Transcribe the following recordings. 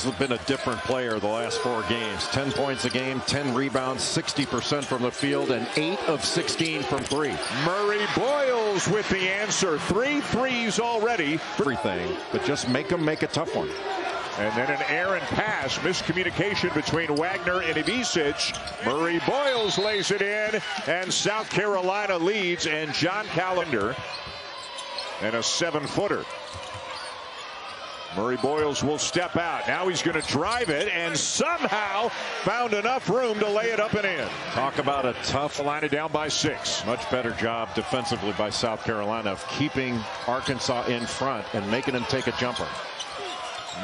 he's been a different player the last 4 games. 10 points a game, 10 rebounds, 60% from the field, and 8 of 16 from 3. Murray-Boyles with the answer. 3 threes already. Everything, but just make them make a tough one. And then an errant pass. Miscommunication between Wagner and Ivisic. Murray-Boyles lays it in, and South Carolina leads, and John Collin and a 7-footer. Murray-Boyles will step out. Now he's going to drive it and somehow found enough room to lay it up and in. Talk about a tough Carolina down by 6. Much better job defensively by South Carolina of keeping Arkansas in front and making them take a jumper.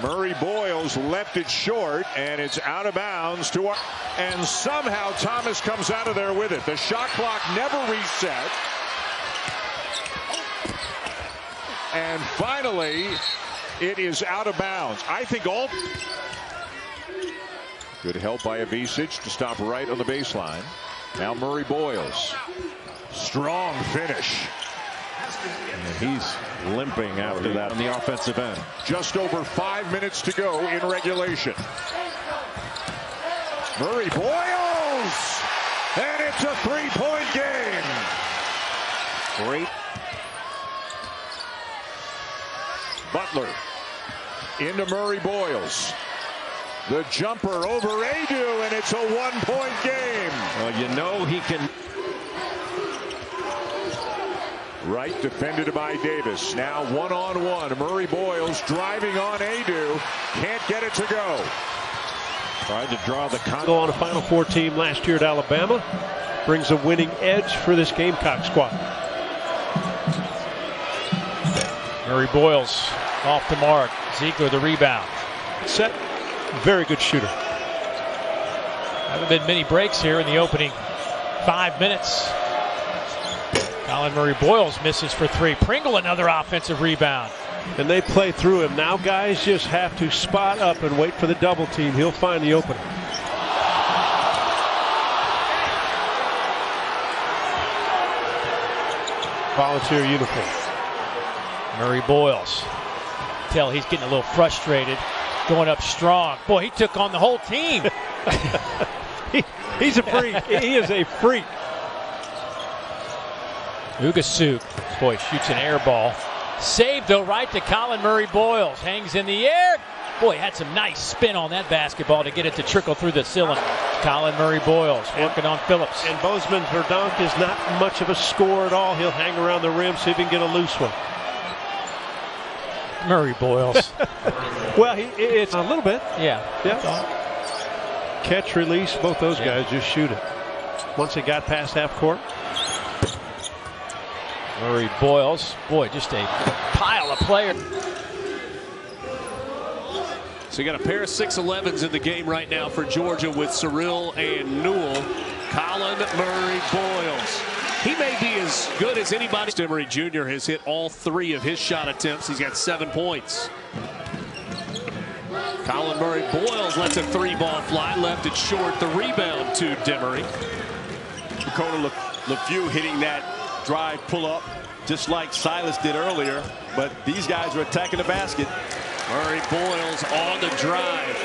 Murray-Boyles left it short, and it's out of bounds to and somehow Thomas comes out of there with it. The shot clock never reset. And finally, it is out of bounds. I think all good help by Ivisic to stop right on the baseline. Now Murray-Boyles. Strong finish. And he's limping after that on the offensive end. Just over 5 minutes to go in regulation. Murray-Boyles! And it's a 3-point game. Great. Butler into Murray-Boyles. The jumper over Adu, and it's a 1-point game. Well, you know he can. Wright defended by Davis. Now 1-on-1. Murray-Boyles driving on Adu. Can't get it to go. Tried to draw the go on a Final Four team last year at Alabama. Brings a winning edge for this Gamecock squad. Murray-Boyles off the mark. Ziegler the rebound. Set. Very good shooter. Haven't been many breaks here in the opening 5 minutes. Collin Murray-Boyles misses for 3. Pringle another offensive rebound. And they play through him. Now guys just have to spot up and wait for the double team. He'll find the opening. Volunteer uniform. Murray-Boyles. Tell he's getting a little frustrated. Going up strong. Boy, he took on the whole team. He's a freak. He is a freak. Ugasuk, boy, shoots an air ball. Saved though, right to Collin Murray-Boyles. Hangs in the air. Boy, had some nice spin on that basketball to get it to trickle through the cylinder. Collin Murray-Boyles working on Phillips. And Bozeman, her dunk is not much of a score at all. He'll hang around the rim, see if he can get a loose one. Murray-Boyles. Well, it's a little bit. Yeah. Catch, release, both those guys just shoot it. Once it got past half court. Murray-Boyles, boy, just a pile of players. So you got a pair of 6'11s in the game right now for Georgia with Cyril and Newell. Collin Murray-Boyles. He may be as good as anybody. Emery Jr. has hit all 3 of his shot attempts. He's got 7 points. Collin Murray-Boyles lets a 3-ball fly, left it short. The rebound to Demery. Dakota LeFew hitting that drive pull-up just like Silas did earlier, but these guys are attacking the basket. Murray-Boyles on the drive.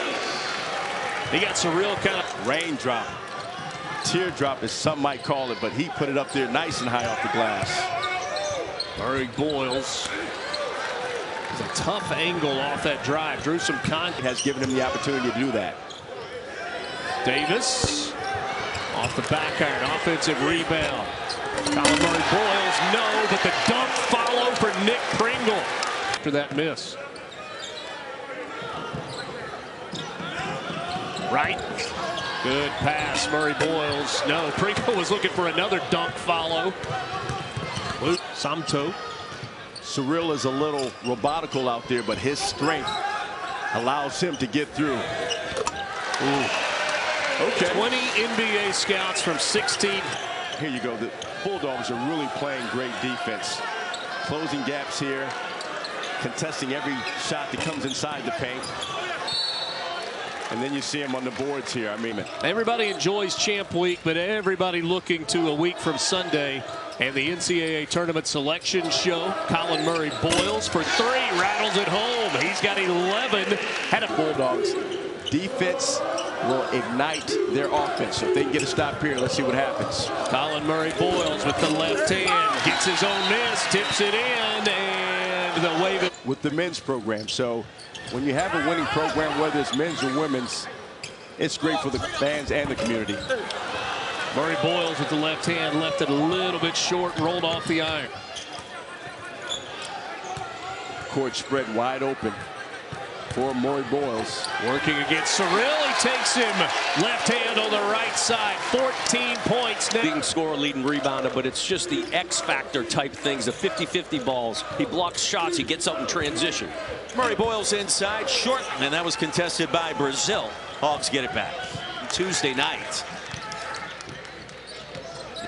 He got some real kind of raindrop. Teardrop, as some might call it, but he put it up there nice and high off the glass. Murray-Boyles. It's a tough angle off that drive. Drew some contact. Has given him the opportunity to do that. Davis off the back iron. Offensive rebound. Collin Murray-Boyles, no, but the dunk follow for Nick Pringle after that miss. Right. Good pass, Murray-Boyles. No, Pringle was looking for another dunk follow. Samto. Cyril is a little robotical out there, but his strength allows him to get through. Ooh. Okay. 20 NBA scouts from 16. Here you go. The Bulldogs are really playing great defense. Closing gaps here. Contesting every shot that comes inside the paint. And then you see him on the boards here. I mean, everybody enjoys Champ Week, but everybody looking to a week from Sunday and the NCAA Tournament Selection Show. Collin Murray-Boyles for 3, rattles it home. home. He's got 11. Had a Bulldogs. Defense will ignite their offense. So if they can get a stop here, let's see what happens. Collin Murray-Boyles with the left hand. Gets his own miss, tips it in, and the wave it. With the men's program. So when you have a winning program, whether it's men's or women's, it's great for the fans and the community. Murray-Boyles with the left hand, left it a little bit short, rolled off the iron. Court spread wide open for Murray-Boyles. Working against Cyril, he takes him. Left hand on the right side, 14 points now. Leading scorer, leading rebounder, but it's just the X factor type things, the 50-50 balls. He blocks shots, he gets up in transition. Murray-Boyles inside, short, and that was contested by Brazil. Hogs get it back. Tuesday night.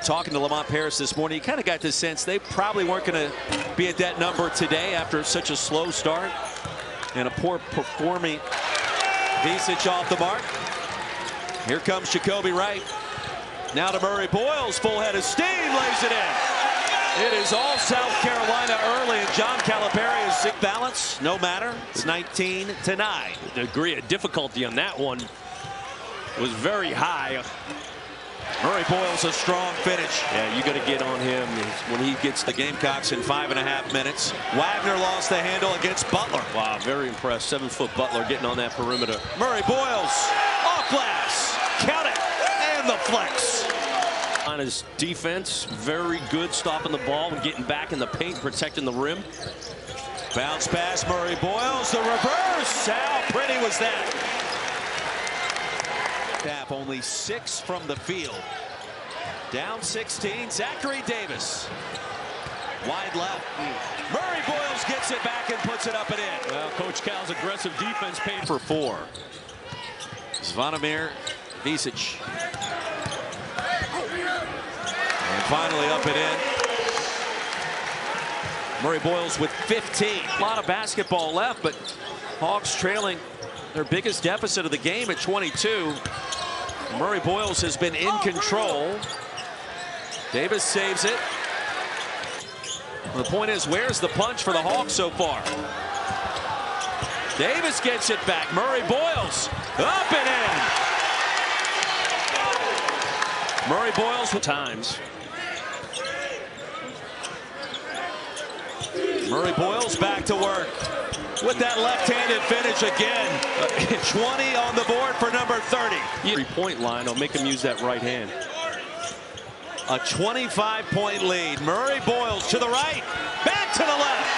Talking to Lamont Paris this morning, you kind of got the sense they probably weren't going to be at that number today after such a slow start and a poor performing Visic off the mark. Here comes Jacoby Wright. Now to Murray-Boyles, full head of steam, lays it in. It is all South Carolina early, and John Calipari is sick balance. No matter. It's 19-9. The degree of difficulty on that one was very high. Murray-Boyles a strong finish. Yeah, you got to get on him when he gets the Gamecocks in 5.5 minutes. Wagner lost the handle against Butler. Wow, very impressed. 7-foot Butler getting on that perimeter. Murray-Boyles off glass. Count it. And the flex. On his defense, very good stopping the ball and getting back in the paint, protecting the rim. Bounce pass, Murray-Boyles. The reverse. How pretty was that? Tap only 6 from the field. Down 16, Zachary Davis. Wide left. Murray-Boyles gets it back and puts it up and in. Well, Coach Cal's aggressive defense paid For 4. Zvonimir Visic. And finally up and in. Murray-Boyles with 15. A lot of basketball left, but Hogs trailing their biggest deficit of the game at 22. Murray-Boyles has been in control. Davis saves it. The point is, where's the punch for the Hawks so far? Davis gets it back. Murray-Boyles up and in. Murray-Boyles with times. Murray-Boyles back to work with that left-handed finish again. 20 on the board for number 30. 3-point line, I'll make him use that right hand. A 25-point lead. Murray-Boyles to the right, back to the left.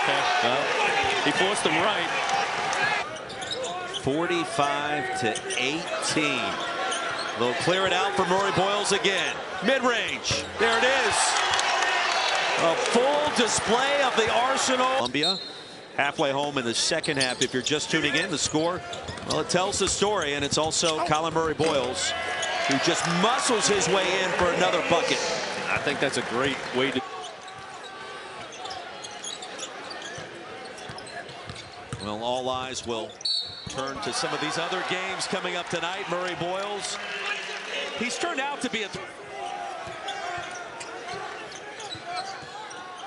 Okay, well, he forced him right. 45-18. They'll clear it out for Murray-Boyles again. Mid-range, there it is. A full display of the arsenal. Columbia halfway home in the second half. If you're just tuning in, the score, well, it tells the story, and it's also Collin Murray-Boyles, who just muscles his way in for another bucket. I think that's a great way to. Well, all eyes will turn to some of these other games coming up tonight. Murray-Boyles, he's turned out to be a.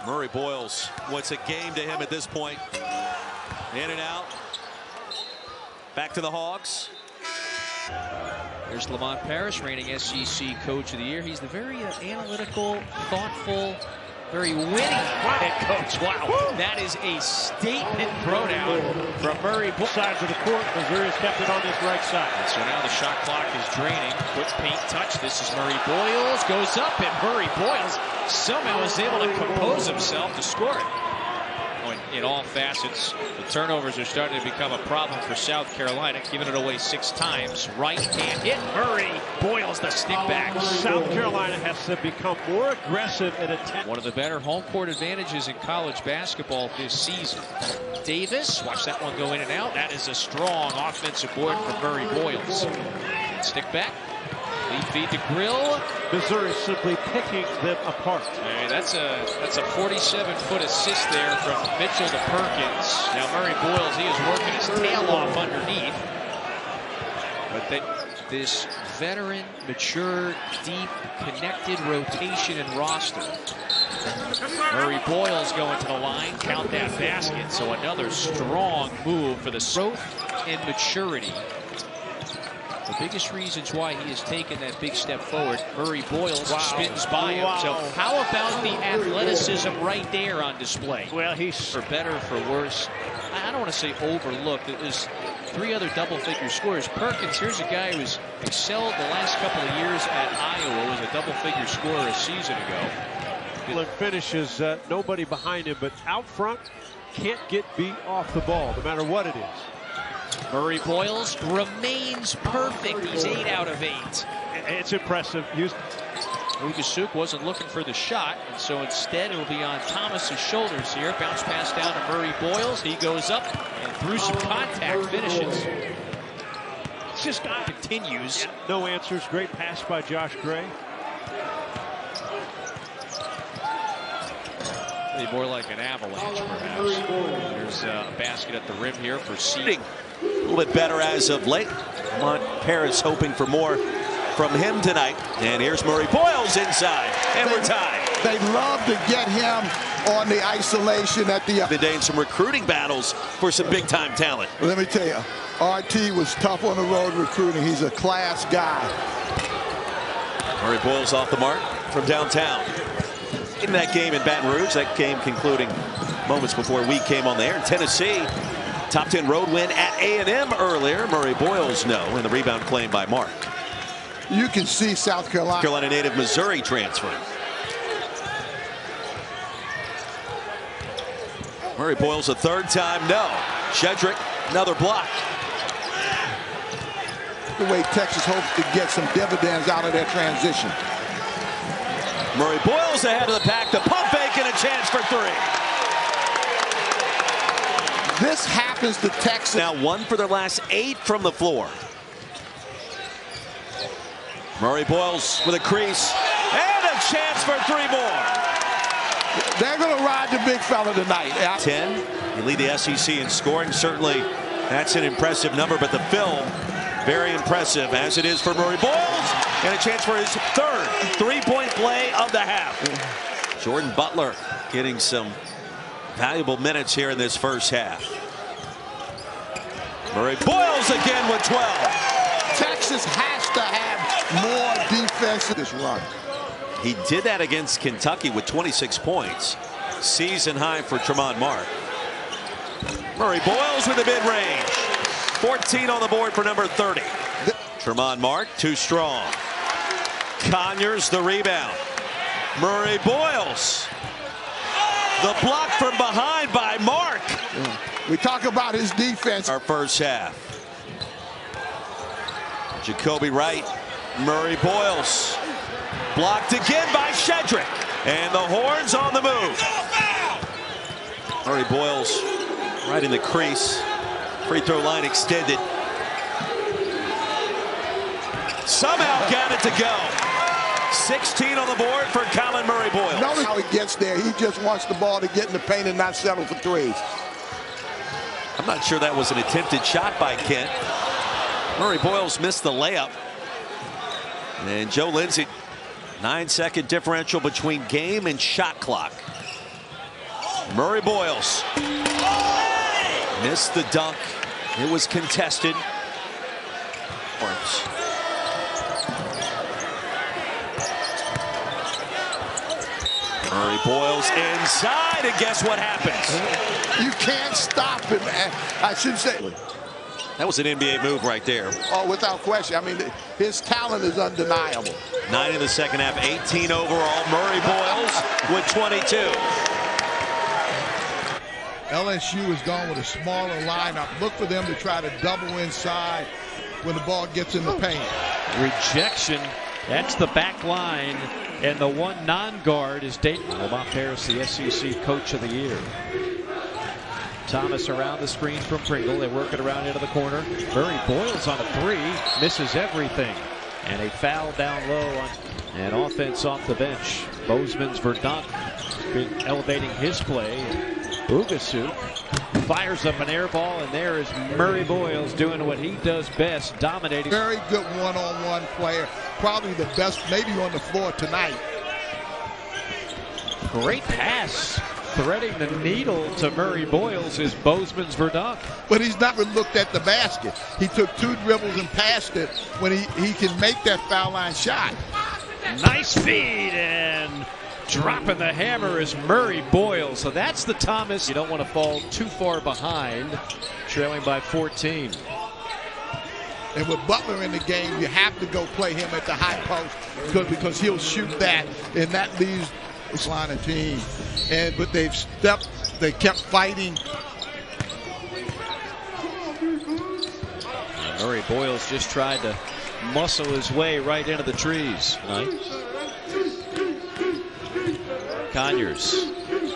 Murray-Boyles, what's a game to him at this point? In and out. Back to the Hogs. There's Lamont Paris, reigning SEC Coach of the Year. He's the very analytical, thoughtful, very witty head coach. Wow, that is a statement throwdown from Murray. Both sides of the court, Missouri has kept it on this right side. So now the shot clock is draining. Quick paint touch. This is Murray-Boyles. Goes up, and Murray-Boyles somehow is able to compose himself to score it. In all facets, the turnovers are starting to become a problem for South Carolina, giving it away 6 times. Right can't hit. Murray-Boyles the stick back. South Carolina has to become more aggressive at attack. One of the better home court advantages in college basketball this season. Davis, watch that one go in and out. That is a strong offensive board for Murray-Boyles. Stick back. Lead feed to Grill. Missouri simply picking them apart. Hey, that's a 47-foot assist there from Mitchell to Perkins. Now Murray-Boyles, he is working his tail off underneath. But this veteran, mature, deep, connected rotation and roster Murray-Boyles going to the line, count that basket. So another strong move for the growth and maturity. The biggest reasons why he has taken that big step forward. Murray-Boyles spins by him. So how about the athleticism right there on display? Well, he's for better, for worse. I don't want to say overlooked. There's 3 other double-figure scorers. Perkins, here's a guy who's excelled the last couple of years at Iowa, was a double-figure scorer a season ago. finishes, nobody behind him, but out front, can't get beat off the ball, no matter what it is. Murray-Boyles remains perfect. He's 8 out of 8. It's impressive. Ugasuk wasn't looking for the shot, and so instead it'll be on Thomas's shoulders here. Bounce pass down to Murray-Boyles. He goes up and through some contact finishes. It's just continues. No answers. Great pass by Josh Gray. More like an avalanche, perhaps. There's a basket at the rim here for seeding. A little bit better as of late. Mont Paris hoping for more from him tonight. And here's Murray-Boyles inside. And we're tied. They love to get him on the isolation at the day in some recruiting battles for some big-time talent. Let me tell you, RT was tough on the road recruiting. He's a class guy. Murray-Boyles off the mark from downtown. In that game in Baton Rouge, that game concluding moments before we came on the air. In Tennessee, top 10 road win at A&M earlier. Murray-Boyles no, and the rebound claimed by Mark. You can see South Carolina native Missouri transfer. Murray-Boyles a third time no. Shedrick another block. The way Texas hopes to get some dividends out of their transition. Murray-Boyles ahead of the pack. The pump fake and a chance for 3. This happens to Texas. Now 1 for their last 8 from the floor. Murray-Boyles with a crease and a chance for 3 more. They're going to ride the big fella tonight. 10. You lead the SEC in scoring. Certainly that's an impressive number, but the film very impressive, as it is for Murray-Boyles. And a chance for his third 3-point play of the half. Jordan Butler getting some valuable minutes here in this first half. Murray-Boyles again with 12. Texas has to have more defense in this run. He did that against Kentucky with 26 points. Season high for Tremont Mark. Murray-Boyles with the mid-range. 14 on the board for number 30. Tremont Mark too strong. Conyers the rebound. Murray-Boyles. The block from behind by Mark. We talk about his defense. Our first half. Jacoby Wright. Murray-Boyles. Blocked again by Shedrick. And the Horns on the move. Murray-Boyles right in the crease. Free throw line extended. Somehow got it to go. 16 on the board for Collin Murray-Boyles. Notice how he gets there. He just wants the ball to get in the paint and not settle for threes. I'm not sure that was an attempted shot by Kent. Murray-Boyles missed the layup. And Joe Lindsey, 9-second differential between game and shot clock. Murray-Boyles missed the dunk. It was contested. Murray-Boyles inside, and guess what happens? You can't stop him. I should say. That was an NBA move right there. Oh, without question. I mean, his talent is undeniable. 9 in the second half, 18 overall. Murray-Boyles with 22. LSU has gone with a smaller lineup. Look for them to try to double inside when the ball gets in the paint. Rejection. That's the back line. And the one non-guard is Dayton. Lamont Paris, the SEC Coach of the Year. Thomas around the screen from Pringle. They work it around into the corner. Murray-Boyles on a 3. Misses everything. And a foul down low on an offense off the bench. Bozeman's Verdonk been elevating his play. Ugasuk fires up an air ball, and there is Murray-Boyles doing what he does best, dominating. Very good one-on-one player. Probably the best maybe on the floor tonight. Great pass. Threading the needle to Murray-Boyles is Bozeman's Verdonk. But he's never looked at the basket. He took 2 dribbles and passed it when he can make that foul line shot. Nice feed, and dropping the hammer is Murray-Boyles. So that's the Thomas. You don't want to fall too far behind, trailing by 14. And with Butler in the game, you have to go play him at the high post because he'll shoot that, and that leaves this line of team. But they kept fighting. Murray-Boyles just tried to muscle his way right into the trees. Conyers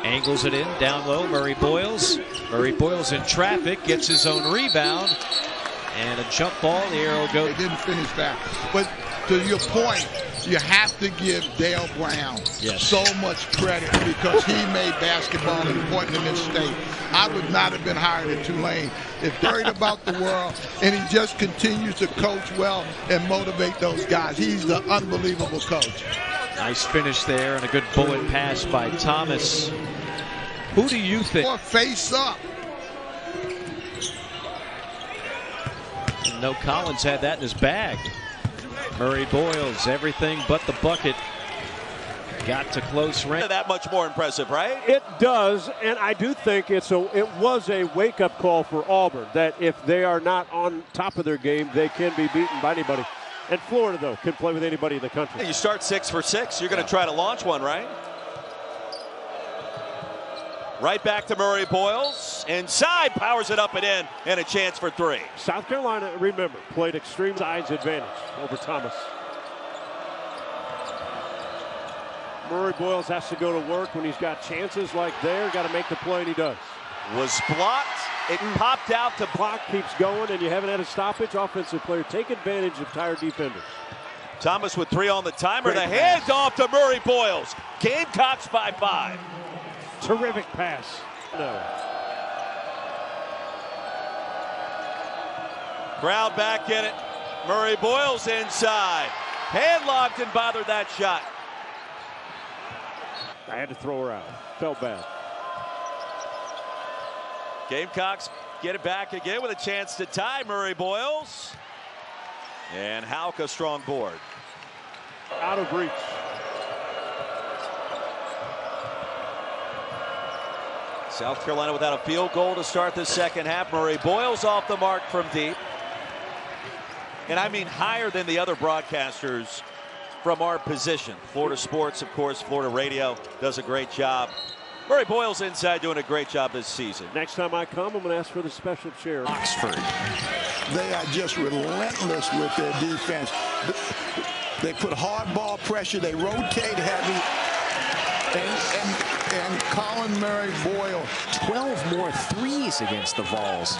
angles it in, down low. Murray-Boyles. Murray-Boyles in traffic, gets his own rebound. And a jump ball, the arrow goes. They didn't finish back. But to your point, you have to give Dale Brown so much credit because he made basketball important in this state. I would not have been hired at Tulane if worried about the world, and he just continues to coach well and motivate those guys. He's an unbelievable coach. Nice finish there and a good bullet pass by Thomas. Who do you think? Or face up. No, Collins had that in his bag. Murray-Boyles, everything but the bucket. Got to close range. That much more impressive, right? It does, and I do think it was a wake-up call for Auburn that if they are not on top of their game, they can be beaten by anybody. And Florida, though, can play with anybody in the country. You start 6 for 6. You're going to try to launch one, right? Right back to Murray-Boyles. Inside, powers it up and in, and a chance for 3. South Carolina, remember, played extreme size advantage over Thomas. Murray-Boyles has to go to work when he's got chances like there. Got to make the play, and he does. Was blocked. It popped out to block. Keeps going, and you haven't had a stoppage. Offensive player, take advantage of tired defenders. Thomas with 3 on the timer. The handoff to Murray-Boyles. Gamecocks by 5. Terrific pass. No. Crowd back in it. Murray-Boyles inside. Hand locked and bothered that shot. I had to throw her out. Felt bad. Gamecocks get it back again with a chance to tie. Murray-Boyles. And Houck a strong board. Out of reach. South Carolina without a field goal to start the second half. Murray-Boyles off the mark from deep. And I mean higher than the other broadcasters from our position. Florida Sports, of course, Florida Radio does a great job. Murray-Boyles inside doing a great job this season. Next time I come, I'm going to ask for the special chair. Oxford. They are just relentless with their defense. They put hard ball pressure. They rotate heavy. And Collin Murray-Boyles. 12 more threes against the Vols.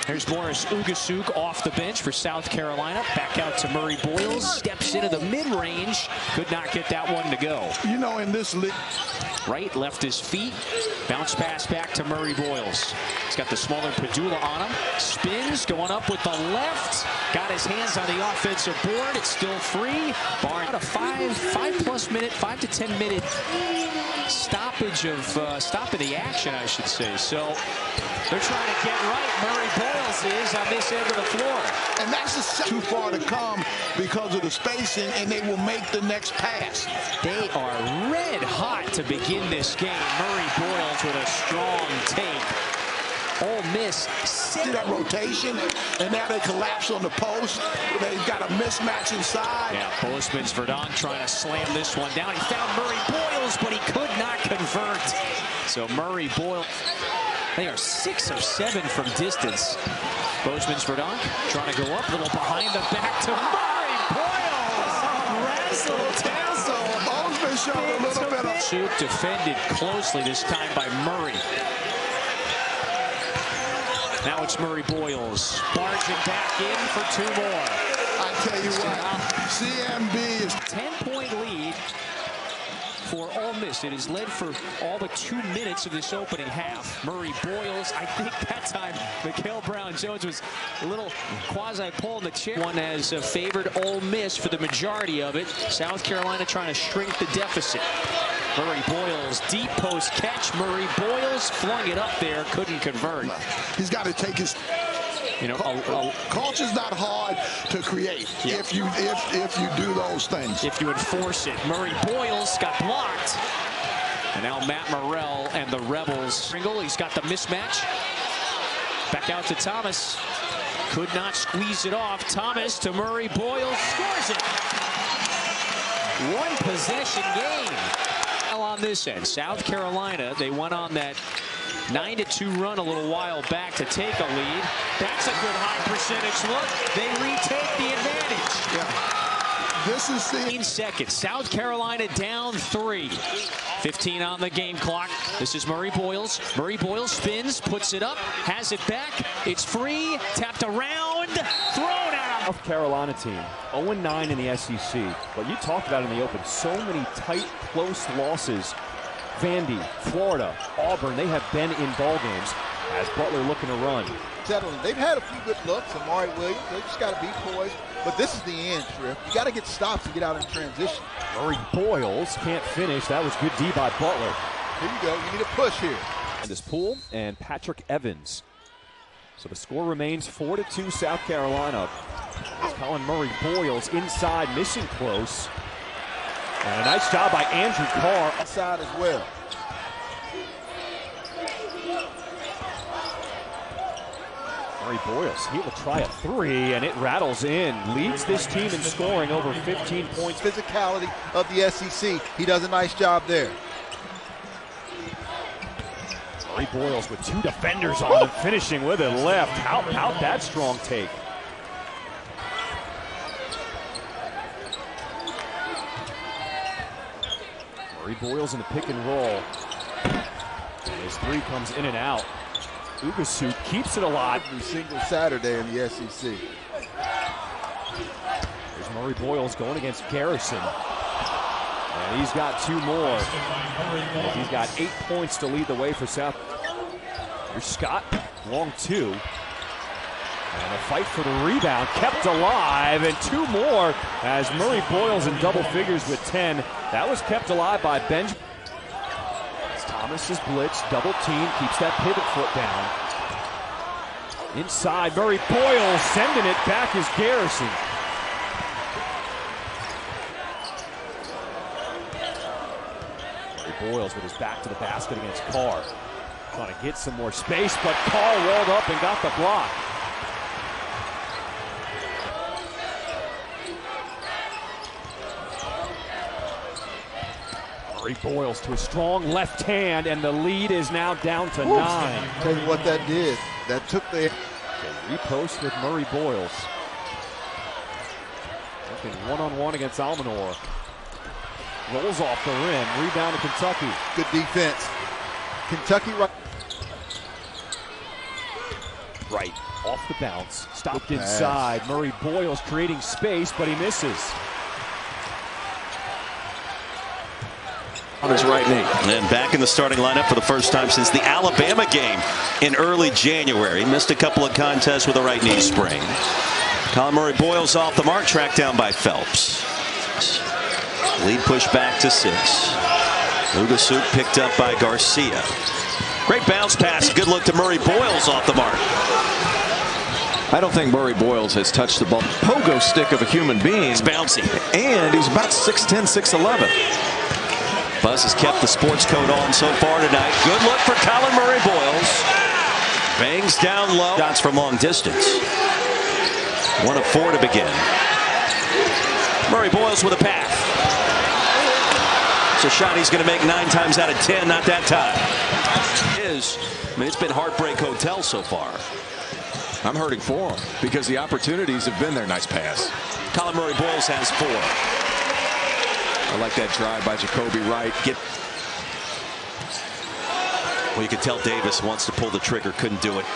Here's Boris Ugasuk off the bench for South Carolina. Back out to Murray-Boyles. Steps into the mid-range. Could not get that one to go. You know, in this league. Right, left his feet. Bounce pass back to Murray-Boyles. He's got the smaller Padula on him. Spins, going up with the left. Got his hands on the offensive board. It's still free. Barnes, a 5 to 10 minute stoppage of stop of the action, I should say. So they're trying to get right. Murray-Boyles is on this end of the floor. And that's just too far to come because of the spacing, and they will make the next pass. They are red hot to begin this game. Murray-Boyles with a strong take. Ole Miss. See that rotation, and now they collapse on the post. They've got a mismatch inside. Yeah, Bozeman's Verdonk trying to slam this one down. He found Murray-Boyles, but he could not convert. So Murray-Boyles, they are 6 of 7 from distance. Bozeman's Verdonk trying to go up, a little behind the back to Murray-Boyles. Razzle-dazzle. Bozeman showed a little bit of. Shoot defended closely this time by Murray. Now it's Murray-Boyles barging back in for 2 more. I tell you what, CMB is 10-point lead for Ole Miss. It has led for all but 2 minutes of this opening half. Murray-Boyles, I think that time Mikael Brown-Jones was a little quasi-pulling the chair. One has favored Ole Miss for the majority of it. South Carolina trying to shrink the deficit. Murray-Boyles, deep post catch. Murray-Boyles flung it up there, couldn't convert. He's got to take his. Culture's not hard to create if you do those things. If you enforce it. Murray-Boyles got blocked. And now Matt Morrell and the Rebels. He's got the mismatch. Back out to Thomas. Could not squeeze it off. Thomas to Murray-Boyles. Scores it. One possession game. On this end, South Carolina, they went on that 9-2 run a little while back to take a lead. That's a good high percentage look. They retake the advantage. This is 15 seconds. South Carolina down 3. 15 on the game clock. This is Murray-Boyles. Murray-Boyles spins, puts it up, has it back. It's free, tapped around, thrown out. South Carolina team, 0-9 in the SEC. But you talked about in the open, so many tight, close losses. Vandy, Florida, Auburn, they have been in ball games as Butler looking to run. Settling. They've had a few good looks. Murray-Williams, they just got to be poised. But this is the end, Triff. You got to get stops and get out in transition. Murray-Boyles can't finish. That was good D by Butler. Here you go. You need a push here. This Poole and Patrick Evans. So the score remains 4-2 South Carolina. As Collin Murray-Boyles inside, missing close. And a nice job by Andrew Carr. Outside as well. Murray-Boyles, he will try a 3, and it rattles in. Leads this team in scoring over 15 points. Physicality of the SEC. He does a nice job there. Murray-Boyles with 2 defenders on him, finishing with it left. How about that strong take? Murray-Boyles in the pick and roll. And his 3 comes in and out. Ugasu keeps it alive. Every single Saturday in the SEC. There's Murray-Boyles going against Garrison. And he's got 2 more. And he's got 8 points to lead the way for South. Here's Scott, long 2. And a fight for the rebound, kept alive, and 2 more as Murray-Boyles in double figures with 10. That was kept alive by Benjamin. Thomas is blitzed, double team, keeps that pivot foot down. Inside, Murray-Boyles sending it back is Garrison. Murray-Boyles with his back to the basket against Carr. Trying to get some more space, but Carr rolled up and got the block. Murray-Boyles to a strong left hand, and the lead is now down to 9. Tell you what that did. That took the... Repost with Murray-Boyles. Working one-on-one against Almanor. Rolls off the rim. Rebound to Kentucky. Good defense. Kentucky right. Off the bounce. Stopped inside. Murray-Boyles creating space, but he misses. On his right knee. And back in the starting lineup for the first time since the Alabama game in early January. Missed a couple of contests with a right knee sprain. Collin Murray-Boyles off the mark, tracked down by Phelps. Lead push back to 6. Ugasuk picked up by Garcia. Great bounce pass. Good look to Murray-Boyles off the mark. I don't think Murray-Boyles has touched the ball. Pogo stick of a human being. It's bouncy. And he's about 6'10", 6'11". Buzz has kept the sports coat on so far tonight. Good look for Collin Murray-Boyles. Bangs down low. Shots from long distance. 1 of 4 to begin. Murray-Boyles with a pass. It's a shot he's going to make 9 times out of 10. Not that time. It's been Heartbreak Hotel so far. I'm hurting for him because the opportunities have been there. Nice pass. Collin Murray-Boyles has 4. I like that drive by Jacoby Wright. Well, you could tell Davis wants to pull the trigger, couldn't do it.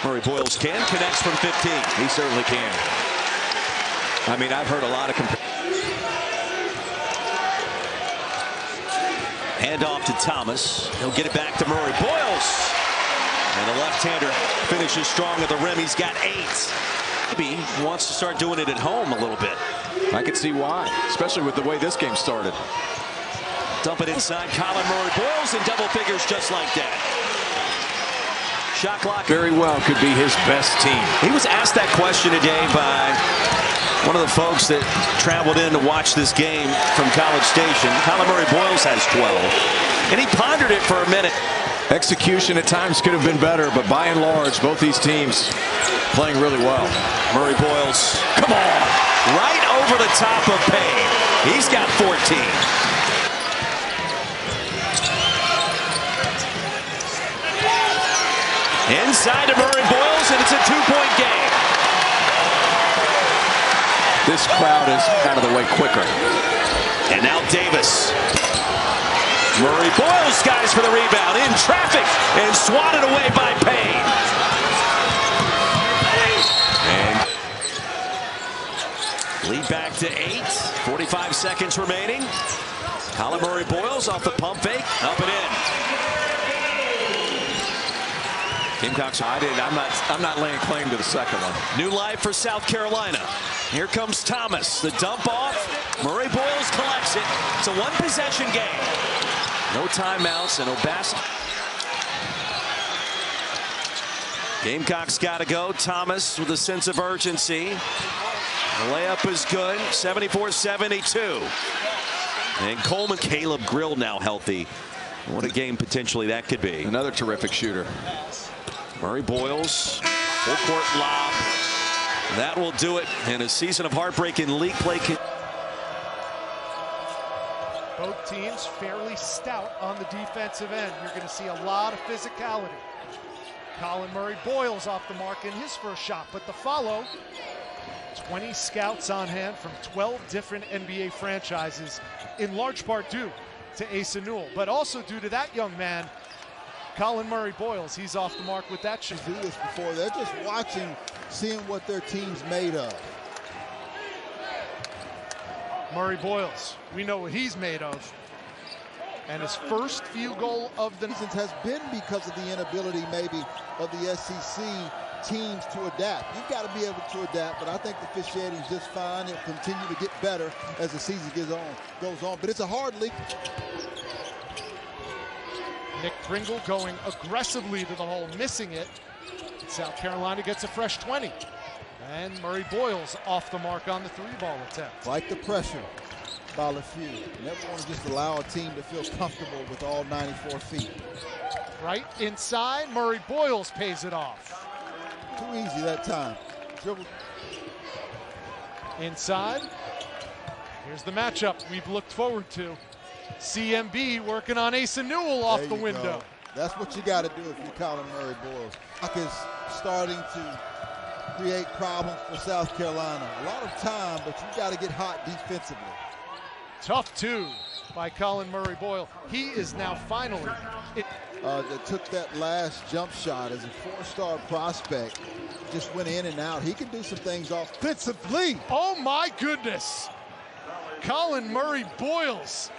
Murray-Boyles connects from 15. He certainly can. I mean, I've heard a lot of Handoff to Thomas. He'll get it back to Murray-Boyles. And the left-hander finishes strong at the rim. He's got 8. Maybe he wants to start doing it at home a little bit. I could see why, especially with the way this game started. Dump it inside. Collin Murray-Boyles in double figures just like that. Shot clock. Very well could be his best team. He was asked that question today by one of the folks that traveled in to watch this game from College Station. Collin Murray-Boyles has 12. And he pondered it for a minute. Execution at times could have been better, but by and large, both these teams playing really well. Murray-Boyles, come on, right over the top of Payne. He's got 14. Inside to Murray-Boyles, and it's a 2-point game. This crowd is out of the way quicker. And now Davis. Murray-Boyles skies for the rebound in traffic and swatted away by Payne. And lead back to 8. 45 seconds remaining. Collin Murray-Boyles off the pump fake, up and in. Gamecocks. I'm not laying claim to the second one. New life for South Carolina. Here comes Thomas. The dump off. Murray-Boyles collects it. It's a one-possession game. No timeouts and Obasa. Gamecocks got to go. Thomas with a sense of urgency. The layup is good. 74-72. And Coleman. Caleb Grill now healthy. What a game potentially that could be. Another terrific shooter. Murray-Boyles, full court lob. That will do it. And a season of heartbreak in league play. Both teams fairly stout on the defensive end. You're going to see a lot of physicality. Collin Murray-Boyles off the mark in his first shot, but the follow, 20 scouts on hand from 12 different NBA franchises, in large part due to Asa Newell, but also due to that young man, Collin Murray-Boyles. He's off the mark with that shot. Do this before. They're just watching, seeing what their team's made of. Murray-Boyles, we know what he's made of. And his first field goal of the season has been because of the inability maybe of the SEC teams to adapt. You've got to be able to adapt, but I think the officiating is just fine. It'll continue to get better as the season goes on. But it's a hard league. Nick Pringle going aggressively to the hole, missing it. South Carolina gets a fresh 20. And Murray-Boyles off the mark on the 3-ball attempt. Like the pressure by LeFew. You never want to just allow a team to feel comfortable with all 94 feet. Right inside, Murray-Boyles pays it off. Too easy that time. Dribble. Inside. Here's the matchup we've looked forward to. CMB working on Asa Newell off the window. Go. That's what you got to do if you're Collin Murray-Boyles. Clock is starting to create problems for South Carolina. A lot of time, but you got to get hot defensively. Tough two by Collin Murray-Boyles. He is now finally. That took that last jump shot as a 4-star prospect. Just went in and out. He can do some things offensively. Oh my goodness. Collin Murray-Boyles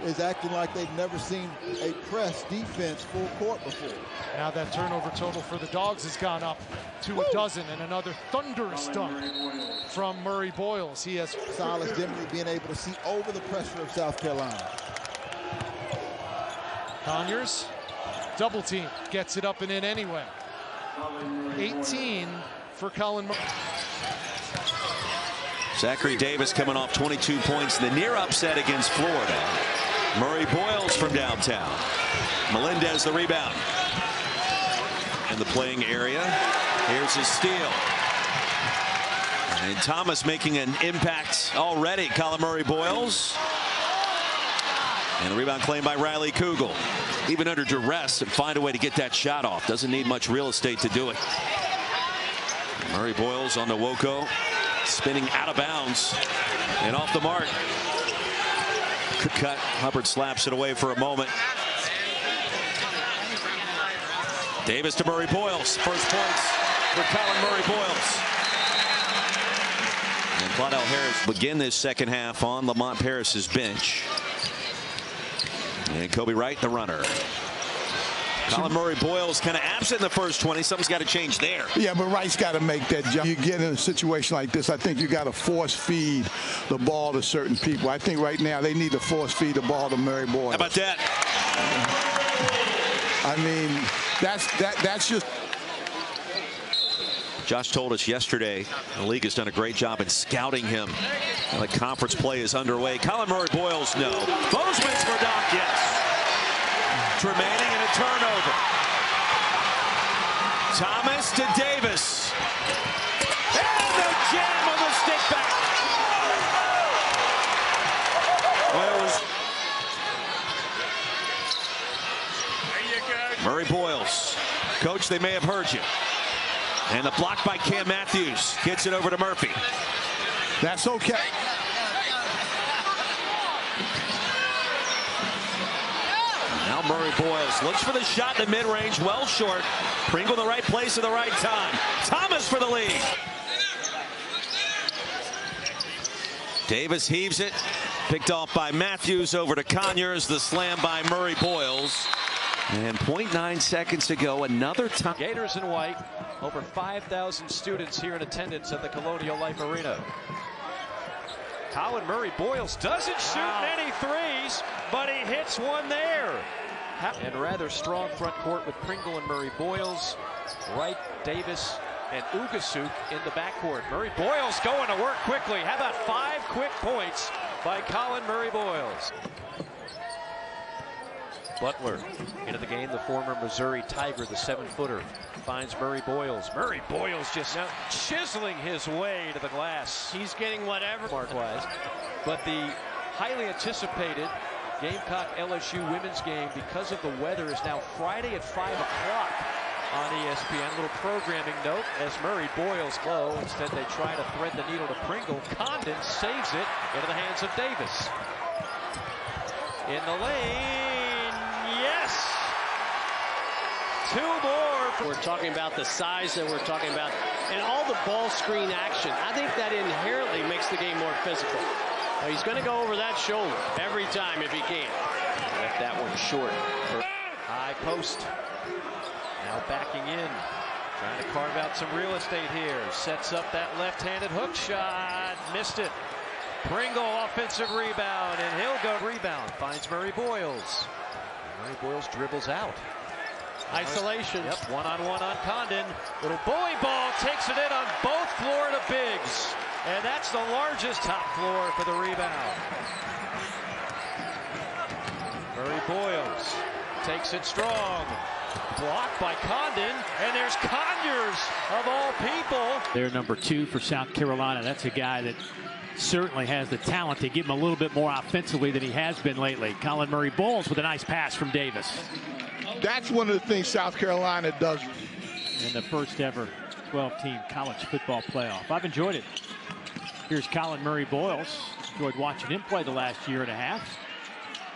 is acting like they've never seen a press defense full court before. Now that turnover total for the Dogs has gone up to a dozen, and another thunderous dunk from Murray-Boyles. He has Silas generally being able to see over the pressure of South Carolina. Conyers, double team, gets it up and in anyway. 18 for Collin Murray. Zachary Davis coming off 22 points in the near upset against Florida. Murray-Boyles from downtown. Melendez the rebound. In the playing area. Here's his steal. And Thomas making an impact already. Collin Murray-Boyles. And the rebound claimed by Riley Kugel. Even under duress, and find a way to get that shot off. Doesn't need much real estate to do it. Murray-Boyles on the Woko. Spinning out of bounds and off the mark. Good cut. Hubbard slaps it away for a moment. Davis to Murray-Boyles. First points for Collin Murray-Boyles. And Claudel Harris begin this second half on Lamont Paris's bench. And Kobe Wright, the runner. Collin Murray-Boyles kind of absent in the first 20. Something's got to change there. Yeah, but Wright's got to make that jump. You get in a situation like this, I think you got to force feed the ball to certain people. I think right now they need to force feed the ball to Murray-Boyles. How about that? I mean, that's just. Josh told us yesterday the league has done a great job in scouting him. The conference play is underway. Collin Murray-Boyles, no. Bozeman's for Doc, yes. Remaining in a turnover. Thomas to Davis. And the jam on the stick back. Murray-Boyles. Coach, they may have heard you. And the block by Cam Matthews. Gets it over to Murphy. That's okay. Now Murray-Boyles looks for the shot in the mid-range, well short. Pringle in the right place at the right time. Thomas for the lead. Davis heaves it. Picked off by Matthews over to Conyers. The slam by Murray-Boyles. And 0.9 seconds to go. Another time. Gators in white. Over 5,000 students here in attendance at the Colonial Life Arena. Collin Murray-Boyles doesn't shoot many threes, but he hits one there. And rather strong front court with Pringle and Murray-Boyles. Wright, Davis, and Ugasuk in the backcourt. Murray-Boyles going to work quickly. How about 5 quick points by Collin Murray-Boyles? Butler into the game, the former Missouri Tiger, the 7-footer, finds Murray-Boyles. Murray-Boyles just chiseling his way to the glass. He's getting whatever mark-wise. But the highly anticipated Gamecock LSU women's game, because of the weather, is now Friday at 5 o'clock on ESPN. A little programming note as Murray-Boyles low. Instead, they try to thread the needle to Pringle. Condon saves it into the hands of Davis. In the lane, yes! 2 more. We're talking about the size that we're talking about and all the ball screen action. I think that inherently makes the game more physical. Now he's going to go over that shoulder every time if he can. Left that one short. High post. Now backing in. Trying to carve out some real estate here. Sets up that left-handed hook shot. Missed it. Pringle offensive rebound, and he'll go rebound. Finds Murray-Boyles. Murray-Boyles dribbles out. Isolation. Yep, one-on-one on Condon. Little bully ball takes it in on both Florida bigs. And that's the largest top floor for the rebound. Murray-Boyles takes it strong. Blocked by Condon, and there's Conyers of all people. They're number 2 for South Carolina. That's a guy that certainly has the talent to give him a little bit more offensively than he has been lately. Collin Murray-Boyles with a nice pass from Davis. That's one of the things South Carolina does. In the first ever 12-team college football playoff. I've enjoyed it. Here's Collin Murray-Boyles. Enjoyed watching him play the last year and a half.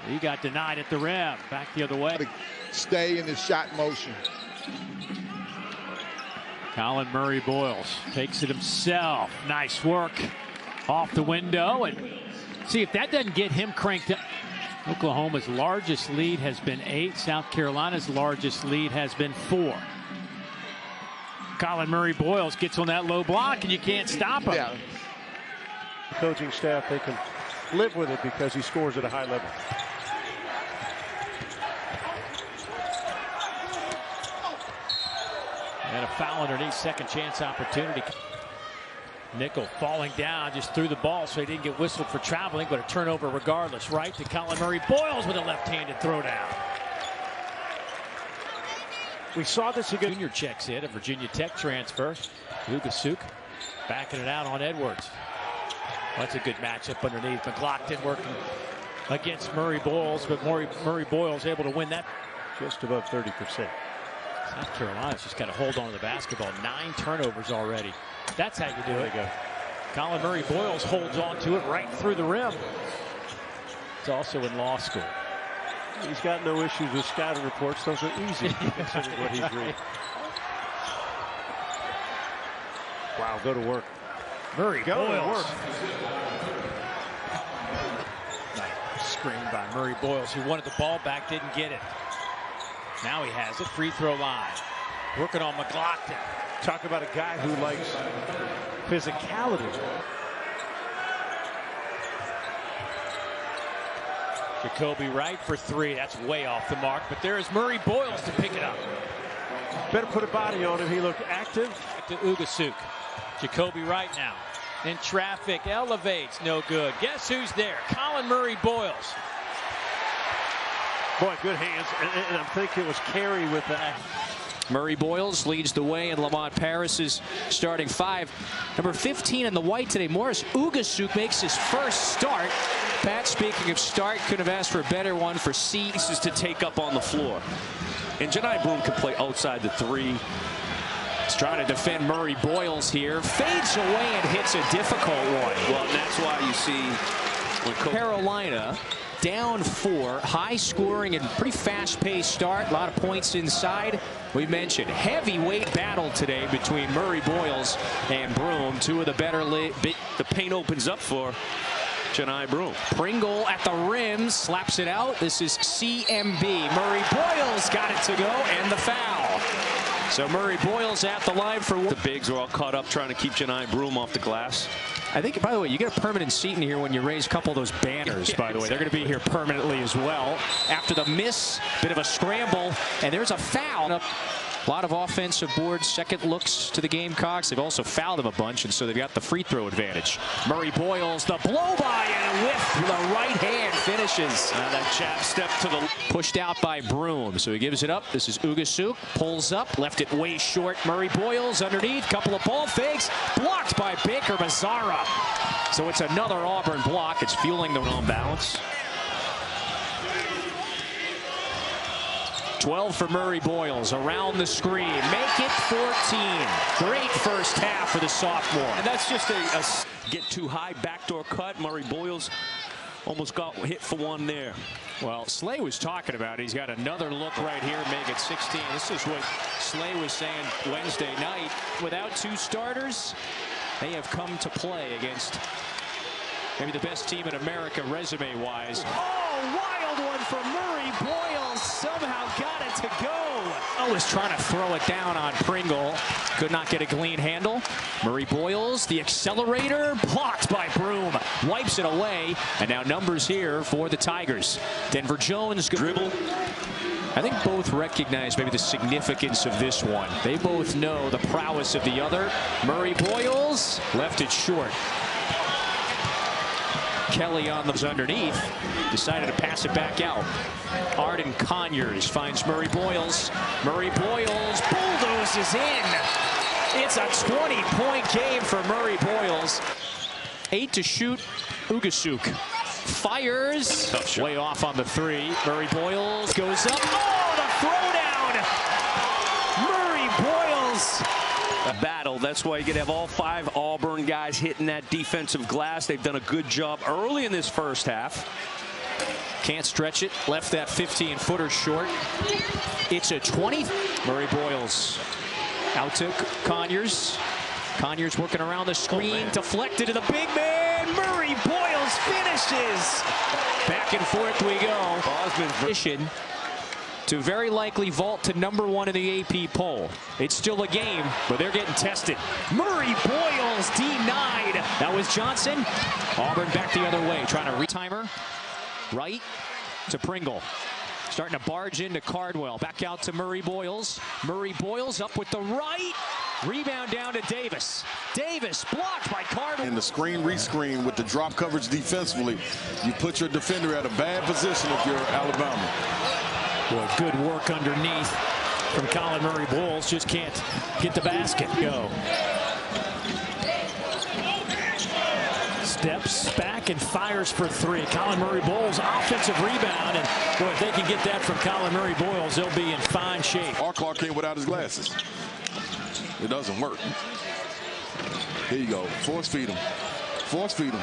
He got denied at the rim. Back the other way. Stay in his shot motion. Collin Murray-Boyles takes it himself. Nice work off the window. And see if that doesn't get him cranked up. Oklahoma's largest lead has been 8. South Carolina's largest lead has been 4. Collin Murray-Boyles gets on that low block, and you can't stop him. Yeah. The coaching staff, they can live with it because he scores at a high level. And a foul underneath, second chance opportunity. Nickel falling down, just threw the ball so he didn't get whistled for traveling, but a turnover regardless. Right to Collin Murray-Boyles with a left-handed throwdown. We saw this again. Junior checks in, a Virginia Tech transfer. Ugasuk backing it out on Edwards. That's a good matchup underneath. McLaughlin working against Murray-Boyles, but Murray-Boyles able to win that. Just above 30%. South Carolina's just got to hold on to the basketball. 9 turnovers already. That's how you do it. Collin Murray-Boyles holds on to it right through the rim. He's also in law school. He's got no issues with scouting reports. Those are easy considering what he's reading. Wow, go to work. Murray-Boyles. Nice screen by Murray-Boyles, who wanted the ball back, didn't get it. Now he has it. Free throw line. Working on McLaughlin. Talk about a guy who likes physicality. Jacoby Wright for three. That's way off the mark, but there is Murray-Boyles to pick it up. Better put a body on him. He looked active. To Ugasuk. Jacoby Wright now. In traffic, elevates, no good. Guess who's there? Collin Murray-Boyles. Boy, good hands, and I'm thinking it was Carey with that. Murray-Boyles leads the way, and Lamont Paris is starting five. Number 15 in the white today, Morris Ugasuk makes his first start. Pat, speaking of start, could have asked for a better one for C. This is to take up on the floor. And Johni Broome can play outside the three. He's trying to defend Murray-Boyles here. Fades away and hits a difficult one. Well, and that's why you see when Carolina down 4, high scoring and pretty fast-paced start. A lot of points inside. We mentioned heavyweight battle today between Murray-Boyles and Broome. Two of the better. The paint opens up for Johni Broome. Pringle at the rim, slaps it out. This is CMB. Murray-Boyles got it to go, and the foul. So Murray-Boyles at the line for one. The bigs are all caught up trying to keep Johni Broome off the glass. I think, by the way, you get a permanent seat in here when you raise a couple of those banners, by the way. They're going to be here permanently as well. After the miss, bit of a scramble, and there's a foul. A lot of offensive boards, second looks to the Gamecocks. They've also fouled them a bunch, and so they've got the free throw advantage. Murray-Boyles, the blow-by and a whiff with a right hand finishes. That jab step to the... Pushed out by Broome, so he gives it up. This is Ugasuk, pulls up, left it way short. Murray-Boyles underneath, couple of ball fakes, blocked by Baker Mazzara. So it's another Auburn block. It's fueling the on balance. 12 for Murray-Boyles around the screen. Make it 14. Great first half for the sophomore. And that's just a get too high backdoor cut. Murray-Boyles almost got hit for one there. Well, Slay was talking about it. He's got another look right here, make it 16. This is what Slay was saying Wednesday night. Without two starters, they have come to play against maybe the best team in America resume-wise. Oh, wild one from Murray-Boyles. Somehow got it to go. Oh, was trying to throw it down on Pringle. Could not get a clean handle. Murray-Boyles, the accelerator, blocked by Broome. Wipes it away. And now numbers here for the Tigers. Denver Jones dribble. I think both recognize maybe the significance of this one. They both know the prowess of the other. Murray-Boyles left it short. Kelly on the underneath, decided to pass it back out. Arden Conyers finds Murray-Boyles. Murray-Boyles bulldozes in. It's a 20-point game for Murray-Boyles. 8 to shoot. Ugasuk fires. Way off on the three. Murray-Boyles goes up. Oh, the throwdown. Murray-Boyles. A battle. That's why you could have all 5 Auburn guys hitting that defensive glass. They've done a good job early in this first half. Can't stretch it. Left that 15-footer short. It's a 20. Murray-Boyles out to Conyers. Conyers working around the screen. Deflected to the big man. Murray-Boyles finishes. Back and forth we go. Bosman to very likely vault to #1 in the AP poll. It's still a game, but they're getting tested. Murray-Boyles denied. That was Johnson. Auburn back the other way, trying to retimer. Right to Pringle. Starting to barge into Cardwell. Back out to Murray-Boyles. Murray-Boyles up with the right. Rebound down to Davis. Davis blocked by Cardwell. In the screen rescreen with the drop coverage defensively, you put your defender at a bad position if you're Alabama. Boy, good work underneath from Collin Murray-Boyles. Just can't get the basket. Go. Steps back and fires for three. Collin Murray-Boyles, offensive rebound. And boy, if they can get that from Collin Murray-Boyles, they'll be in fine shape. Our Clark came without his glasses. It doesn't work. Here you go. Force feed him. Force feed him.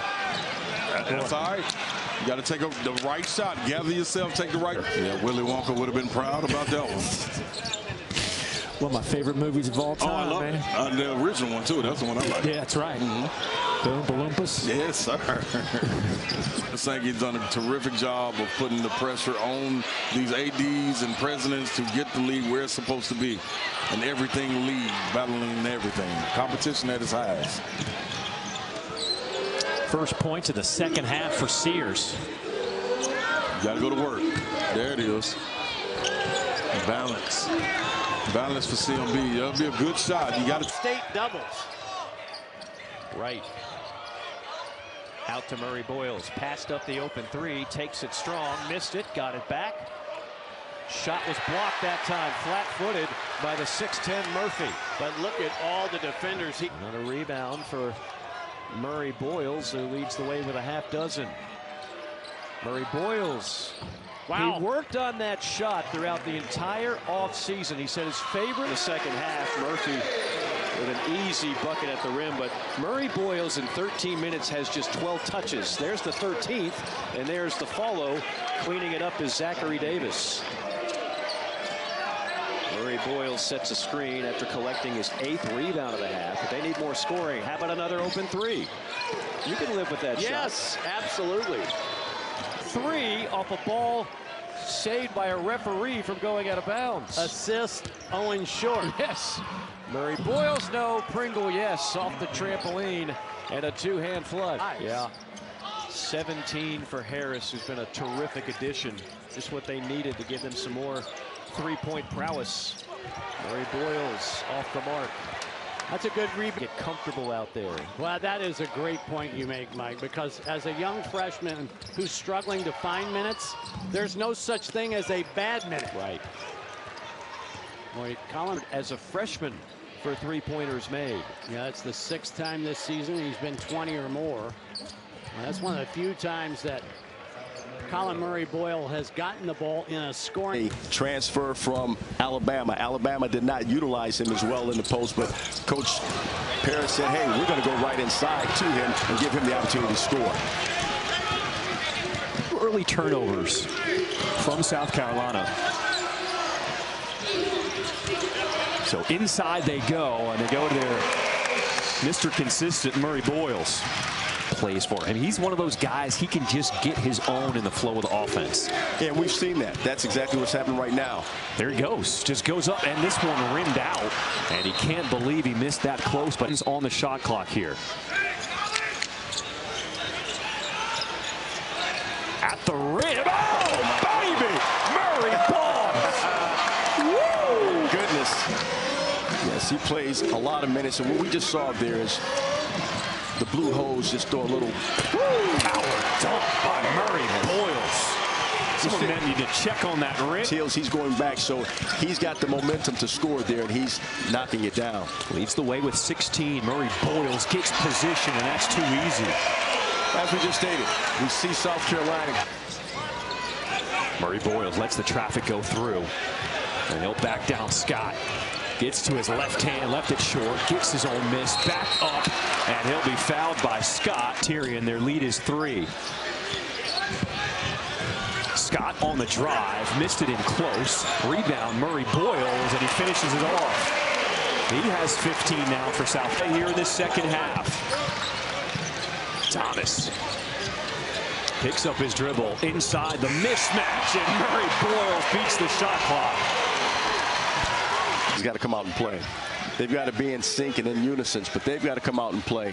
That's all right. You got to take the right shot. Gather yourself, take the right. Yeah, Willy Wonka would have been proud about that one. One of my favorite movies of all time. Oh, I love it. The original one, too. That's the one I like. Yeah, that's right. Oompa-Loompas? Yes, sir. I think he's done a terrific job of putting the pressure on these ADs and presidents to get the league where it's supposed to be. And everything league, battling everything. Competition at its highest. First points of the second half for Sears. You got to go to work. There it is. Balance. Balance for CMB. That'll be a good shot. You got to. State doubles. Right. Out to Murray-Boyles. Passed up the open three. Takes it strong. Missed it. Got it back. Shot was blocked that time. Flat-footed by the 6'10 Murphy. But look at all the defenders. Another rebound for Murray-Boyles, who leads the way with a half dozen. Murray-Boyles. Wow. He worked on that shot throughout the entire offseason. He said his favorite in the second half. Murphy with an easy bucket at the rim, but Murray-Boyles in 13 minutes has just 12 touches. There's the 13th, and there's the follow. Cleaning it up is Zachary Davis. Murray-Boyles sets a screen after collecting his 8th rebound of the half, but they need more scoring. How about another open three? You can live with that shot. Yes, absolutely. 3 off a ball saved by a referee from going out of bounds. Assist, Owen Short. Yes. Murray-Boyles, no. Pringle, yes. Off the trampoline and a two-hand flood. Nice. Yeah. 17 for Harris, who's been a terrific addition. Just what they needed to give them some more three-point prowess. Murray-Boyles off the mark. That's a good rebound. Get comfortable out there. Well, that is a great point you make, Mike, because as a young freshman who's struggling to find minutes, there's no such thing as a bad minute. Right. Boy, Collin, as a freshman for three-pointers made. Yeah, it's the 6th time this season he's been 20 or more. Well, that's one of the few times that Collin Murray-Boyle has gotten the ball in a scoring. Transfer from Alabama. Alabama did not utilize him as well in the post, but Coach Paris said, hey, we're going to go right inside to him and give him the opportunity to score. Early turnovers from South Carolina. So inside they go, and they go to their Mr. Consistent Murray-Boyles. Plays for him. He's one of those guys, he can just get his own in the flow of the offense. Yeah, we've seen that. That's exactly what's happening right now. There he goes. Just goes up, and this one rimmed out. And he can't believe he missed that close, but he's on the shot clock here. At the rim. Oh, baby! Murray-Boyles! Woo! Goodness. Yes, he plays a lot of minutes, and what we just saw there is the Blue Hose just throw a little power dunk by Murray-Boyles. Some men need to check on that rim. He's going back, so he's got the momentum to score there, and he's knocking it down. Leads the way with 16. Murray-Boyles gets position, and that's too easy. As we just stated, we see South Carolina. Murray-Boyles lets the traffic go through, and he'll back down Scott. Gets to his left hand, left it short, gets his own miss, back up, and he'll be fouled by Scott. Tyrion, their lead is 3. Scott on the drive, missed it in close. Rebound, Murray-Boyles, and he finishes it off. He has 15 now for South here in the second half. Thomas picks up his dribble inside the mismatch, and Murray-Boyles beats the shot clock. He's got to come out and play. They've got to be in sync and in unison, but they've got to come out and play.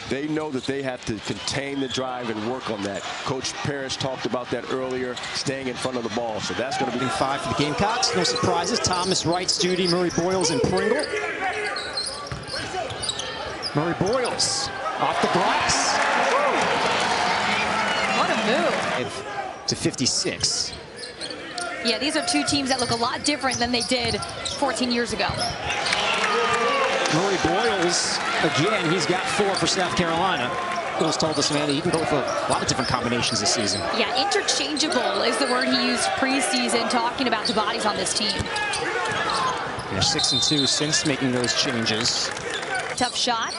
They know that they have to contain the drive and work on that. Coach Parrish talked about that earlier, staying in front of the ball. So that's going to be 5 for the Gamecocks. No surprises. Thomas, Wright, Studi, Murray-Boyles, and Pringle. Murray-Boyles off the glass. What a move. To 56. Yeah, these are two teams that look a lot different than they did 14 years ago. Murray-Boyles, again, he's got 4 for South Carolina. Bill's told us, man, he can go for a lot of different combinations this season. Yeah, interchangeable is the word he used preseason, talking about the bodies on this team. They're 6-2 since making those changes. Tough shot.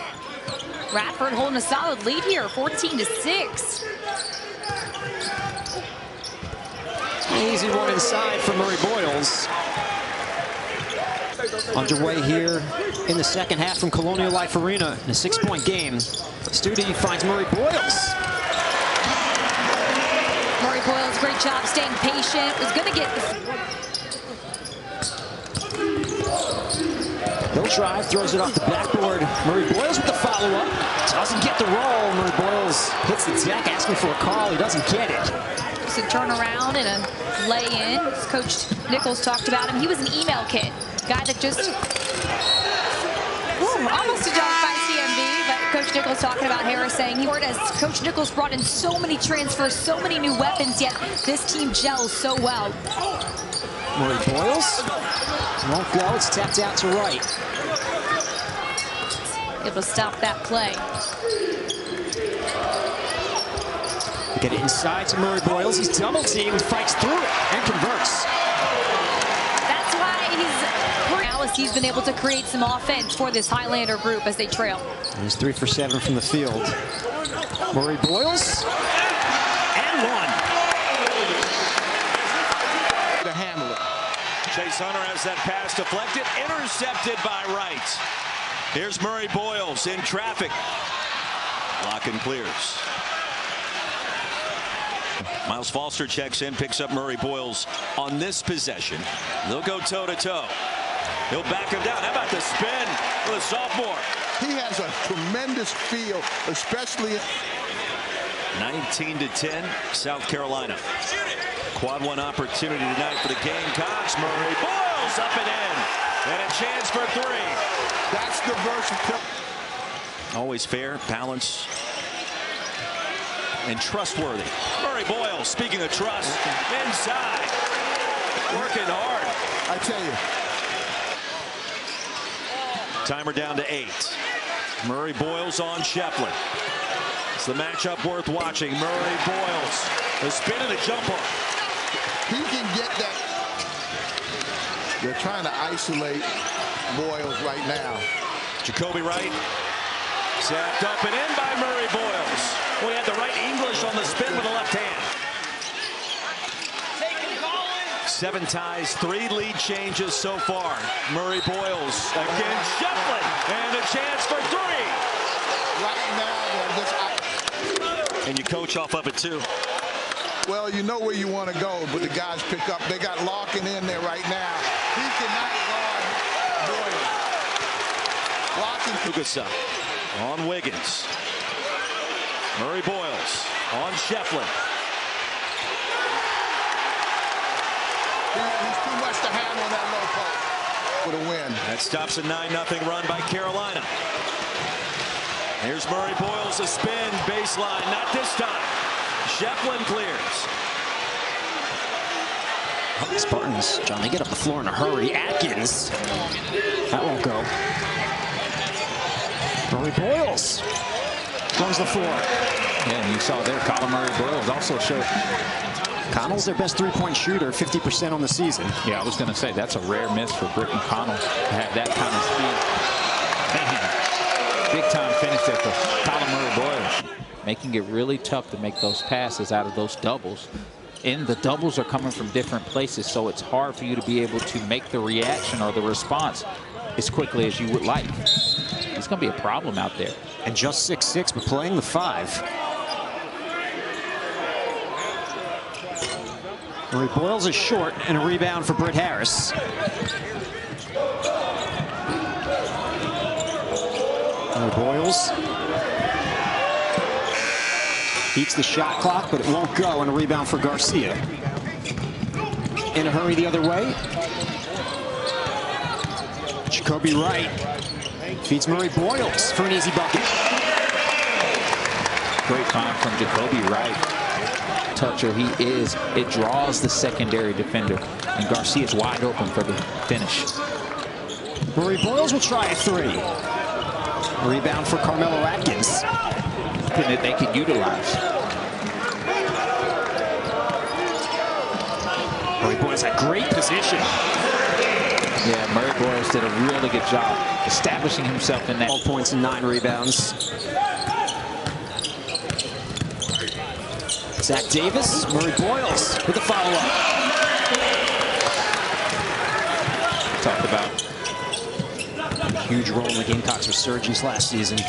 Radford holding a solid lead here, 14-6. Easy one inside for Murray-Boyles. Underway here in the second half from Colonial Life Arena in a 6-point game. Studi finds Murray-Boyles. Murray-Boyles, great job staying patient. Was going to get He'll drive, throws it off the backboard. Murray-Boyles with the follow-up. Doesn't get the roll. Murray-Boyles hits the deck, asking for a call. He doesn't get it. It's a turnaround and a lay-in. Coach Nichols talked about him. He was an email kid. Guy that just almost a dunk by CMB, but Coach Nichols talking about Harris saying he as Coach Nichols brought in so many transfers, so many new weapons, yet this team gels so well. Murray-Boyles won't go. It's tapped out to right. Able to stop that play. Get it inside to Murray-Boyles. He's double teamed, fights through it, and converts. That's why he's been able to create some offense for this Highlander group as they trail. He's 3 for 7 from the field. Murray-Boyles, and one. To handle it. Chase Hunter has that pass deflected, intercepted by Wright. Here's Murray-Boyles in traffic. Block and clears. Miles Foster checks in, picks up Murray-Boyles on this possession. They'll go toe-to-toe. He'll back him down. How about the spin for the sophomore? He has a tremendous feel, especially 19-10, South Carolina. Quad one opportunity tonight for the Gamecocks. Murray-Boyles up and in. And a chance for three. That's the versatility. Always fair, balanced, and trustworthy. Murray-Boyles, speaking of trust, inside. Working hard. I tell you. Timer down to 8. Murray-Boyles on Shefflin. It's the matchup worth watching. Murray-Boyles, the spin and the jump off. He can get that. They're trying to isolate Boyles right now. Jacoby Wright, zapped up and in by Murray-Boyles. Well, he had the right English on the spin with the left hand. 7 ties, 3 lead changes so far. Murray-Boyles against Shefflin, and a chance for 3. Right now, and you coach off of it too. Well, you know where you want to go, but the guys pick up. They got Larkin in there right now. He cannot guard Boyles. Larkin. Good stuff. On Wiggins. Murray-Boyles on Shefflin. He's too much to handle on that low post for the win. That stops a 9-0 run by Carolina. Here's Murray-Boyles, a spin, baseline, not this time. Shefflin clears. Spartans, John, they get up the floor in a hurry. Atkins, that won't go. Murray-Boyles runs the floor. Yeah, and you saw there, Collin Murray-Boyles also showed. Connell's their best three-point shooter, 50% on the season. Yeah, I was going to say, that's a rare miss for Britton Connell to have that kind of speed. Big time finish there for Collin Murray-Boyles. Making it really tough to make those passes out of those doubles. And the doubles are coming from different places, so it's hard for you to be able to make the reaction or the response as quickly as you would like. It's going to be a problem out there. And just 6'6", but playing the 5. Murray-Boyles is short, and a rebound for Britt Harris. Murray-Boyles beats the shot clock, but it won't go, and a rebound for Garcia. In a hurry the other way. Jacoby Wright feeds Murray-Boyles for an easy bucket. Great find from Jacoby Wright. Toucher he is, it draws the secondary defender, and Garcia's wide open for the finish. Murray-Boyles will try a 3. Rebound for Carmelo Atkins. That they could utilize. Murray-Boyles had great position. Yeah, Murray-Boyles did a really good job establishing himself in that. 12 points and 9 rebounds. Zach Davis, Murray-Boyles with a follow-up. Talked about a huge role in the Gamecocks' resurgence last season.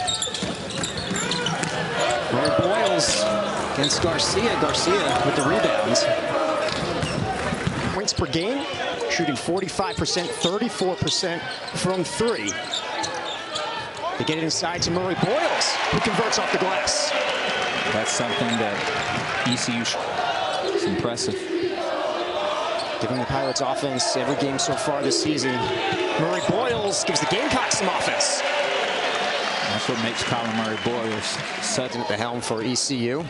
Murray-Boyles against Garcia. Garcia with the rebounds. Points per game, shooting 45%, 34% from three. They get it inside to Murray-Boyles, who converts off the glass. That's something that ECU is impressive. Giving the Pirates offense every game so far this season. Murray-Boyles gives the Gamecocks some offense. That's what makes Collin Murray-Boyles Sudden at the helm for ECU.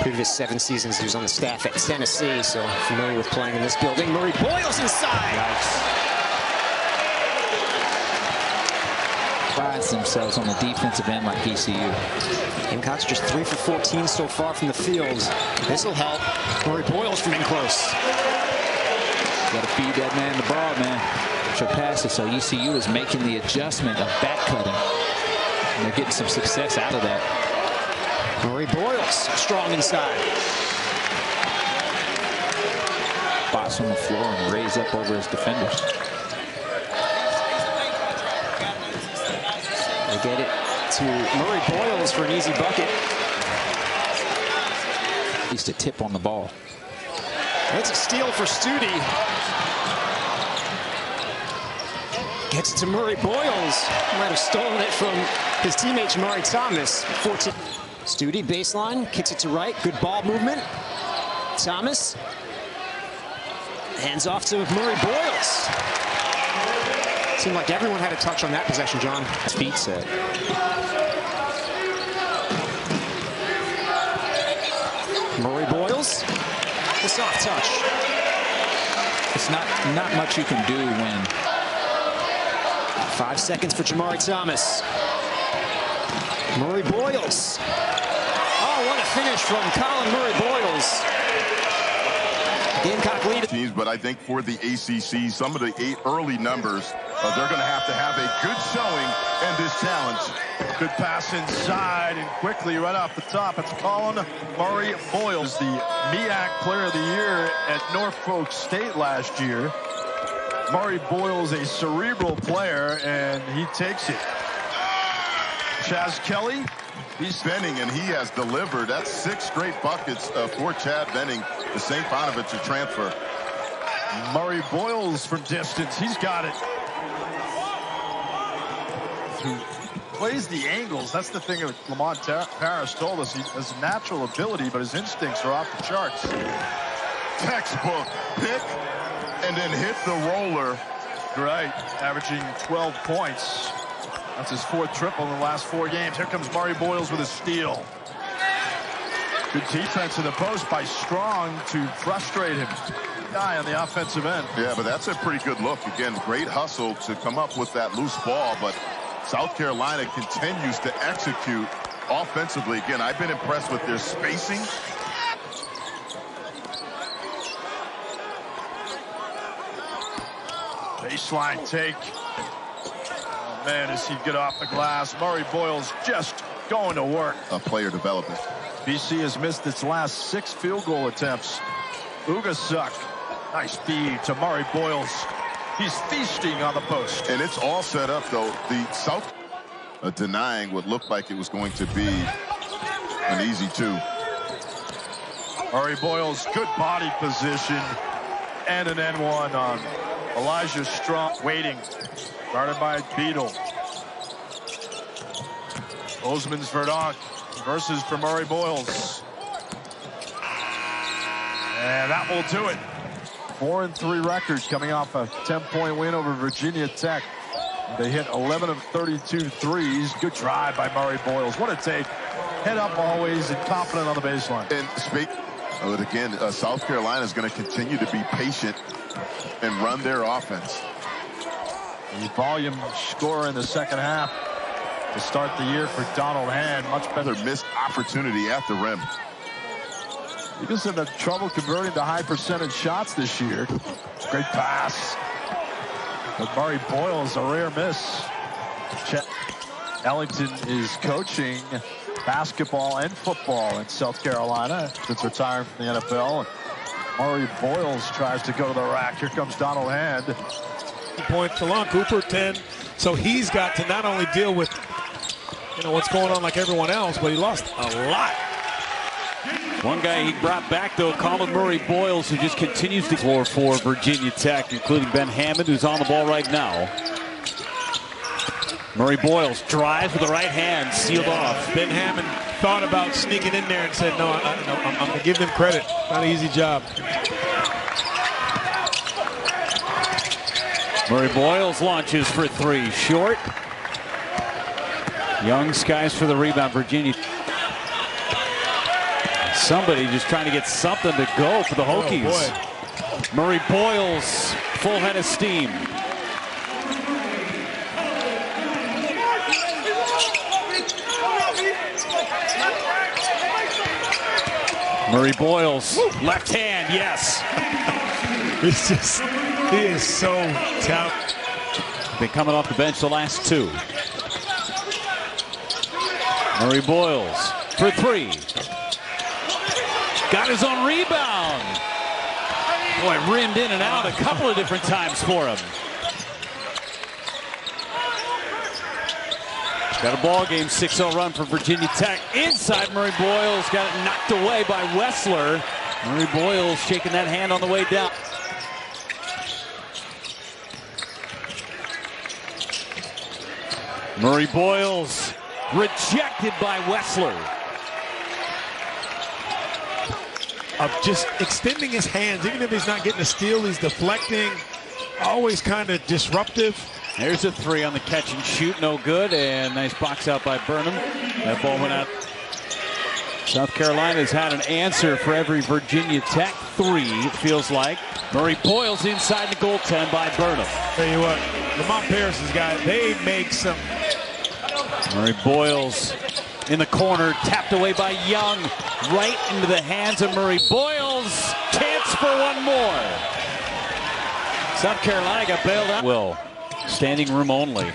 Previous 7 seasons, he was on the staff at Tennessee, so familiar with playing in this building. Murray-Boyles inside. Nice. Prides themselves on the defensive end like ECU. Gamecocks just 3 for 14 so far from the field. This will help Murray-Boyles from in close. Got to feed that man the ball, man. Should pass it. So ECU is making the adjustment of back cutting. And they're getting some success out of that. Murray-Boyles strong inside. Spots on the floor and raise up over his defenders. They get it to Murray-Boyles for an easy bucket. At least a tip on the ball. It's a steal for Studi. Gets it to Murray-Boyles. Might have stolen it from his teammate Jamari Thomas. 14. Studi baseline, kicks it to right. Good ball movement. Thomas. Hands off to Murray-Boyles. Seemed like everyone had a touch on that possession, John. His feet set. Murray-Boyles. The soft touch. It's not much you can do when. 5 seconds for Jamari Thomas. Murray-Boyles. Oh, what a finish from Collin Murray-Boyles. Gamecock lead. Teams, but I think for the ACC, some of the 8 early numbers, they're going to have a good showing in this challenge. Good pass inside and quickly right off the top. It's Collin Murray-Boyles, the MEAC Player of the Year at Norfolk State last year. Murray-Boyles, a cerebral player, and he takes it. Chaz Kelly. He's Benning, and he has delivered. That's 6 straight buckets for Chad Benning, the St. Bonaventure transfer. Murray-Boyles from distance. He's got it. Who plays the angles. That's the thing that Lamont Paris told us. He has a natural ability, but his instincts are off the charts. Textbook pick and then hit the roller. Right, averaging 12 points. That's his 4th triple in the last 4 games. Here comes Murray-Boyles with a steal. Good defense in the post by Strong to frustrate him. Guy on the offensive end. Yeah, but that's a pretty good look. Again, great hustle to come up with that loose ball, but South Carolina continues to execute offensively. Again, I've been impressed with their spacing. Baseline take. Oh, man, does he get off the glass. Murray-Boyles just going to work. A player development. BC has missed its last 6 field goal attempts. Ugasuk. Nice feed to Murray-Boyles. He's feasting on the post. And it's all set up, though. The South denying what looked like it was going to be an easy 2. Murray-Boyles, good body position. And an N1 on Elijah Strong. Waiting. Guarded by Beadle. Osmans Verdonk versus for Murray-Boyles. And that will do it. 4-3 record coming off a 10-point win over Virginia Tech. They hit 11 of 32 threes. Good drive by Murray-Boyles. What a take. Head up always and confident on the baseline. And but again, South Carolina is going to continue to be patient and run their offense. The volume scorer in the second half to start the year for Donald Hand. Much better. Missed opportunity at the rim. Eagles have had trouble converting to high percentage shots this year. Great pass. But Murray-Boyles, a rare miss. Ellington is coaching basketball and football in South Carolina since retiring from the NFL. Murray-Boyles tries to go to the rack. Here comes Donald Hand. Point to Lon Cooper, 10. So he's got to not only deal with you know, what's going on like everyone else, but he lost a lot. One guy he brought back, though, Collin Murray-Boyles, who just continues to score for Virginia Tech, including Ben Hammond, who's on the ball right now. Murray-Boyles drives with the right hand, sealed off. Ben Hammond thought about sneaking in there and said, no, I'm going to give them credit. Not an easy job. Murray-Boyles launches for three. Short. Young skies for the rebound. Virginia. Somebody just trying to get something to go for the Hokies. Oh, Murray-Boyles, full head of steam. Murray-Boyles, left hand, yes. It's just, he is so talented. Been coming off the bench the last two. Murray-Boyles for three. Got his own rebound. Boy, rimmed in and out a couple of different times for him. Got a ball game, 6-0 run for Virginia Tech. Inside, Murray-Boyles got it knocked away by Wessler. Murray-Boyles shaking that hand on the way down. Murray-Boyles rejected by Wessler. Of just extending his hands, even if he's not getting a steal, he's deflecting, always kind of disruptive. There's a three on the catch and shoot, no good, and nice box out by Burnham. That ball went out. South Carolina's had an answer for every Virginia Tech three, it feels like. Murray-Boyles inside the goaltend by Burnham. Tell you what, Lamont Paris's guy, they make some. Murray-Boyles in the corner, tapped away by Young, right into the hands of Murray-Boyles. Chance for one more. South Carolina got bailed out. Will, standing room only.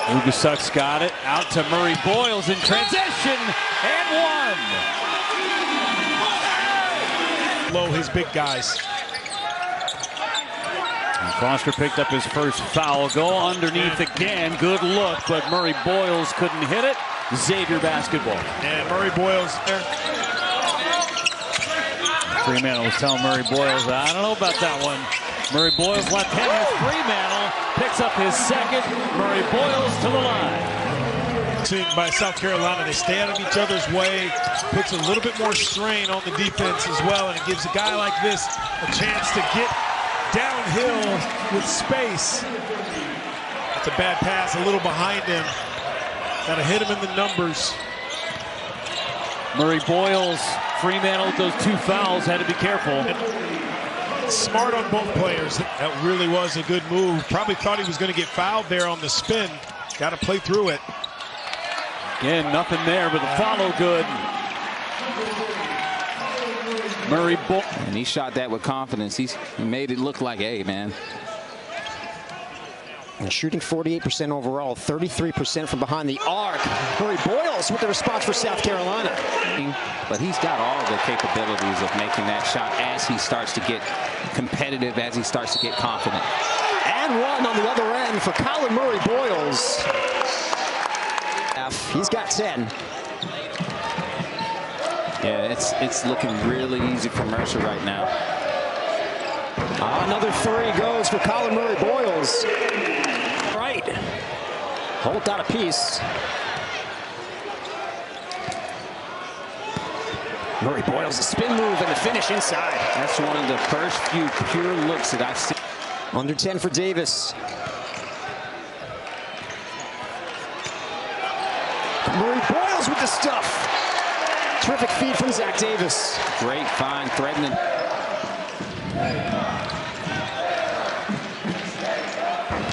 Ugasuk's got it, out to Murray-Boyles in transition, and one. Low his big guys. And Foster picked up his first foul. Go underneath again. Good look, but Murray-Boyles couldn't hit it. Xavier basketball. And Murray-Boyles there. Freemantle was telling Murray-Boyles, I don't know about that one. Murray-Boyles left hand has Freemantle. Picks up his second. Murray-Boyles to the line. By South Carolina, they stay out of each other's way. Puts a little bit more strain on the defense as well, and it gives a guy like this a chance to get downhill with space. That's a bad pass, a little behind him. Got to hit him in the numbers. Murray-Boyles, Freemantle with those two fouls, had to be careful. And smart on both players. That really was a good move. Probably thought he was going to get fouled there on the spin. Got to play through it. Again, nothing there, but the follow good. Murray-Boyles. And he shot that with confidence. He made it look like, hey, man. And shooting 48% overall, 33% from behind the arc. Murray-Boyles with the response for South Carolina. But he's got all the capabilities of making that shot as he starts to get competitive, as he starts to get confident. And one on the other end for Collin Murray-Boyles. He's got 10. Yeah, it's looking really easy for Mercer right now. Another three goes for Collin Murray-Boyles. Right. Holt out a piece. Murray-Boyles, a spin move and the finish inside. That's one of the first few pure looks that I've seen. Under 10 for Davis. Murray-Boyles with the stuff. Terrific feed from Zach Davis. Great find, threatening.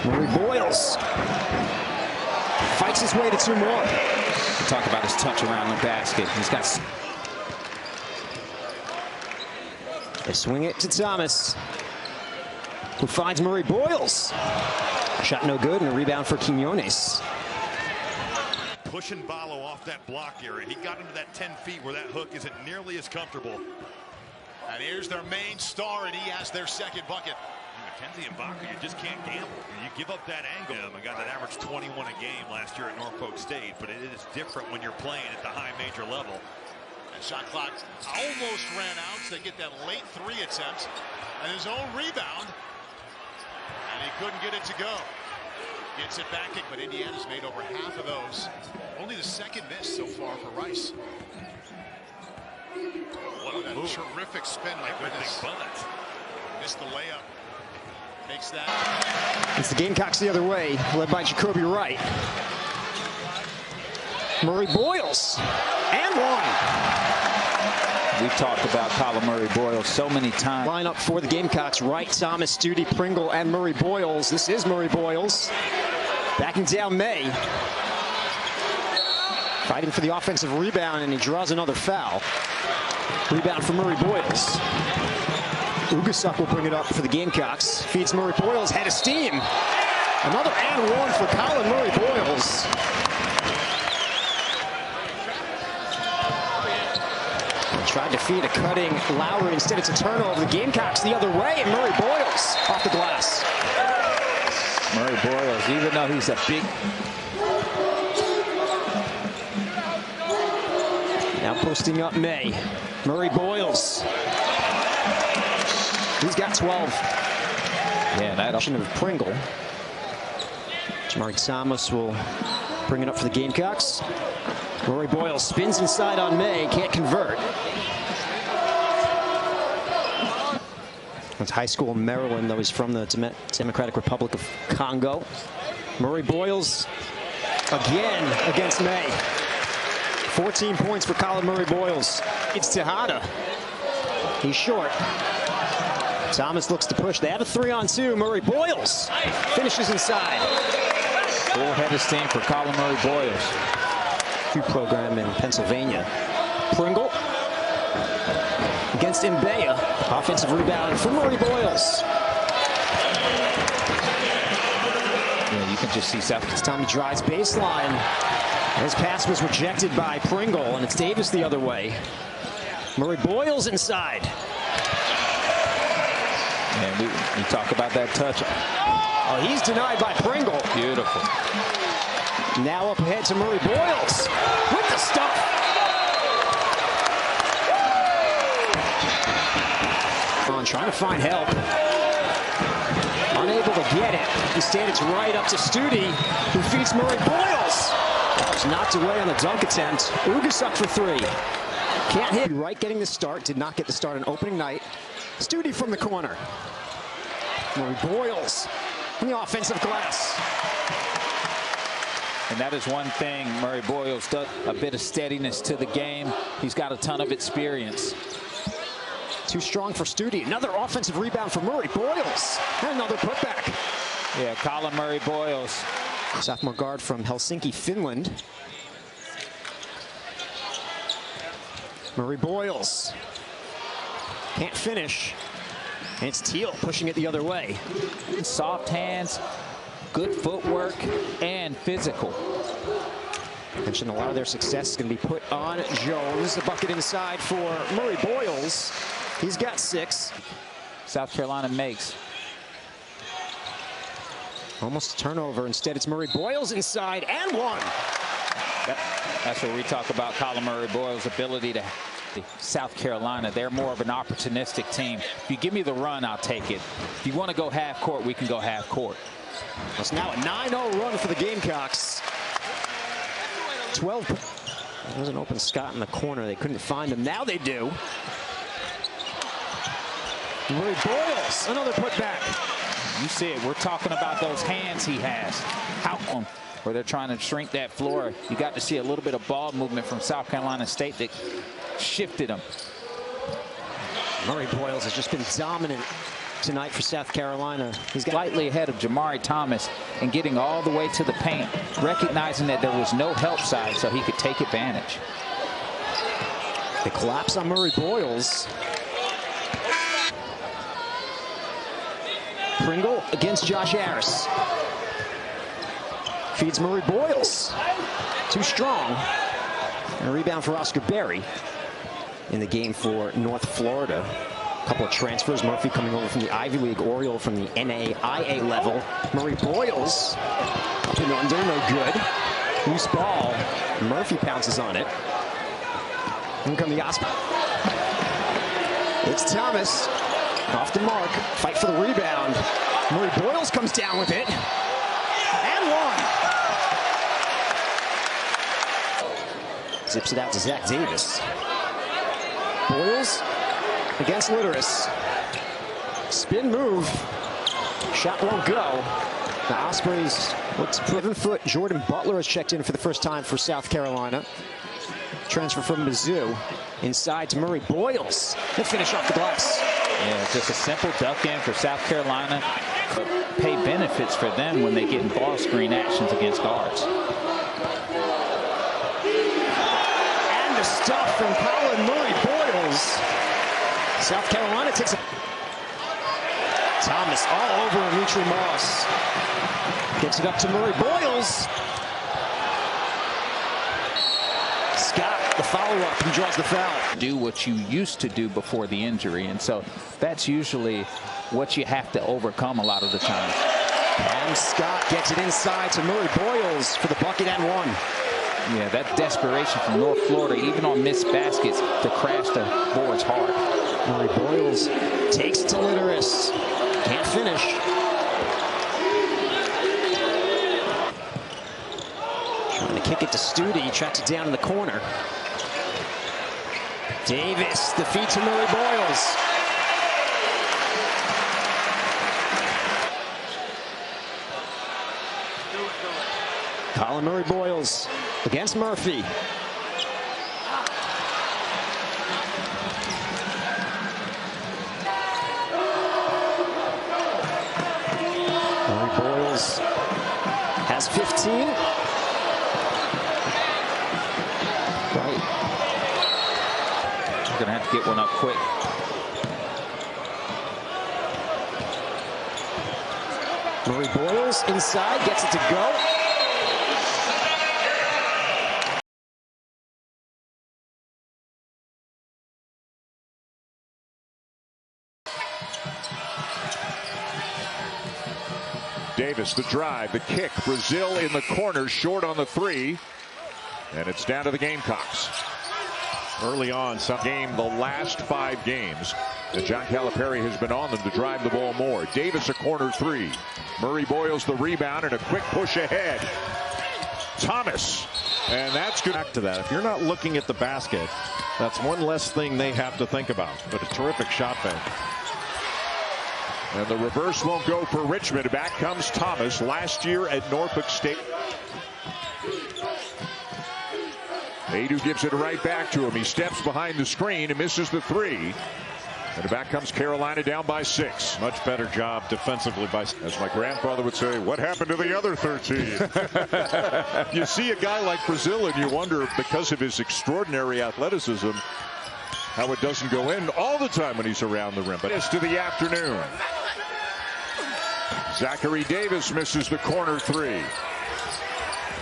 Murray-Boyles fights his way to two more. Talk about his touch around the basket. He's got. They swing it to Thomas, who finds Murray-Boyles. Shot no good, and a rebound for Quinones. Pushing Ballo off that block area. He got into that 10 feet where that hook isn't nearly as comfortable. And here's their main star, and he has their second bucket. McKenzie and Baca, you just can't gamble. You give up that angle. I got an average 21 a game last year at Norfolk State, but it is different when you're playing at the high major level. And shot clock almost ran out, so they get that late 3 attempt. And his own rebound. And he couldn't get it to go. Gets it back, but Indiana's made over half of those. Only the second miss so far for Rice. What a move. Terrific spin, my goodness. Missed the layup. Makes that. It's the Gamecocks the other way, led by Jacoby Wright. Murray-Boyles, and one. We've talked about Collin Murray-Boyles so many times. Lineup for the Gamecocks: Wright, Thomas, Stute, Pringle, and Murray-Boyles. This is Murray-Boyles. Backing down May. Fighting for the offensive rebound, and he draws another foul. Rebound for Murray-Boyles. Ugasuk will bring it up for the Gamecocks. Feeds Murray-Boyles, head of steam. Another and one for Collin Murray-Boyles. Tried to feed a cutting Lowry. Instead, it's a turnover. The Gamecocks the other way, and Murray-Boyles off the glass. Murray-Boyles, even though he's a big... Now posting up May. Murray-Boyles. He's got 12. Yeah, that option of Pringle. Jamari Thomas will bring it up for the Gamecocks. Murray-Boyles spins inside on May, can't convert. That's high school in Maryland, though he's from the Democratic Republic of Congo. Murray-Boyles again against May. 14 points for Collin Murray-Boyles. It's Tejada. He's short. Thomas looks to push. They have a 3-on-2. Murray-Boyles finishes inside. Full head of steam for Collin Murray-Boyles. Program in Pennsylvania. Pringle against Mbeya. Offensive rebound for Murray-Boyles. Yeah, you can just see South. It's Tommy Dry's baseline. His pass was rejected by Pringle, and it's Davis the other way. Murray-Boyles inside. Man, we talk about that touch. Oh, he's denied by Pringle. Beautiful. Now up ahead to Murray-Boyles with the stuff. Trying to find help. Unable to get it. Instead, it's right up to Stute, who feeds Murray-Boyles. Was knocked away on the dunk attempt. Ugasuk for 3. Can't hit. Wright getting the start. Did not get the start on opening night. Stute from the corner. Murray-Boyles in the offensive glass. And that is one thing Murray-Boyles does, a bit of steadiness to the game. He's got a ton of experience. Too strong for Stute. Another offensive rebound for Murray-Boyles. And another putback. Yeah, Collin Murray-Boyles. Sophomore guard from Helsinki, Finland. Murray-Boyles. Can't finish. And it's Teal pushing it the other way. Soft hands, good footwork, and physical. Mentioned a lot of their success is going to be put on Jones. The bucket inside for Murray-Boyles. He's got 6. South Carolina makes. Almost a turnover. Instead, it's Murray-Boyles inside and one. That's where we talk about Collin Murray-Boyles' ability to. South Carolina, they're more of an opportunistic team. If you give me the run, I'll take it. If you want to go half court, we can go half court. It's now a 9-0 run for the Gamecocks. 12. There's an open Scott in the corner. They couldn't find him. Now they do. Murray-Boyles, another putback. You see it. We're talking about those hands he has. How where they're trying to shrink that floor. You got to see a little bit of ball movement from South Carolina State that shifted him. Murray-Boyles has just been dominant tonight for South Carolina. He's slightly ahead of Jamari Thomas and getting all the way to the paint, recognizing that there was no help side so he could take advantage. The collapse on Murray-Boyles. Pringle against Josh Harris. Feeds Murray-Boyles. Too strong. And a rebound for Oscar Berry in the game for North Florida. A couple of transfers. Murphy coming over from the Ivy League, Oriole from the NAIA level. Murray-Boyles up and under, no good. Loose ball. Murphy pounces on it. Here come the Osprey. It's Thomas. Off the mark. Fight for the rebound. Murray-Boyles comes down with it. And one. Zips it out to Zach Davis. Boyles against Litteris. Spin move. Shot won't go. The Ospreys look to 7-foot. Jordan Butler has checked in for the first time for South Carolina. Transfer from Mizzou. Inside to Murray-Boyles. He'll finish off the glass. Yeah, just a simple duck in for South Carolina. Pay benefits for them when they get in ball screen actions against guards. And the stuff from Collin Murray-Boyles. South Carolina takes a... Thomas all over Amitri Moss. Gets it up to Murray-Boyles. Scott, the follow-up, he draws the foul. Do what you used to do before the injury, and so that's usually what you have to overcome a lot of the time. And Scott gets it inside to Murray-Boyles for the bucket and one. Yeah, that desperation from North Florida, even on missed baskets, to crash the boards hard. Murray-Boyles takes it to Litteris. Can't finish. Trying to kick it to Studi. Tracks it down in the corner. Davis, the feed to Murray-Boyles. Collin Murray-Boyles against Murphy. Murray-Boyles has 15. Right. We're going to have to get one up quick. Murray-Boyles inside, gets it to go. Davis, the drive, the kick. Brazil in the corner, short on the three. And it's down to the Gamecocks. Early on, some game, the last 5 games, that John Calipari has been on them to drive the ball more. Davis, a corner three. Murray-Boyles, the rebound, and a quick push ahead. Thomas, and that's good. Back to that. If you're not looking at the basket, that's one less thing they have to think about. But a terrific shot fake. And the reverse won't go for Richmond. Back comes Thomas, last year at Norfolk State. Adu gives it right back to him. He steps behind the screen and misses the three. And back comes Carolina down by 6. Much better job defensively by... As my grandfather would say, what happened to the other 13? You see a guy like Brazil and you wonder, because of his extraordinary athleticism, how it doesn't go in all the time when he's around the rim. But it's to the afternoon. Zachary Davis misses the corner three.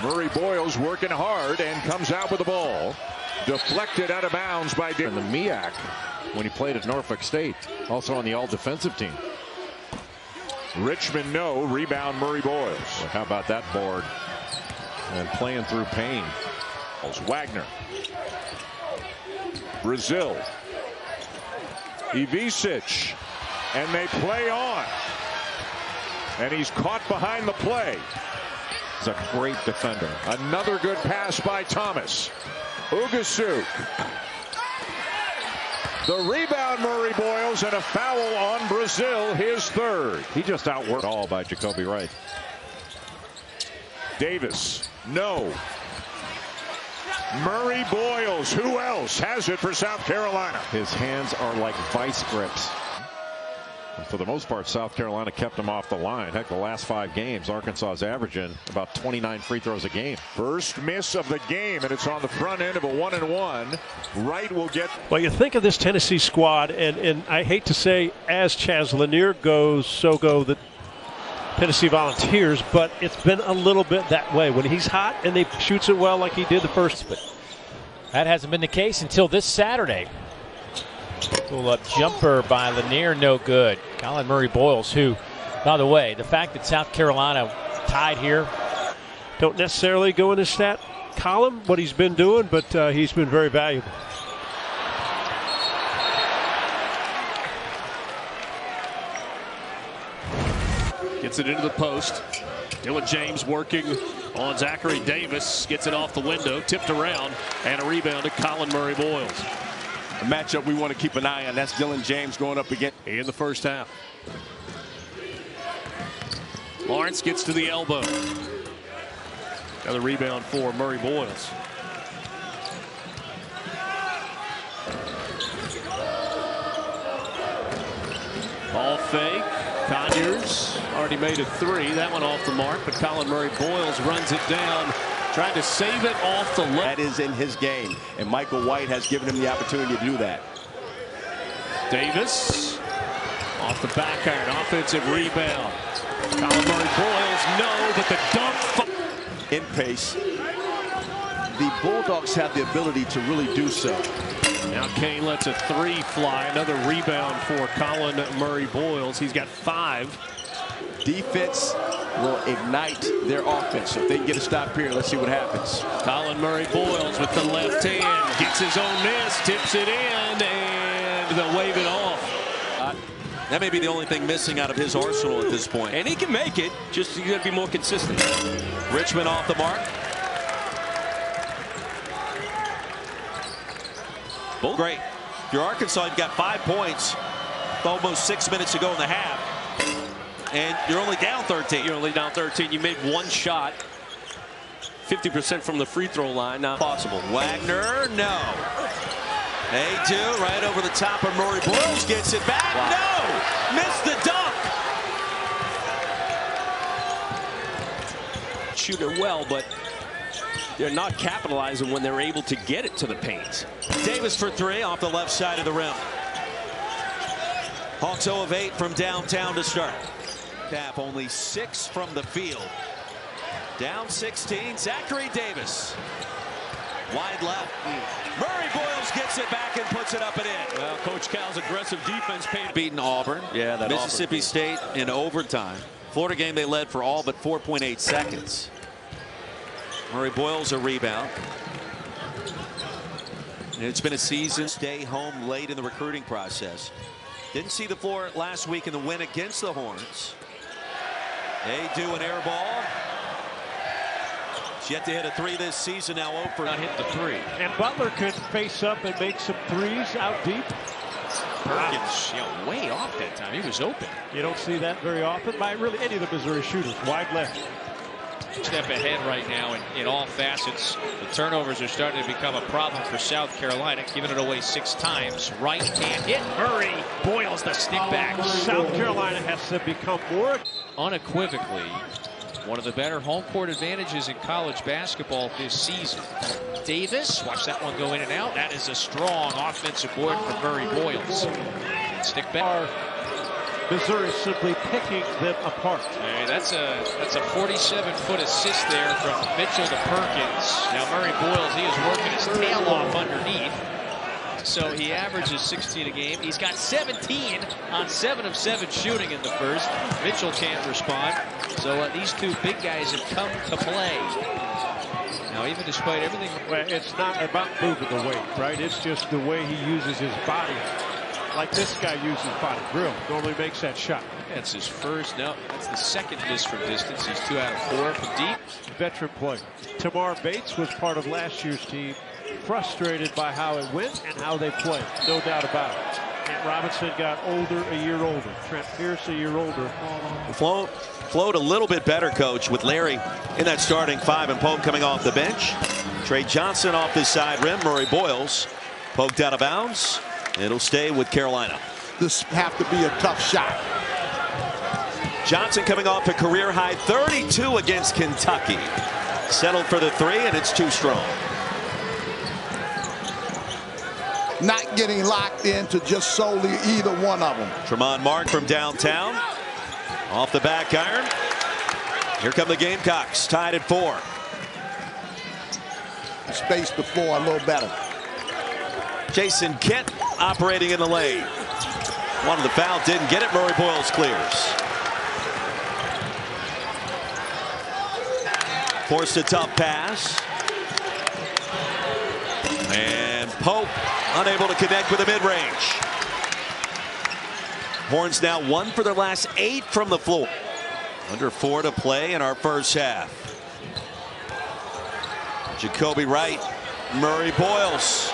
Murray-Boyles working hard and comes out with the ball. Deflected out of bounds by Davis. And the MEAC, when he played at Norfolk State, also on the all-defensive team. Richmond no. Rebound Murray-Boyles. Well, how about that board? And playing through pain. Wagner. Brazil. Ivisic. And they play on. And he's caught behind the play. He's a great defender. Another good pass by Thomas. Ugasuk. The rebound, Murray-Boyles, and a foul on Brazil, his third. He just outworked all by Jacoby Wright. Davis, no. Murray-Boyles, who else has it for South Carolina? His hands are like vice grips. And for the most part, South Carolina kept him off the line. Heck, the last 5 games, Arkansas is averaging about 29 free throws a game. First miss of the game, and it's on the front end of a 1-and-1. Wright will get... Well, you think of this Tennessee squad, and I hate to say, as Chaz Lanier goes, so go the Tennessee Volunteers, but it's been a little bit that way. When he's hot and he shoots it well like he did the first. That hasn't been the case until this Saturday. Pull-up jumper by Lanier, no good. Collin Murray-Boyles, who, by the way, the fact that South Carolina tied here. Don't necessarily go in his stat column, what he's been doing, but he's been very valuable. Gets it into the post. Dylan James working on Zachary Davis. Gets it off the window, tipped around, and a rebound to Collin Murray-Boyles. A matchup we want to keep an eye on. That's Dylan James going up again in the first half. Lawrence gets to the elbow. Another rebound for Murray-Boyles. Ball fake. Conyers already made a three. That one off the mark, but Collin Murray-Boyles runs it down, trying to save it off the left. That is in his game, and Michael White has given him the opportunity to do that. Davis off the back iron, offensive rebound. Collin Murray-Boyles, no, but the dunk. In pace. The Bulldogs have the ability to really do so. Now Kane lets a three fly. Another rebound for Collin Murray-Boyles. He's got 5. Defense will ignite their offense. So if they can get a stop here, let's see what happens. Collin Murray-Boyles with the left hand. Gets his own miss, tips it in, and they'll wave it off. That may be the only thing missing out of his arsenal at this point. And he can make it, just you got to be more consistent. Richmond off the mark. Both great. If you're Arkansas, you've got 5 points. Almost 6 minutes to go in the half. And you're only down 13. You're only down 13. You made one shot. 50% from the free throw line. Not possible. Wagner, no. They do right over the top of Murray-Boyles. Gets it back. Wow. No! Missed the dunk. Shoot it well, but they're not capitalizing when they're able to get it to the paint. Davis for 3 off the left side of the rim. Hawks 0 of 8 from downtown to start. Cap only 6 from the field. Down 16, Zachary Davis. Wide left. Murray-Boyles gets it back and puts it up and in. Well, Coach Cal's aggressive defense paid. Beating Auburn. Yeah, that Mississippi State in overtime. Florida game they led for all but 4.8 seconds. Murray-Boyles a rebound. And it's been a season. Stay home late in the recruiting process. Didn't see the floor last week in the win against the Horns. They do an air ball. He's yet to hit a 3 this season. Now 0 for not hit the 3. And Butler could face up and make some threes out deep. Perkins, way off that time. He was open. You don't see that very often by really any of the Missouri shooters. Wide left. Step ahead right now in all facets. The turnovers are starting to become a problem for South Carolina, giving it away 6 times. Right can't hit. Murray-Boyles the stick back. South Carolina has to become more unequivocally one of the better home court advantages in college basketball this season. Davis, watch that one go in and out. That is a strong offensive board for Murray-Boyles. Stick back. Missouri simply picking them apart. Hey, that's a 47-foot assist there from Mitchell to Perkins. Now Murray-Boyles, he is working his tail off underneath. So he averages 16 a game. He's got 17 on 7 of 7 shooting in the first. Mitchell can't respond. So these two big guys have come to play. Now, even despite everything, well, it's not about moving the weight, right? It's just the way he uses his body. Like this guy uses body. Grill normally makes that shot. That's his first. No, that's the second miss from distance. He's 2 out of 4 from deep. Veteran player. Tamar Bates was part of last year's team. Frustrated by how it went and how they played. No doubt about it. Kent Robinson got older, a year older. Trent Pierce a year older. Flowed a little bit better, Coach, with Larry in that starting 5 and Pope coming off the bench. Trey Johnson off this side rim. Murray-Boyles poked out of bounds. It'll stay with Carolina. This have to be a tough shot. Johnson coming off a career high 32 against Kentucky. Settled for the 3, and it's too strong. Not getting locked into just solely either one of them. Tremont Mark from downtown. Off the back iron. Here come the Gamecocks, tied at 4. Space to 4 a little better. Jason Kent operating in the lane. Wanted the foul, didn't get it. Murray-Boyles clears. Forced a tough pass. And Pope unable to connect with a mid-range. Horns now 1 for their last 8 from the floor. Under 4 to play in our first half. Jacoby Wright, Murray-Boyles.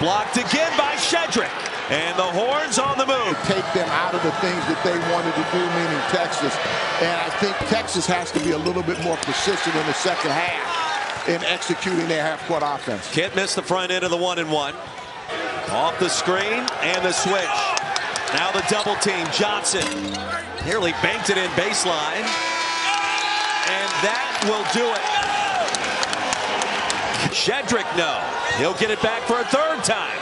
Blocked again by Shedrick. And the Horns on the move. Take them out of the things that they wanted to do, meaning Texas. And I think Texas has to be a little bit more persistent in the second half in executing their half-court offense. Can't miss the front end of the 1-and-1. Off the screen and the switch. Now the double team. Johnson nearly banked it in baseline. And that will do it. Shedrick, no. He'll get it back for a third time.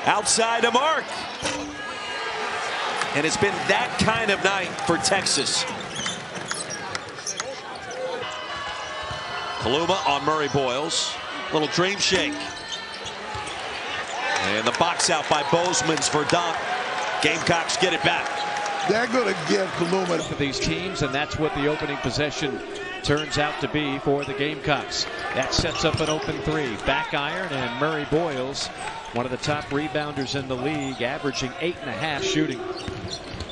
Outside the mark. And it's been that kind of night for Texas. Kaluma on Murray-Boyles. Little dream shake. And the box out by Bozeman's for Dunk. Gamecocks get it back. They're going to give Kaluma for these teams, and that's what the opening possession turns out to be for the Gamecocks. That sets up an open 3. Back iron, and Murray-Boyles, one of the top rebounders in the league, averaging 8.5 shooting.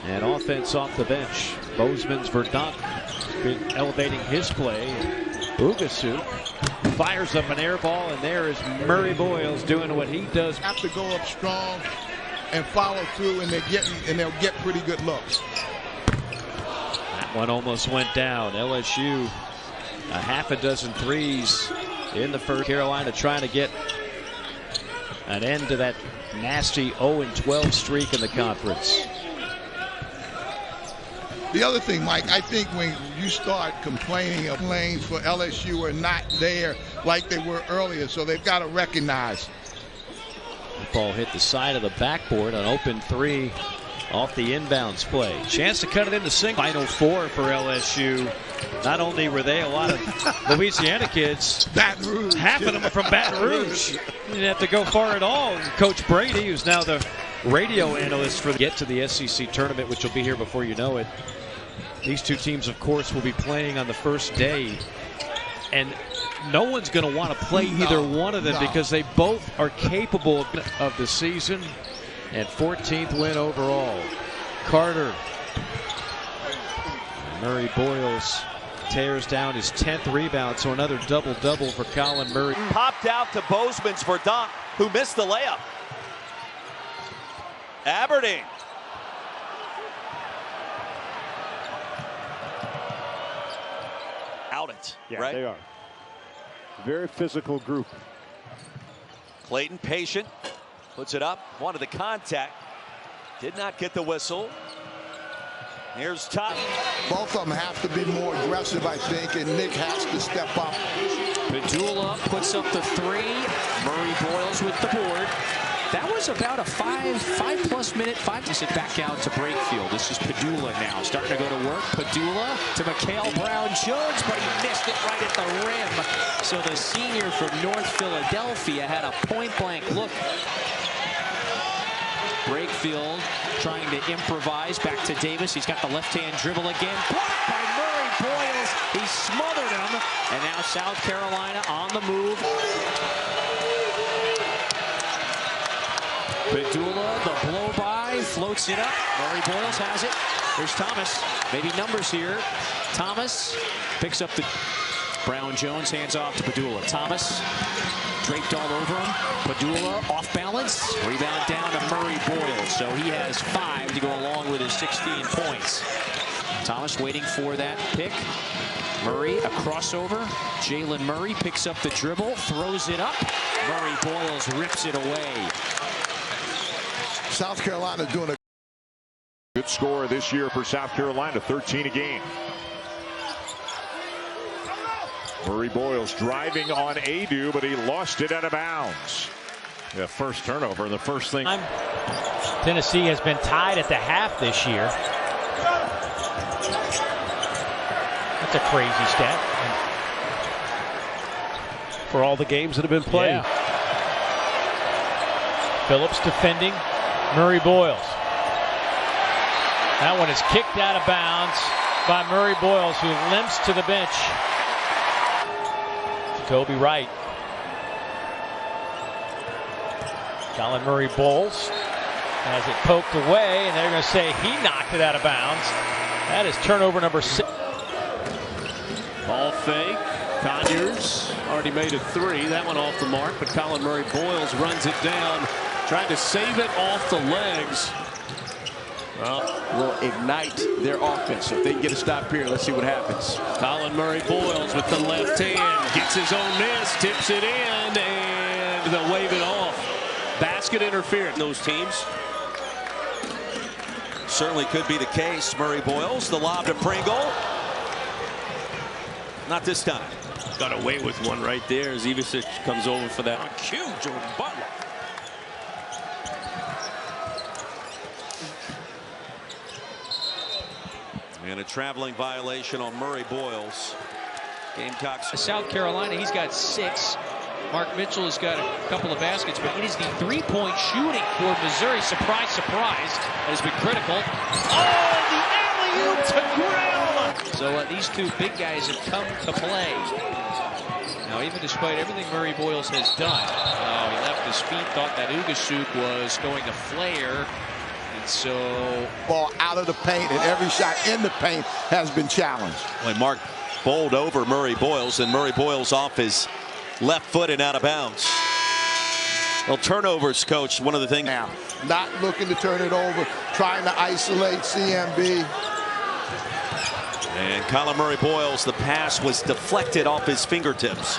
And offense off the bench. Bozeman's Verdonk been elevating his play. Ugasu fires up an air ball, and there is Murray-Boyles doing what he does. Have to go up strong and follow through, and they'll get pretty good looks. That one almost went down. LSU a half a dozen threes in the first. Carolina trying to get an end to that nasty 0-12 streak in the conference. The other thing, Mike, I think when you start complaining of lanes for LSU are not there like they were earlier, so they've got to recognize. The ball hit the side of the backboard, an open 3 off the inbounds play. Chance to cut it into single. Final 4 for LSU. Not only were they a lot of Louisiana kids, Baton Rouge. half of them are from Baton Rouge. You didn't have to go far at all. Coach Brady, who's now the radio analyst for get to the SEC tournament, which will be here before you know it. These two teams, of course, will be playing on the first day. And no one's going to want to play either one of them because they both are capable of the season. And 14th win overall. Carter. Murray-Boyles tears down his 10th rebound, so another double-double for Collin Murray. Popped out to Bozeman's for Dunk, who missed the layup. Aberdeen. Out it, Yeah, right? they are. Very physical group. Clayton patient, puts it up, wanted the contact, did not get the whistle. Here's Todd. Both of them have to be more aggressive, I think, and Nick has to step up. Padula puts up the 3. Murray-Boyles with the board. That was about a 5+ minute. To sit back out to Brakefield. This is Padula now starting to go to work. Padula to Mikal Brown-Jones, but he missed it right at the rim. So the senior from North Philadelphia had a point-blank look. Brakefield trying to improvise back to Davis. He's got the left-hand dribble again. Blocked by Murray-Boyles. He smothered him. And now South Carolina on the move. Padula, the blow-by, floats it up. Murray-Boyles has it. There's Thomas. Maybe numbers here. Thomas picks up the Brown-Jones, hands off to Padula. Thomas draped all over him. Padula off balance. Rebound down to Murray-Boyles. So he has 5 to go along with his 16 points. Thomas waiting for that pick. Murray, a crossover. Jalen Murray picks up the dribble, throws it up. Murray-Boyles rips it away. South Carolina doing a good score this year for South Carolina, 13 a game. Murray-Boyles driving on Adu, but he lost it out of bounds. Yeah, first turnover, and the first thing. Tennessee has been tied at the half this year. That's a crazy stat. For all the games that have been played. Yeah. Phillips defending Murray-Boyles. That one is kicked out of bounds by Murray-Boyles, who limps to the bench. Jacoby Wright. Collin Murray-Boyles has it poked away, and they're going to say he knocked it out of bounds. That is turnover number 6. Ball fake. Conyers already made it 3. That one off the mark, but Collin Murray-Boyles runs it down, trying to save it off the legs. Well, will ignite their offense. So if they can get a stop here, let's see what happens. Collin Murray-Boyles with the left hand, gets his own miss, tips it in, and they'll wave it off. Basket interference. Those teams. Certainly could be the case. Murray-Boyles, the lob to Pringle. Not this time. Got away with one right there as Ivicic comes over for that. On cue, Jordan Butler. And a traveling violation on Murray-Boyles. Gamecocks. South Carolina, he's got 6. Mark Mitchell has got a couple of baskets, but it is the three-point shooting for Missouri. Surprise, surprise. That has been critical. Oh, the alley-oop to Grill! So these two big guys have come to play. Now, even despite everything Murray-Boyles has done, he left his feet, thought that Ugasuk was going to flare. And so ball out of the paint, and every shot in the paint has been challenged. When Mark bowled over Murray-Boyles, and Murray-Boyles off his left foot and out of bounds. Well, turnovers, coach, one of the things. Now, not looking to turn it over, trying to isolate CMB. And Collin Murray-Boyles, the pass was deflected off his fingertips.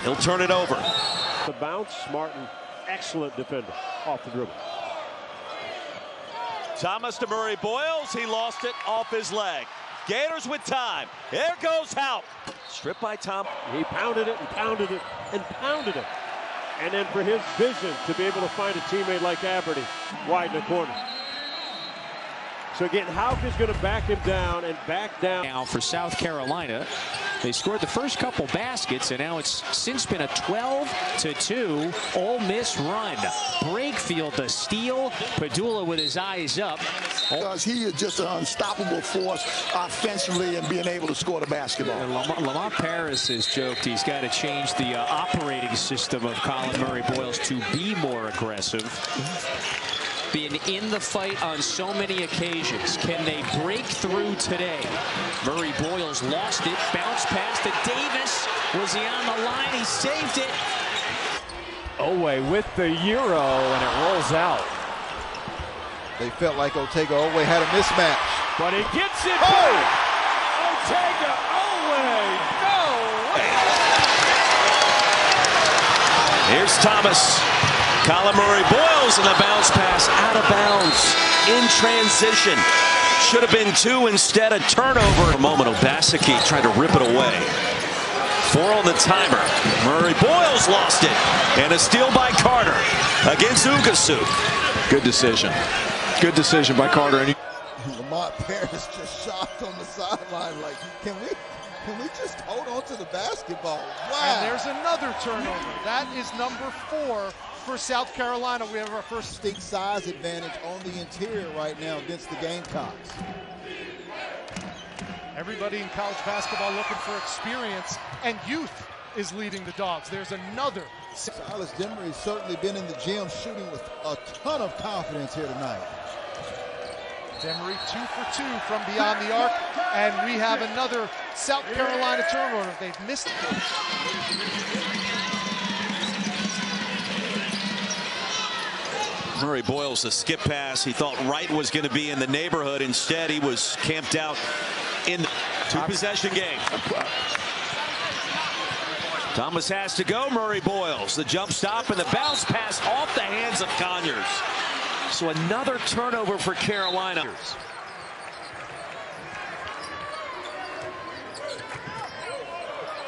He'll turn it over. The bounce, Martin, excellent defender off the dribble. Thomas to Murray-Boyles. He lost it off his leg. Gators with time. There goes Houck. Stripped by Tom. He pounded it and pounded it and pounded it. And then for his vision to be able to find a teammate like Aberdeen wide in the corner. So again, Houck is going to back him down and back down. Now for South Carolina, they scored the first couple baskets, and now it's since been a 12-2 Ole Miss run. Brakefield the steal. Padula with his eyes up. Because he is just an unstoppable force offensively and being able to score the basketball. Lamont Paris has joked he's got to change the operating system of Collin Murray-Boyles to be more aggressive. Been in the fight on so many occasions. Can they break through today? Murray-Boyles lost it. Bounce pass to Davis. Was he on the line? He saved it. Owe with the Euro, and it rolls out. They felt like Otega-Owe had a mismatch. But he gets it back. Otega-Owe. No way. Here's Thomas. Collin Murray-Boyles, and the bounce pass out of bounds in transition. Should have been 2 instead, a turnover. For a moment, Obaseki tried to rip it away. 4 on the timer. Murray-Boyles lost it, and a steal by Carter against Ugasuk. Good decision. Good decision by Carter. And Lamont Paris just shocked on the sideline like, can we just hold on to the basketball? Wow. And there's another turnover. That is number 4 for South Carolina. We have our first distinct size advantage on the interior right now against the Gamecocks. Everybody in college basketball looking for experience, and youth is leading the Dogs. There's another. Silas Demery has certainly been in the gym shooting with a ton of confidence here tonight. Demery 2 for 2 from beyond the arc, and we have another South Carolina turnover. They've missed it. Murray-Boyles, a skip pass. He thought Wright was going to be in the neighborhood. Instead, he was camped out in the two-possession game. Thomas has to go. Murray-Boyles, the jump stop and the bounce pass off the hands of Conyers. So another turnover for Carolina.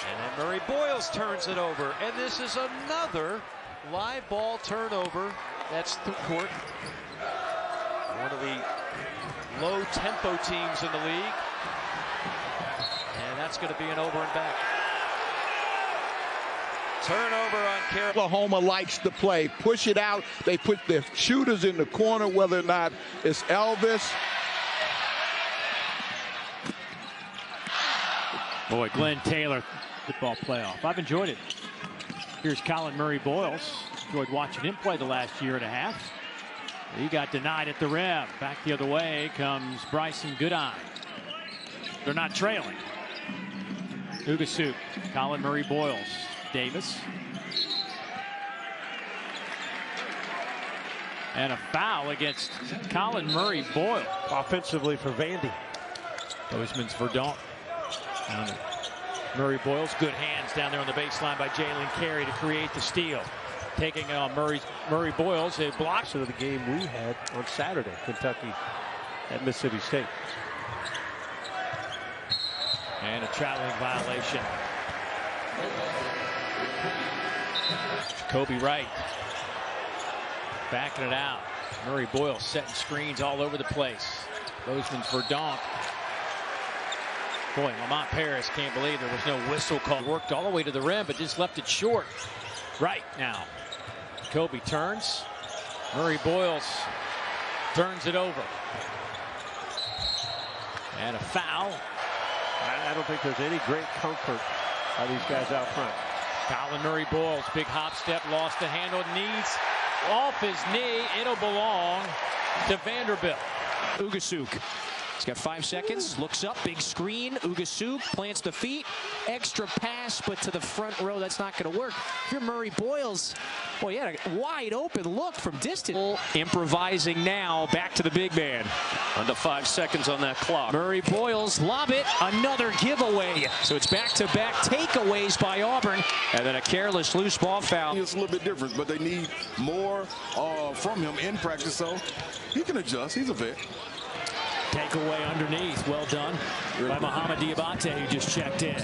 And then Murray-Boyles turns it over. And this is another live ball turnover. That's through court. One of the low tempo teams in the league. And that's going to be an over and back. Turnover on Carolina. Oklahoma likes to play. Push it out. They put their shooters in the corner, whether or not it's Elvis. Boy, Glenn Taylor, football playoff. I've enjoyed it. Here's Collin Murray-Boyles. Enjoyed watching him play the last year and a half. He got denied at the rim. Back the other way comes Bryson Goodine. They're not trailing. Ugasuk, Collin Murray-Boyles, Davis. And a foul against Collin Murray-Boyles. Offensively for Vandy. Bozeman's Verdonk. Murray-Boyles, good hands down there on the baseline by Jalen Carey to create the steal. Taking on Murray-Boyles, a block. Of the game we had on Saturday, Kentucky at Mississippi State. And a traveling violation. Jacoby Wright backing it out. Murray-Boyles setting screens all over the place. Bozeman's Verdonk. Boy, Lamont Paris can't believe there was no whistle call. Worked all the way to the rim, but just left it short. Right now. Jacoby turns. Murray-Boyles turns it over. And a foul. I don't think there's any great comfort by these guys out front. Collin Murray-Boyles, big hop step, lost the handle, knees off his knee. It'll belong to Vanderbilt. Ugasuk. He's got 5 seconds, looks up, big screen. Ugasuk plants the feet, extra pass, but to the front row, that's not going to work. If you're Murray-Boyles, boy, he had a wide open look from distance. Improvising now, back to the big man. Under 5 seconds on that clock. Murray-Boyles, lob it, another giveaway. So it's back-to-back takeaways by Auburn, and then a careless loose ball foul. It's a little bit different, but they need more from him in practice, so he can adjust. He's a vet. Takeaway underneath, well done by Mohamed Diabate, who just checked in.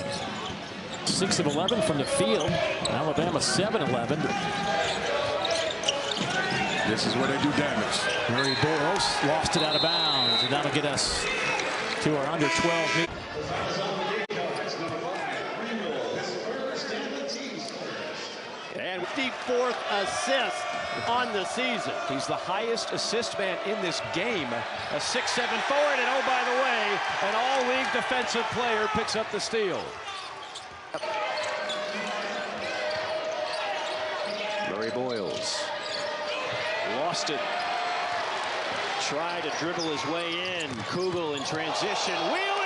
6 of 11 from the field. Alabama 7-11. This is where they do damage. Murray-Boyles lost it out of bounds, and that'll get us to our under 12 meet. And 54th assist on the season. He's the highest assist man in this game. A 6'7" forward, and oh, by the way, an all-league defensive player picks up the steal. Murray-Boyles lost it. Tried to dribble his way in. Kugel in transition, wheeling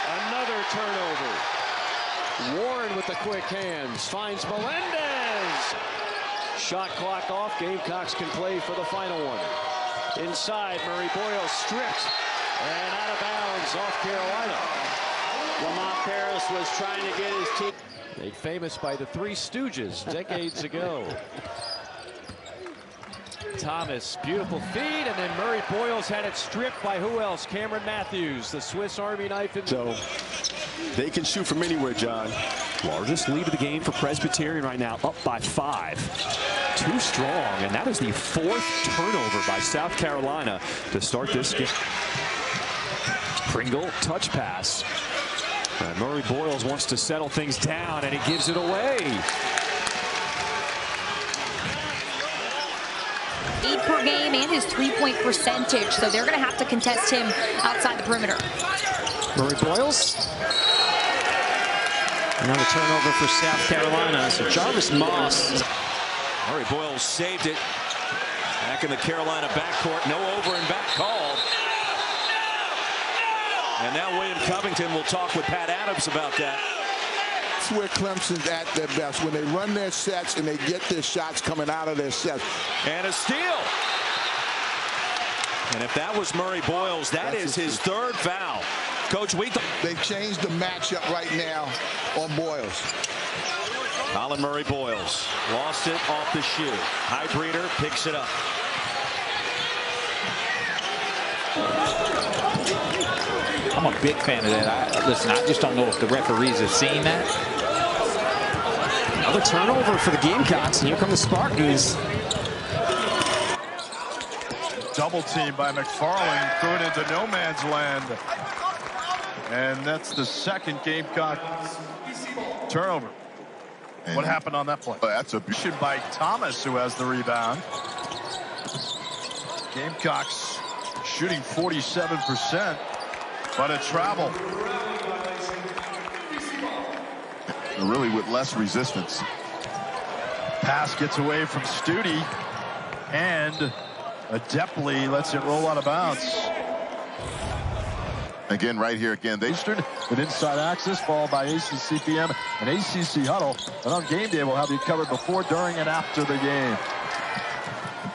and another turnover. Warren with the quick hands, finds Melendez. Shot clock off, Gamecocks can play for the final one. Inside, Murray-Boyles stripped and out of bounds off Carolina. Lamont Paris was trying to get his team. Made famous by the Three Stooges decades ago. Thomas, beautiful feed, and then Murray-Boyles had it stripped by who else? Cameron Matthews, the Swiss Army knife. So they can shoot from anywhere, John. Largest lead of the game for Presbyterian right now, up by 5. Too strong, and that is the 4th turnover by South Carolina to start this game. Pringle, touch pass. And Murray-Boyles wants to settle things down, and he gives it away. 8 per game and his 3-point percentage, so they're going to have to contest him outside the perimeter. Murray-Boyles. Another turnover for South Carolina. So Jarvis Moss. Murray-Boyles saved it. Back in the Carolina backcourt. No over and back called. And now William Covington will talk with Pat Adams about that. That's where Clemson's at their best, when they run their sets and they get their shots coming out of their sets. And a steal. And if that was Murray-Boyles, that's his 3rd foul. Coach, they've changed the matchup right now on Boyles. Collin Murray-Boyles lost it off the shoe. Highbreeder picks it up. I'm a big fan of that. Listen, I just don't know if the referees have seen that. Another turnover for the Gamecocks, and here come the Spartans. Double team by McFarland, threw it into no man's land. And that's the second Gamecock turnover. What happened on that play? That's a by Thomas, who has the rebound. Gamecocks shooting 47%, but a travel. Really with less resistance. Pass gets away from Studi, and adeptly lets it roll out of bounds. Again, right here again, they an inside access ball by ACCPM and ACC Huddle. And on game day, we'll have you covered before, during, and after the game.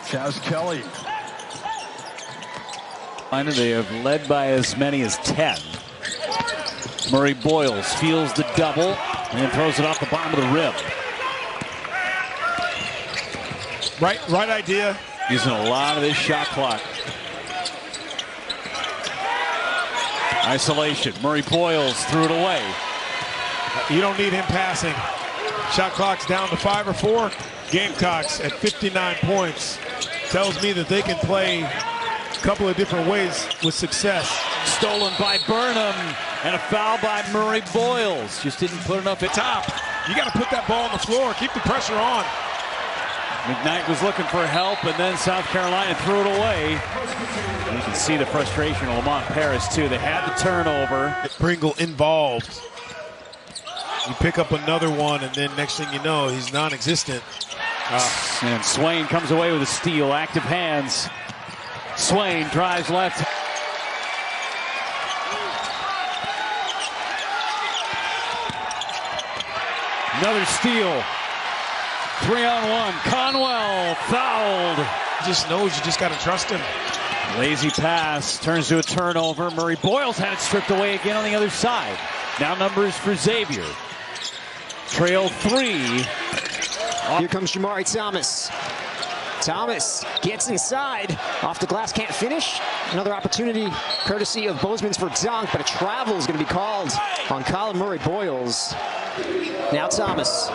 Chaz Kelly. They have led by as many as 10. Murray-Boyles feels the double and throws it off the bottom of the rim. Right idea. Using a lot of this shot clock. Isolation. Murray-Boyles threw it away. You don't need him passing. Shot clock's down to 5 or 4. Gamecocks at 59 points. Tells me that they can play a couple of different ways with success. Stolen by Burnham, and a foul by Murray-Boyles. Just didn't put enough at top. You got to put that ball on the floor. Keep the pressure on. McKnight was looking for help, and then South Carolina threw it away. And you can see the frustration of Lamont Paris, too. They had the turnover. Pringle involved. You pick up another one, and then next thing you know, he's non-existent. And Swain comes away with a steal. Active hands. Swain drives left. Another steal. 3-on-1. Conwell fouled. Just knows you just got to trust him. Lazy pass turns to a turnover. Murray-Boyles had it stripped away again on the other side. Now numbers for Xavier. Trail 3. Here comes Jamari Thomas. Thomas gets inside. Off the glass, can't finish. Another opportunity courtesy of Bozeman's for dunk, but a travel is going to be called on Collin Murray-Boyles. Now Thomas.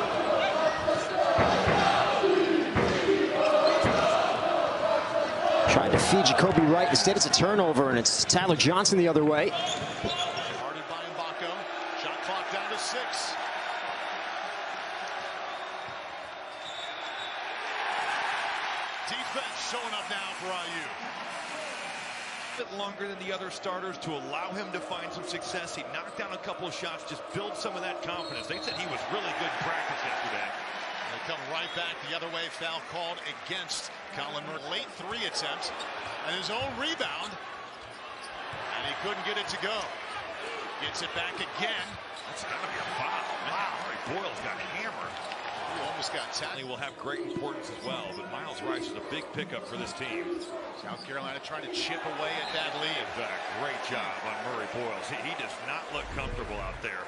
Tried to feed Jacoby Wright. Instead, it's a turnover, and it's Tyler Johnson the other way. Guarded by Mbako. Shot clock down to 6. Defense showing up now for IU. A bit longer than the other starters to allow him to find some success. He knocked down a couple of shots, just build some of that confidence. They said he was really good in practice yesterday. They come right back the other way. Foul called against Collin Murray. Late 3 attempts and his own rebound. And he couldn't get it to go. Gets it back again. That's got to be a foul. Wow. Murray-Boyles got hammered. He almost got tackled. He will have great importance as well, but Miles Rice is a big pickup for this team. South Carolina trying to chip away at that lead. Done a great job on Murray-Boyles. He does not look comfortable out there.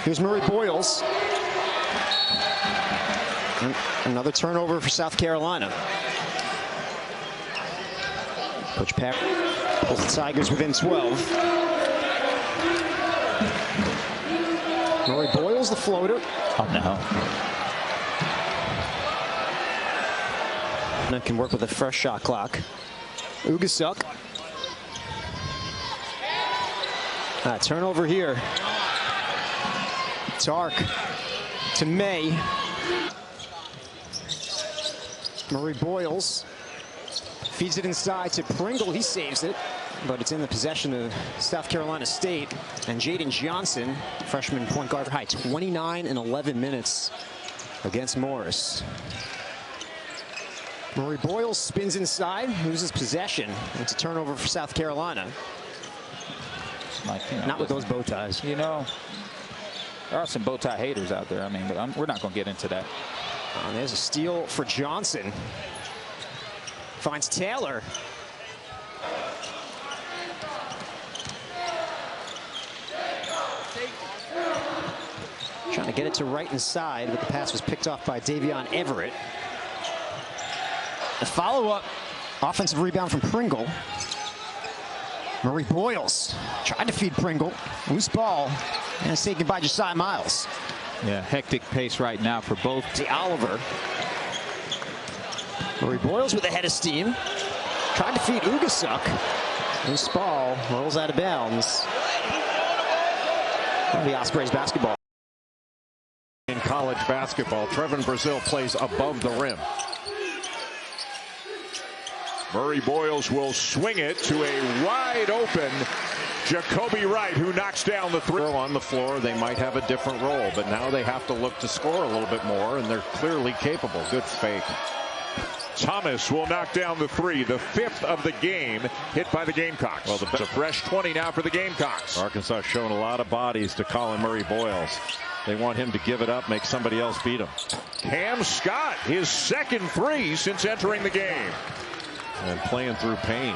Here's Murray-Boyles. Another turnover for South Carolina. Coach Parrish pulls the Tigers within 12. Murray-Boyles, the floater. Oh, no. And can work with a fresh shot clock. Ugasuk. Turnover here. Tark to May. Murray-Boyles feeds it inside to Pringle. He saves it, but it's in the possession of South Carolina State. And Jaden Johnson, freshman point guard, high 29 and 11 minutes against Morris. Murray-Boyles spins inside, loses possession. It's a turnover for South Carolina. Not with those bow ties. You know, there are some bow tie haters out there. I mean, but we're not going to get into that. There's a steal for Johnson. Finds Taylor. Trying to get it to right inside, but the pass was picked off by Davion Everett. The follow-up offensive rebound from Pringle. Murray-Boyles tried to feed Pringle. Loose ball, and it's taken by Josiah Miles. Yeah, hectic pace right now for both. To Oliver. Murray-Boyles with a head of steam. Tried to feed Ugasuk. This ball rolls out of bounds. The Ospreys basketball. In college basketball, Trevin Brazil plays above the rim. Murray-Boyles will swing it to a wide open Jacoby Wright, who knocks down the three. On the floor, they might have a different role, but now they have to look to score a little bit more, and they're clearly capable. Good fake. Thomas will knock down the three, the 5th of the game, hit by the Gamecocks. Well, it's a fresh 20 now for the Gamecocks. Arkansas showing a lot of bodies to Collin Murray-Boyles. They want him to give it up, make somebody else beat him. Cam Scott, his 2nd 3 since entering the game. And playing through pain.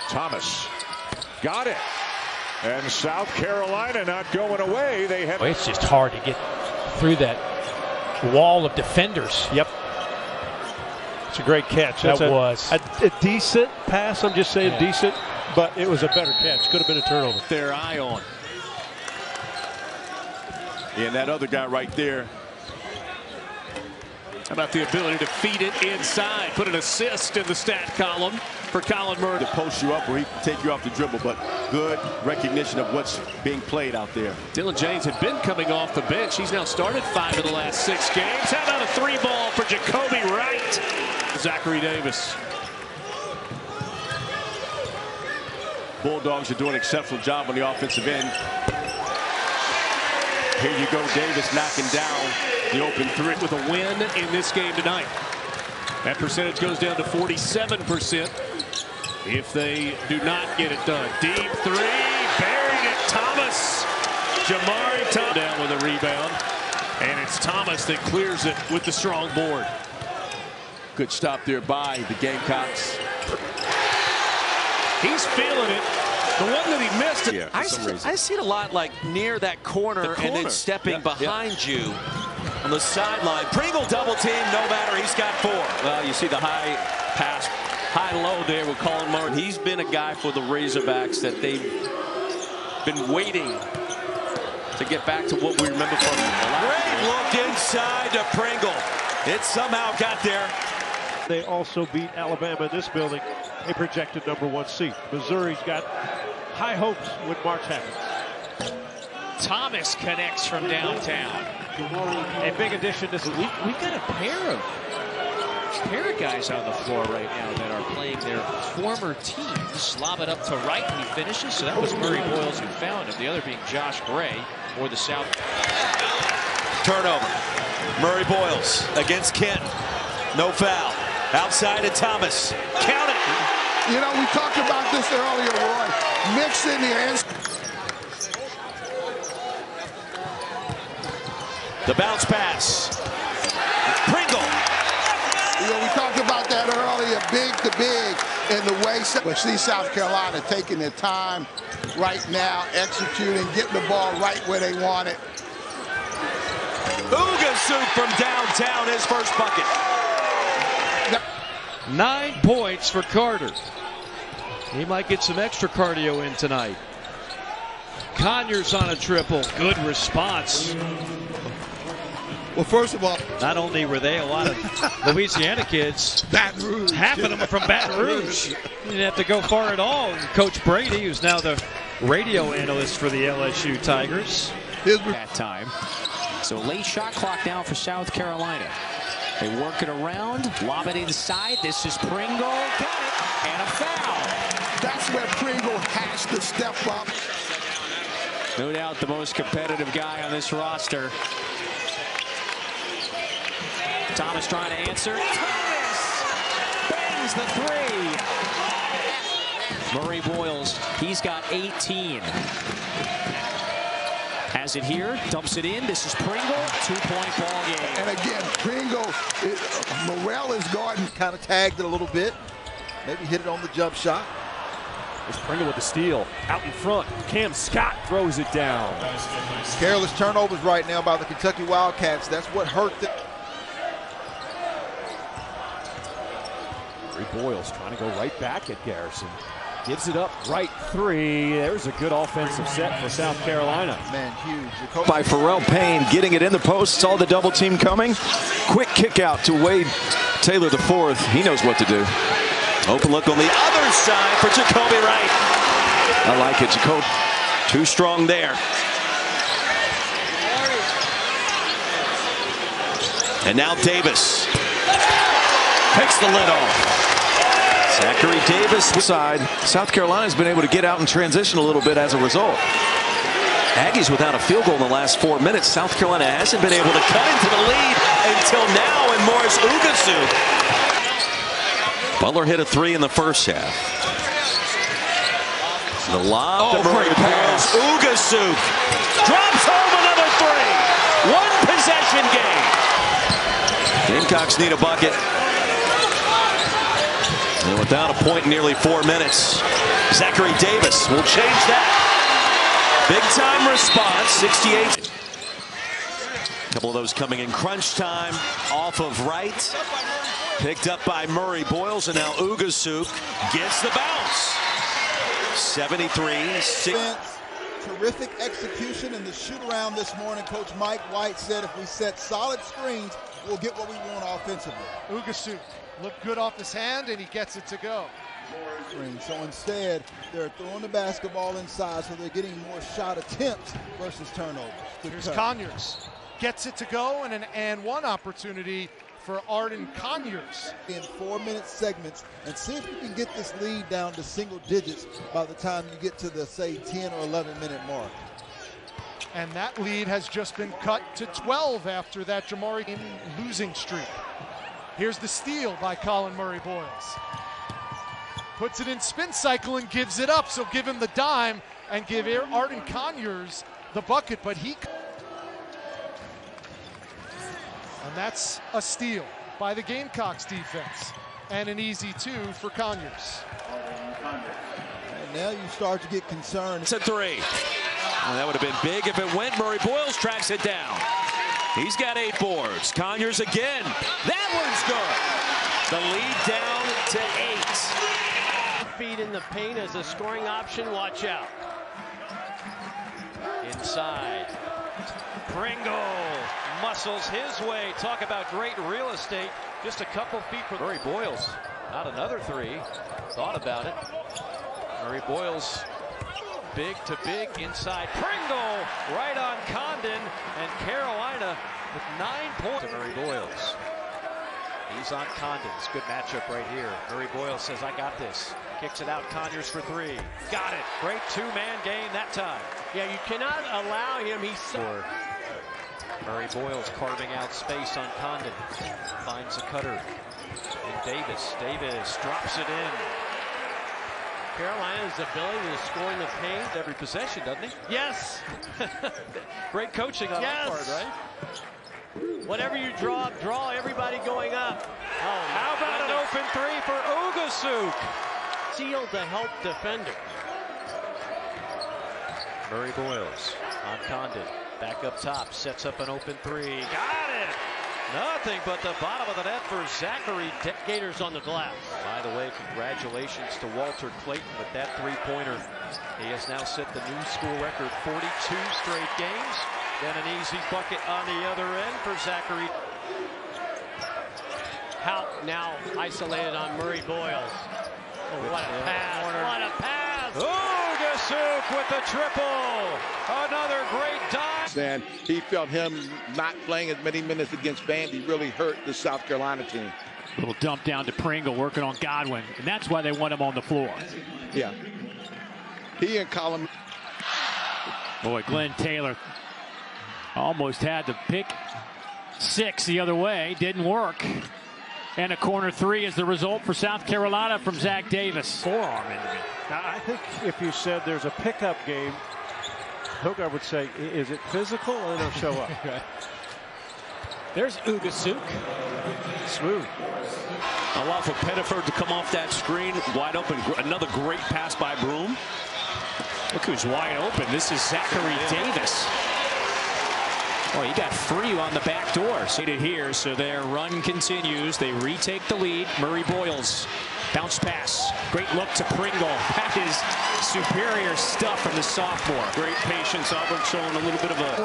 Thomas got it. And South Carolina not going away. They have. It's just hard to get through that wall of defenders. Yep. It's a great catch. That That's was a decent pass. I'm just saying decent, but it was a better catch. Could have been a turnover. Their eye on. Yeah, and that other guy right there. How about the ability to feed it inside? Put an assist in the stat column for Collin Murray. To post you up or he can take you off the dribble, but good recognition of what's being played out there. Dylan James had been coming off the bench. He's now started 5 of the last 6 games. How about a 3 ball for Jacoby Wright? Zachary Davis. Bulldogs are doing an exceptional job on the offensive end. Here you go, Davis knocking down the open 3 with a win in this game tonight. That percentage goes down to 47% if they do not get it done. Deep 3, buried it. Thomas. Jamari Thomas down with a rebound. And it's Thomas that clears it with the strong board. Good stop there by the Gamecocks. He's feeling it. The one that he missed. Yeah, I see it a lot like near that corner and then stepping behind you on the sideline. Pringle double team, no matter, he's got 4. Well, you see the high pass, high-low there with Collin Murray. He's been a guy for the Razorbacks that they've been waiting to get back to what we remember from him. Great look inside to Pringle. It somehow got there. They also beat Alabama in this building, a projected #1 seed. Missouri's got high hopes when March happens. Thomas connects from downtown. A big addition this week. We've got a pair of guys on the floor right now that are playing their former teams. Lob it up to Wright and he finishes. So that was Murray-Boyles who found him. The other being Josh Gray for the South. Turnover. Murray-Boyles against Kent. No foul. Outside to Thomas. Count it. You know, we talked about this earlier, Roy. Mix in the ends. The bounce pass. Pringle. You know, we talked about that earlier, big to big, and the way we see South Carolina taking their time right now, executing, getting the ball right where they want it. Ugasuk from downtown, his first bucket. 9 points for Carter. He might get some extra cardio in tonight. Conyers on a triple. Good response. Well, first of all, not only were they a lot of Louisiana kids, Baton Rouge. half of them are from Baton Rouge. You didn't have to go far at all. Coach Brady, who's now the radio analyst for the LSU Tigers. That time. So late shot clock now for South Carolina. They work it around, lob it inside. This is Pringle. Got it. And a foul. That's where Pringle has to step up. No doubt the most competitive guy on this roster. Thomas trying to answer. Thomas bangs the 3. Murray-Boyles, he's got 18. Has it here, dumps it in. This is Pringle, 2-point ball game. And again, Pringle, Morrell is guarding. Kind of tagged it a little bit. Maybe hit it on the jump shot. There's Pringle with the steal. Out in front, Cam Scott throws it down. Careless turnovers right now by the Kentucky Wildcats. That's what hurt them. Murray-Boyles trying to go right back at Garrison. Gives it up right three. There's a good offensive set for South Carolina. Man, huge. By Pharrell Payne, getting it in the post. Saw the double team coming. Quick kick out to Wade Taylor the fourth. He knows what to do. Open look on the other side for Jacoby Wright. I like it, Jacoby. Too strong there. And now Davis takes the lid off. Zachary Davis side. South Carolina's been able to get out and transition a little bit as a result. Aggies without a field goal in the last 4 minutes. South Carolina hasn't been able to cut into the lead until now, and Morris Ugasu. Butler hit a 3 in the first half. The lob to Murray-Boyles. Ugasu drops home another 3. One possession game. Gamecocks need a bucket. And without a point in nearly 4 minutes, Zachary Davis will change that. Big time response, 68. A couple of those coming in crunch time off of Wright. Picked up by Murray-Boyles, and now Ugasuk gets the bounce. 73-6. Terrific execution in the shoot around this morning. Coach Mike White said if we set solid screens, we'll get what we want offensively. Ugasuk looked good off his hand, and he gets it to go. So instead, they're throwing the basketball inside, so they're getting more shot attempts versus turnovers. Here's Conyers. Gets it to go, and an and-one opportunity for Arden Conyers. In 4-minute segments, and see if you can get this lead down to single digits by the time you get to the, say, 10 or 11-minute mark. And that lead has just been cut to 12 after that Jamari losing streak. Here's the steal by Collin Murray-Boyles. Puts it in spin cycle and gives it up. So give him the dime and give Arden Conyers the bucket, but he... And that's a steal by the Gamecocks defense. And an easy 2 for Conyers. And now you start to get concerned. It's a 3. Well, that would have been big if it went. Murray-Boyles tracks it down. He's got 8 boards. Conyers again. That one's good. The lead down to 8. Feet in the paint as a scoring option. Watch out. Inside. Pringle muscles his way. Talk about great real estate. Just a couple feet from Murray-Boyles. Not another 3. Thought about it. Murray-Boyles. Big to big inside. Pringle right on Condon, and Carolina with 9 points to Murray-Boyles. He's on Condon's. Good matchup right here. Murray-Boyles says, I got this. Kicks it out. Conyers for 3. Got it. Great 2-man game that time. Yeah, you cannot allow him. He's so. Murray-Boyles carving out space on Condon. Finds a cutter. And Davis. Davis drops it in. Carolina's ability to score in the paint every possession, doesn't he? Yes. Great coaching on that part, right? Whatever you draw everybody going up. Oh, how about an open 3 for Ugasuk? Sealed the help defender. Murray-Boyles on Condon. Back up top, sets up an open 3. Got it! Nothing but the bottom of the net for Zachary. Gators on the glass. By the way, congratulations to Walter Clayton with that 3-pointer. He has now set the new school record, 42 straight games. Then an easy bucket on the other end for Zachary. How now isolated on Murray-Boyles. Oh, what a pass! What a pass! Ugasuk with the triple. Another great dive. And he felt him not playing as many minutes against Vandy really hurt the South Carolina team. Little dump down to Pringle, working on Godwin, and that's why they want him on the floor. Yeah. He and Collin. Boy, Glenn Taylor almost had to pick 6 the other way. Didn't work. And a corner 3 is the result for South Carolina from Zach Davis. Forearm into me. Now, I think if you said there's a pickup game, Hogarth would say, is it physical or they'll show up? There's Ugasuk. Smooth. Allow for Pettiford to come off that screen. Wide open. Another great pass by Broom. Look who's wide open. This is Zachary Davis. Oh, he got free on the back door. See it here, so their run continues. They retake the lead. Murray-Boyles Bounce pass. Great look to Pringle. That is superior stuff from the sophomore. Great patience. Auburn showing a little bit of a...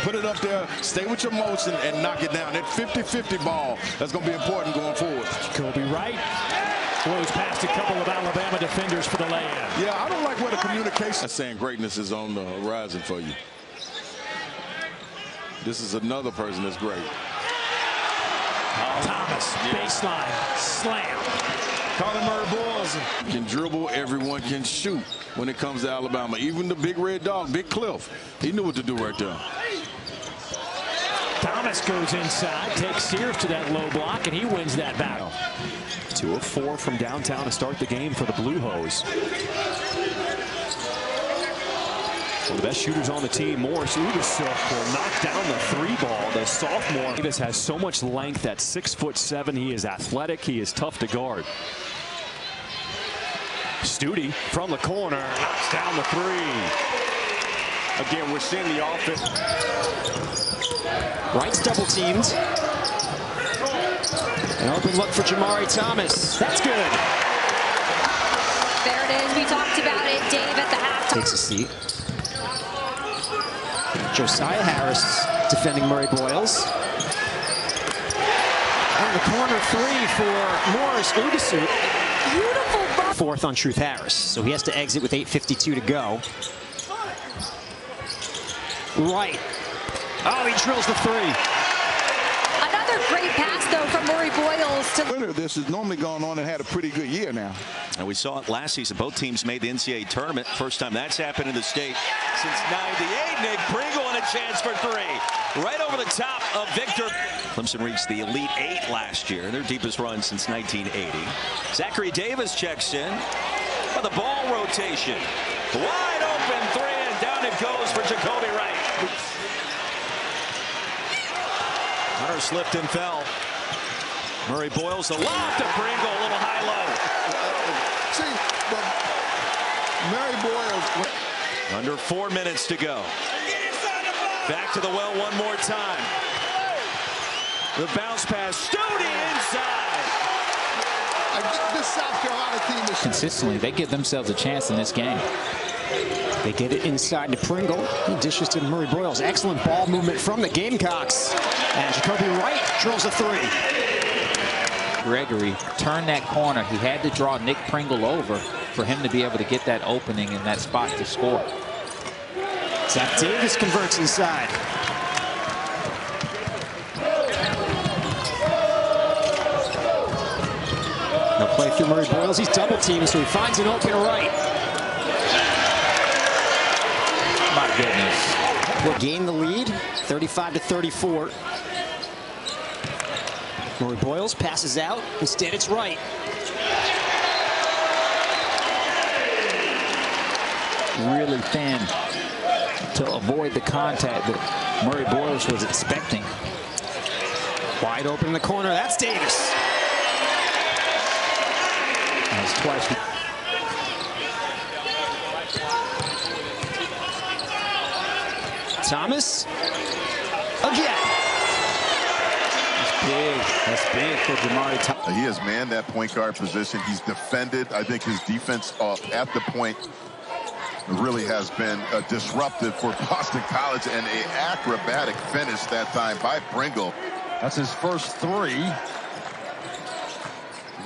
Put it up there, stay with your motion, and knock it down. That 50-50 ball, that's going to be important going forward. Kobe Wright blows past a couple of Alabama defenders for the layup. Yeah, I don't like where the communication is saying greatness is on the horizon for you. This is another person that's great. Thomas, baseline, slam. Collin Murray-Boyles can dribble, everyone can shoot when it comes to Alabama. Even the big red dog, Big Cliff, he knew what to do right there. Thomas goes inside, takes Sears to that low block, and he wins that battle. 2 of 4 from downtown to start the game for the Blue Hose. One of the best shooters on the team, Morris Udasuk, will knock down the 3-ball. The sophomore Davis has so much length at 6'7". He is athletic. He is tough to guard. Studi from the corner knocks down the 3. Again, we're seeing the offense. Wright's double teamed. An open look for Jamari Thomas. That's good. There it is. We talked about it. Dave at the halftime. Takes a seat. Josiah Harris defending Murray-Boyles. And the corner 3 for Morris Udasuk. Beautiful ball. 4th on Truth Harris. So he has to exit with 8:52 to go. Right. Oh, he drills the 3. Another great pass, though, from Murray-Boyles to... Winner, this has normally gone on and had a pretty good year now. And we saw it last season. Both teams made the NCAA tournament. First time that's happened in the state since '98. Nick Pringle and a chance for 3. Right over the top of Victor. Clemson reached the Elite 8 last year, their deepest run since 1980. Zachary Davis checks in for the ball rotation. Wide open 3, and down it goes for Jacoby Wright. Hunter slipped and fell. Murray-Boyles, the lob to Pringle, a little high-low. See, but Murray-Boyles... Under 4 minutes to go. Back to the well one more time. The bounce pass, Studi inside. This South Carolina team is... Consistently, they give themselves a chance in this game. They get it inside to Pringle. He dishes to Murray-Boyles. Excellent ball movement from the Gamecocks. And Jacoby Wright drills a 3. Gregory turned that corner. He had to draw Nick Pringle over for him to be able to get that opening in that spot to score. Zach Davis converts inside. They'll play through Murray-Boyles. He's double teamed, so he finds an open right. My goodness. Will gain the lead, 35-34. Murray-Boyles passes out. Instead, it's Wright. Really thin to avoid the contact that Murray-Boyles was expecting. Wide open in the corner. That's Davis. That's twice. Thomas again. That's big for Jamari Thomas. He has manned that point guard position. He's defended. I think his defense at the point really has been disruptive for Boston College, and an acrobatic finish that time by Pringle. That's his first 3.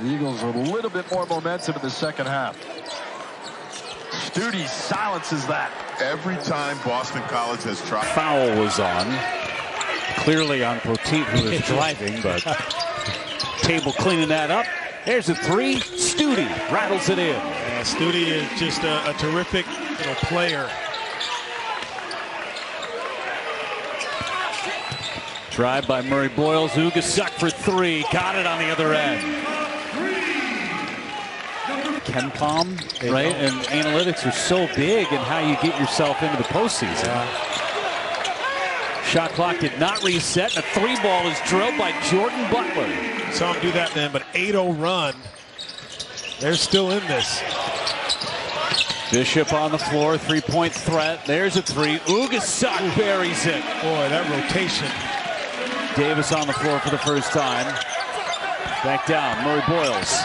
The Eagles with a little bit more momentum in the second half. Studi silences that. Every time Boston College has tried. Foul was on. Clearly on Poteet, who is driving, but Table cleaning that up. There's a 3. Studi rattles it in. Yeah, Studi is just a terrific player. Drive by Murray-Boyles. Udasuk for 3. Got it on the other end. KenPom, right? And analytics are so big in how you get yourself into the postseason. Shot clock did not reset. And a 3-ball is drilled by Jordan Butler. Saw him do that then, but 8-0 run. They're still in this. Bishop on the floor, 3-point threat. There's a 3. Udasuk buries it. Boy, that rotation. Davis on the floor for the first time. Back down, Murray-Boyles.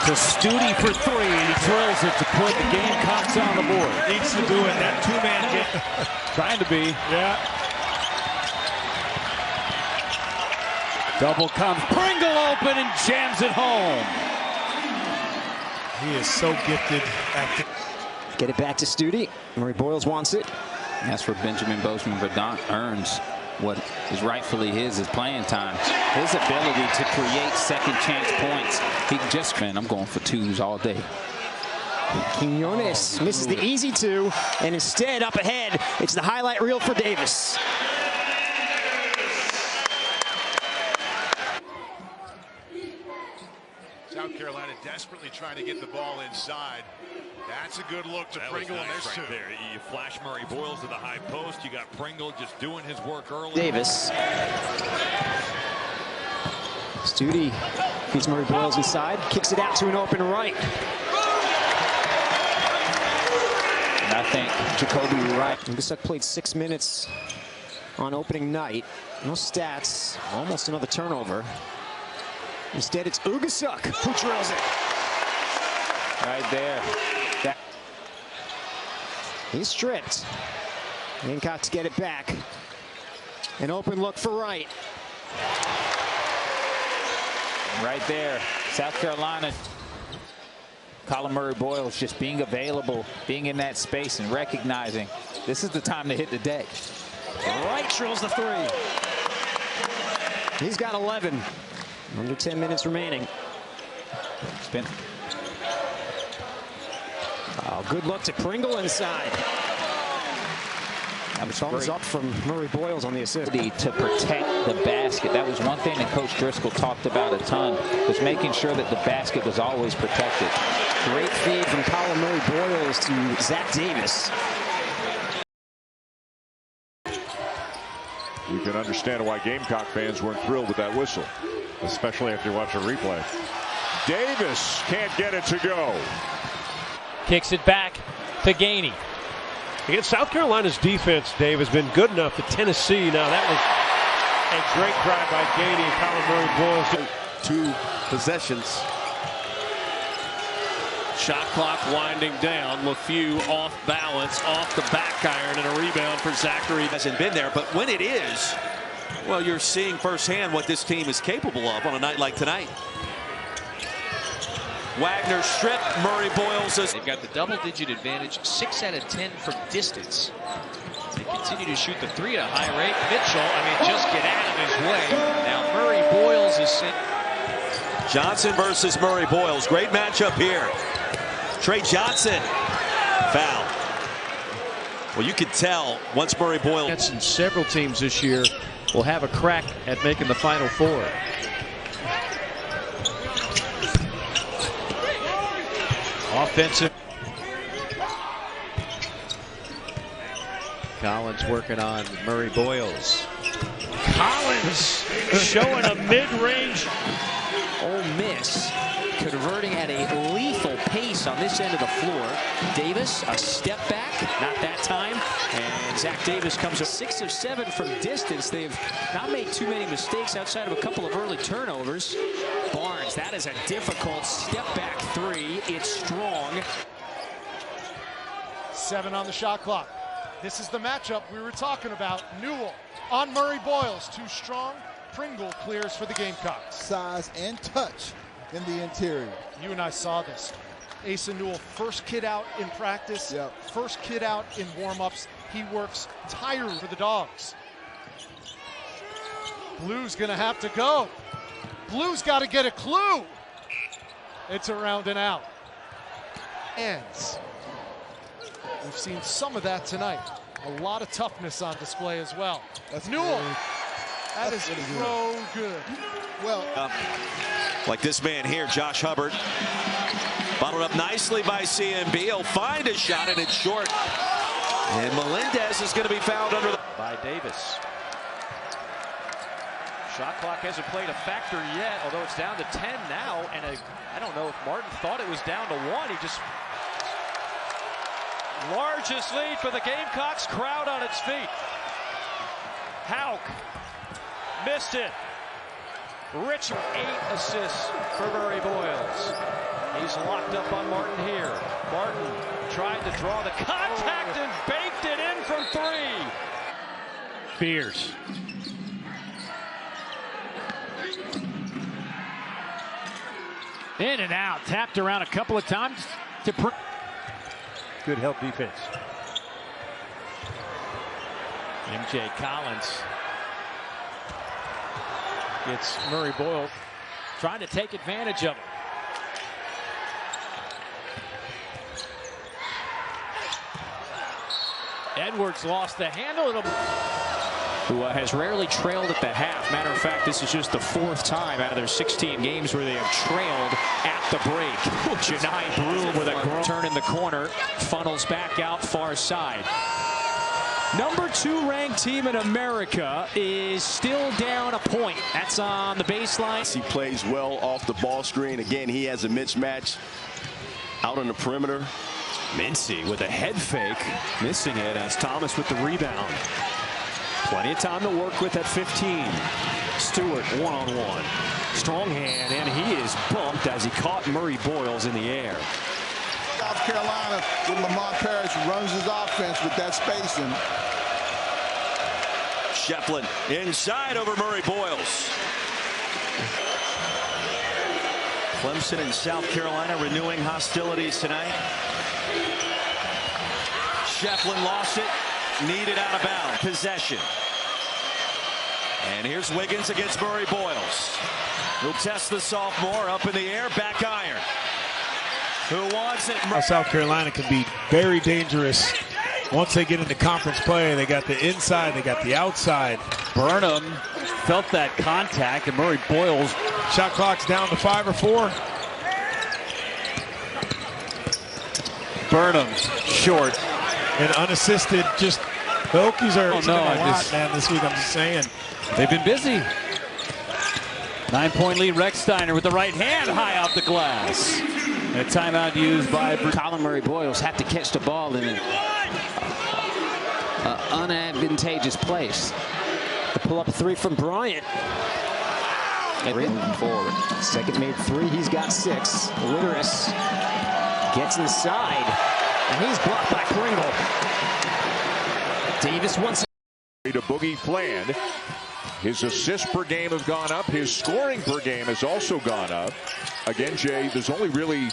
to Studi for three, and he drills it to put the Gamecocks on the board. Needs to do it. That two-man game. Trying to be. Yeah. Double comes. Pringle open and jams it home. He is so gifted at the... Get it back to Studi. Murray-Boyles wants it. That's where Benjamin Bozeman-Verdonk earns what is rightfully his playing time. His ability to create second chance points. He can just, man, I'm going for twos all day. Quinones misses the easy two, and instead up ahead, it's the highlight reel for Davis. South Carolina desperately trying to get the ball inside. That's a good look to Pringle, and there's two. There. You flash Murray-Boyles to the high post. You got Pringle just doing his work early. Davis. Studi feeds Murray-Boyles inside, kicks it out to an open right. And I think Jacoby Wright. Ugasuk played 6 minutes on opening night. No stats, almost another turnover. Instead, it's Ugasuk who drills it. Right there. He's stripped. Gamecocks get it back. An open look for Wright. Right there. South Carolina. Collin Murray-Boyles just being available, being in that space and recognizing this is the time to hit the deck. Wright drills the three. He's got 11. Under 10 minutes remaining. Spin. Oh, good look to Pringle inside. That was thumbs up from Murray-Boyles on the assist. To protect the basket. That was one thing that Coach Driscoll talked about a ton, was making sure that the basket was always protected. Great feed from Collin Murray-Boyles to Zach Davis. You can understand why Gamecock fans weren't thrilled with that whistle, especially after you watch a replay. Davis can't get it to go. Kicks it back to Gainey. Against South Carolina's defense, Dave, has been good enough that Tennessee, now that was a great drive by Gainey and Collin Murray-Boyles. 2 possessions. Shot clock winding down. LeFew off balance, off the back iron, and a rebound for Zachary. Hasn't been there, but when it is, well, you're seeing firsthand what this team is capable of on a night like tonight. Wagner stripped. Murray-Boyles. They've got the double-digit advantage, 6 out of 10 from distance. They continue to shoot the three at a high rate. Mitchell, just get out of his way. Now Murray-Boyles is sent. Johnson versus Murray-Boyles. Great matchup here. Trey Johnson. Foul. Well, you could tell once Murray-Boyles. And several teams this year will have a crack at making the Final Four. Offensive. Collins working on Murray-Boyles. Collins showing a mid-range. Ole Miss converting at a lethal pace on this end of the floor. Davis, a step back, not that time. And Zach Davis comes up 6 of 7 from distance. They've not made too many mistakes outside of a couple of early turnovers. Barnes, that is a difficult step back three. It's strong. 7 on the shot clock. This is the matchup we were talking about. Newell on Murray-Boyles, too strong. Pringle clears for the Gamecocks. Size and touch in the interior. You and I saw this. Asa Newell, first kid out in practice, first kid out in warm-ups. He works tirelessly for the Dogs. Blue's gonna have to go. Blue's got to get a clue. It's around and out. Ends. We've seen some of that tonight. A lot of toughness on display as well. That's Newell. That is so good. Well, like this man here, Josh Hubbard. Bottled up nicely by CMB. He'll find a shot, and it's short. And Melendez is going to be fouled under the... By Davis. Shot clock hasn't played a factor yet, although it's down to 10 now. And I don't know if Martin thought it was down to 1. He just... Largest lead for the Gamecocks. Crowd on its feet. Hauk missed it. Richard, 8 assists for Murray-Boyles. He's locked up on Martin here. Martin tried to draw the contact and baked it in from 3. Fears. In and out, tapped around a couple of times to good help defense. MJ Collins gets Murray-Boyles trying to take advantage of it. Edwards lost the handle. Who has rarely trailed at the half. Matter of fact, this is just the 4th time out of their 16 games where they have trailed at the break. Janai Broom with a turn in the corner, funnels back out far side. Number 2 ranked team in America is still down a point. That's on the baseline. He plays well off the ball screen. Again, he has a mismatch out on the perimeter. Mincy with a head fake, missing it as Thomas with the rebound. Plenty of time to work with at 15. Stewart one-on-one. Strong hand, and he is bumped as he caught Murray-Boyles in the air. South Carolina, with Lamont Paris, runs his offense with that spacing. Shefflin inside over Murray-Boyles. Clemson and South Carolina renewing hostilities tonight. Shefflin lost it. Needed out of bounds. Possession. And here's Wiggins against Murray-Boyles. He'll test the sophomore up in the air. Back iron. Who wants it? South Carolina can be very dangerous once they get into conference play. They got the inside, they got the outside. Burnham felt that contact, and Murray-Boyles. Shot clock's down to 5 or 4. Burnham short. And unassisted, just the Hokies are a lot, man, this week. I'm just saying. They've been busy. 9-point lead, Rex-Steiner with the right hand high off the glass. And a timeout used by Collin Murray-Boyles had to catch the ball in an unadvantageous place. The pull-up 3 from Bryant. Moving forward. Second made 3, he's got 6. Litteris gets inside. And he's blocked by Pringle. Davis wants to Boogie Fland. His assists per game have gone up. His scoring per game has also gone up. Again, Jay, there's only really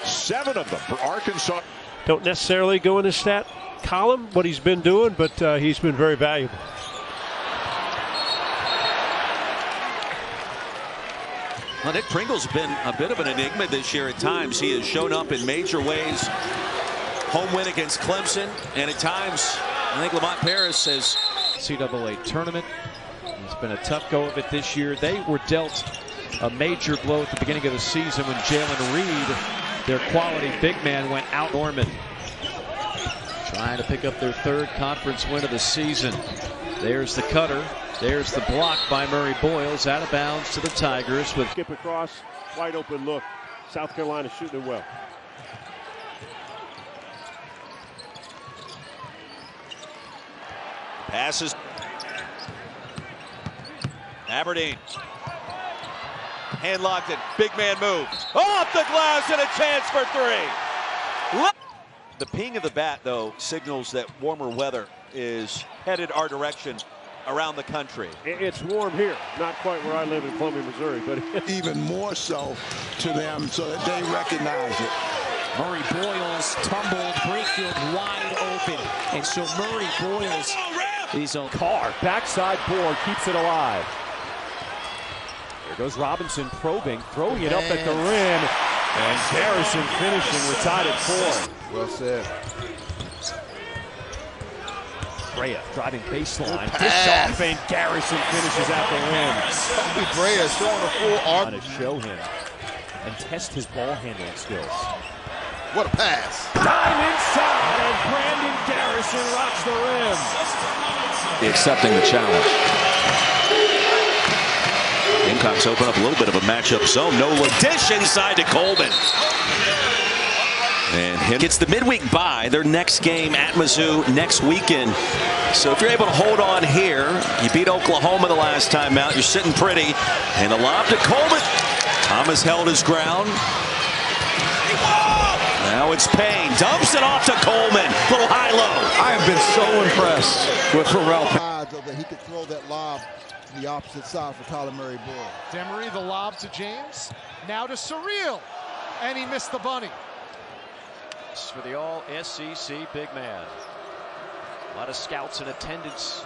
7 of them for Arkansas. Don't necessarily go in his stat column, what he's been doing, but he's been very valuable. Well, Nick Pringle's been a bit of an enigma this year at times. He has shown up in major ways. Home win against Clemson, and at times, I think Lamont Paris has NCAA tournament. It's been a tough go of it this year. They were dealt a major blow at the beginning of the season when Jalen Reed, their quality big man, went out. Norman trying to pick up their 3rd conference win of the season. There's the cutter. There's the block by Murray-Boyles, out of bounds to the Tigers. With skip across, wide open look. South Carolina shooting it well. passes. Aberdeen. Hand locked it. Big man move. Off the glass and a chance for 3. The ping of the bat, though, signals that warmer weather is headed our direction around the country. It's warm here. Not quite where I live in Columbia, Missouri, but even more so to them so that they recognize it. Murray-Boyles tumbled, Brakefield wide open. And so Murray-Boyles is on Carr, backside board, keeps it alive. There goes Robinson probing, throwing it up at the rim. And Garrison finishing, we're tied at 4. Well said. Brea driving baseline, dish off, and Garrison finishes at the rim. Brea showing a full arm. To show him and test his ball handling skills. What a pass. Dive inside, and Brandon Garrison rocks the rim. Accepting the challenge. Gamecocks open up a little bit of a matchup zone. No dish inside to Coleman. And him gets the midweek bye. Their next game at Mizzou next weekend. So if you're able to hold on here, you beat Oklahoma the last time out. You're sitting pretty. And a lob to Coleman. Thomas held his ground. against Payne. Dumps it off to Coleman. Little high-low. I have been so impressed with Pharrell. That he could throw that lob to the opposite side for Collin Murray-Boyles. Demery, the lob to James. Now to Surreal. And he missed the bunny. This is for the all-SEC big man. A lot of scouts in attendance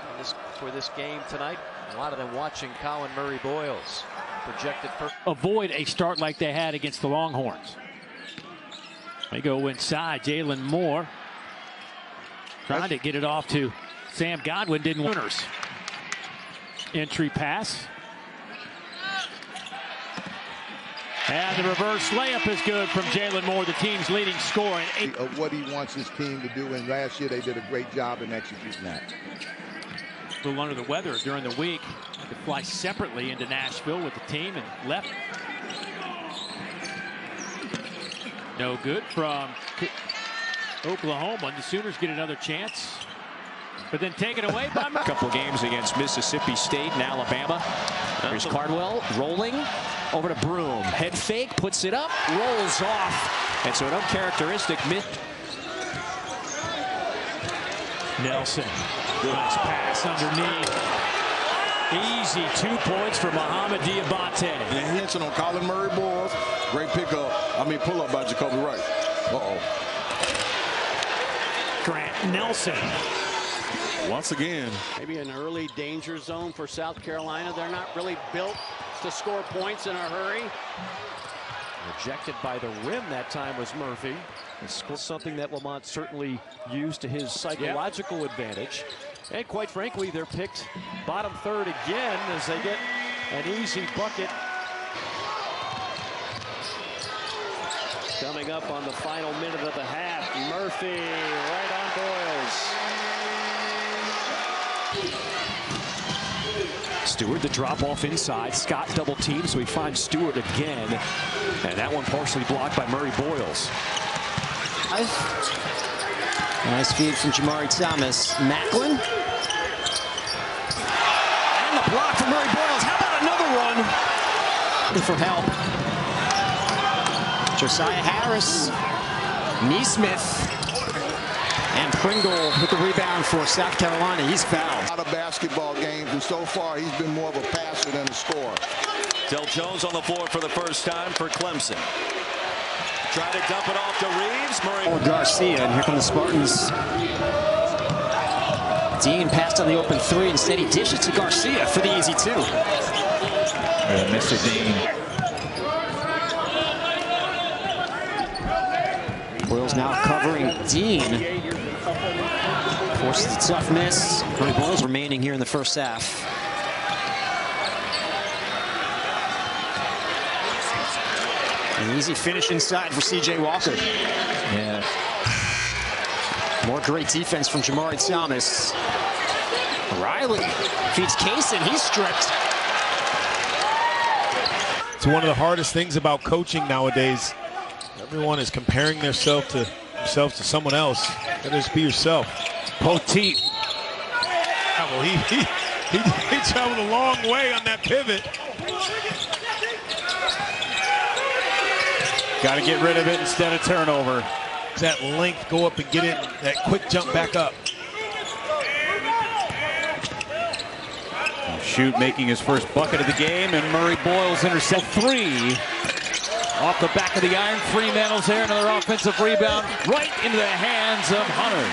for this game tonight. A lot of them watching Collin Murray-Boyles. Projected for... Avoid a start like they had against the Longhorns. They go inside. Jalen Moore trying to get it off to Sam Godwin. Didn't winners. Entry pass. And the reverse layup is good from Jalen Moore, the team's leading scorer. Of what he wants his team to do, and last year they did a great job in executing that. A little under the weather during the week. Had to fly separately into Nashville with the team and left. No good from Oklahoma. The Sooners get another chance, but then taken away by a couple of games against Mississippi State and Alabama. Here's Cardwell rolling over to Broom. Head fake, puts it up, rolls off. And so an uncharacteristic miss. Nelson. Nice pass underneath. Easy 2 points for Muhammad Diabate. Attention on Collin Murray-Boyles. Great pickup. Pull up by Jacoby Wright. Grant Nelson. Once again. Maybe an early danger zone for South Carolina. They're not really built to score points in a hurry. Rejected by the rim that time was Murphy. Something that Lamont certainly used to his psychological advantage. And quite frankly, they're picked bottom third again as they get an easy bucket. Coming up on the final minute of the half, Murphy right on Boyles. Stewart, the drop off inside. Scott double team, so he finds Stewart again. And that one partially blocked by Murray-Boyles. Nice feed from Jamari Thomas. Macklin. And the block from Murray-Boyles. How about another run? Looking for help. Josiah Harris. Neesmith. And Pringle with the rebound for South Carolina. He's fouled. A lot of basketball games, and so far he's been more of a passer than a scorer. Del Jones on the floor for the first time for Clemson. Try to dump it off to Reeves. Murray. Garcia, and here come the Spartans. Dean passed on the open three. Instead, he dishes to Garcia for the easy two. Mr. Dean. Boyles now covering Dean. Forces a tough miss. Murray-Boyles remaining here in the first half. An easy finish inside for C.J. Walker. Yeah. More great defense from Jamari Thomas. Riley feeds Kaysen. He's stripped. It's one of the hardest things about coaching nowadays. Everyone is comparing themselves to someone else. You gotta just be yourself. Poteet. Yeah, well, he traveled a long way on that pivot. Got to get rid of it instead of turnover. That length, go up and get it. That quick jump back up. Shoot making his first bucket of the game, and Murray-Boyles intercept three. Off the back of the iron, Fremantle's there, another offensive rebound right into the hands of Hunter.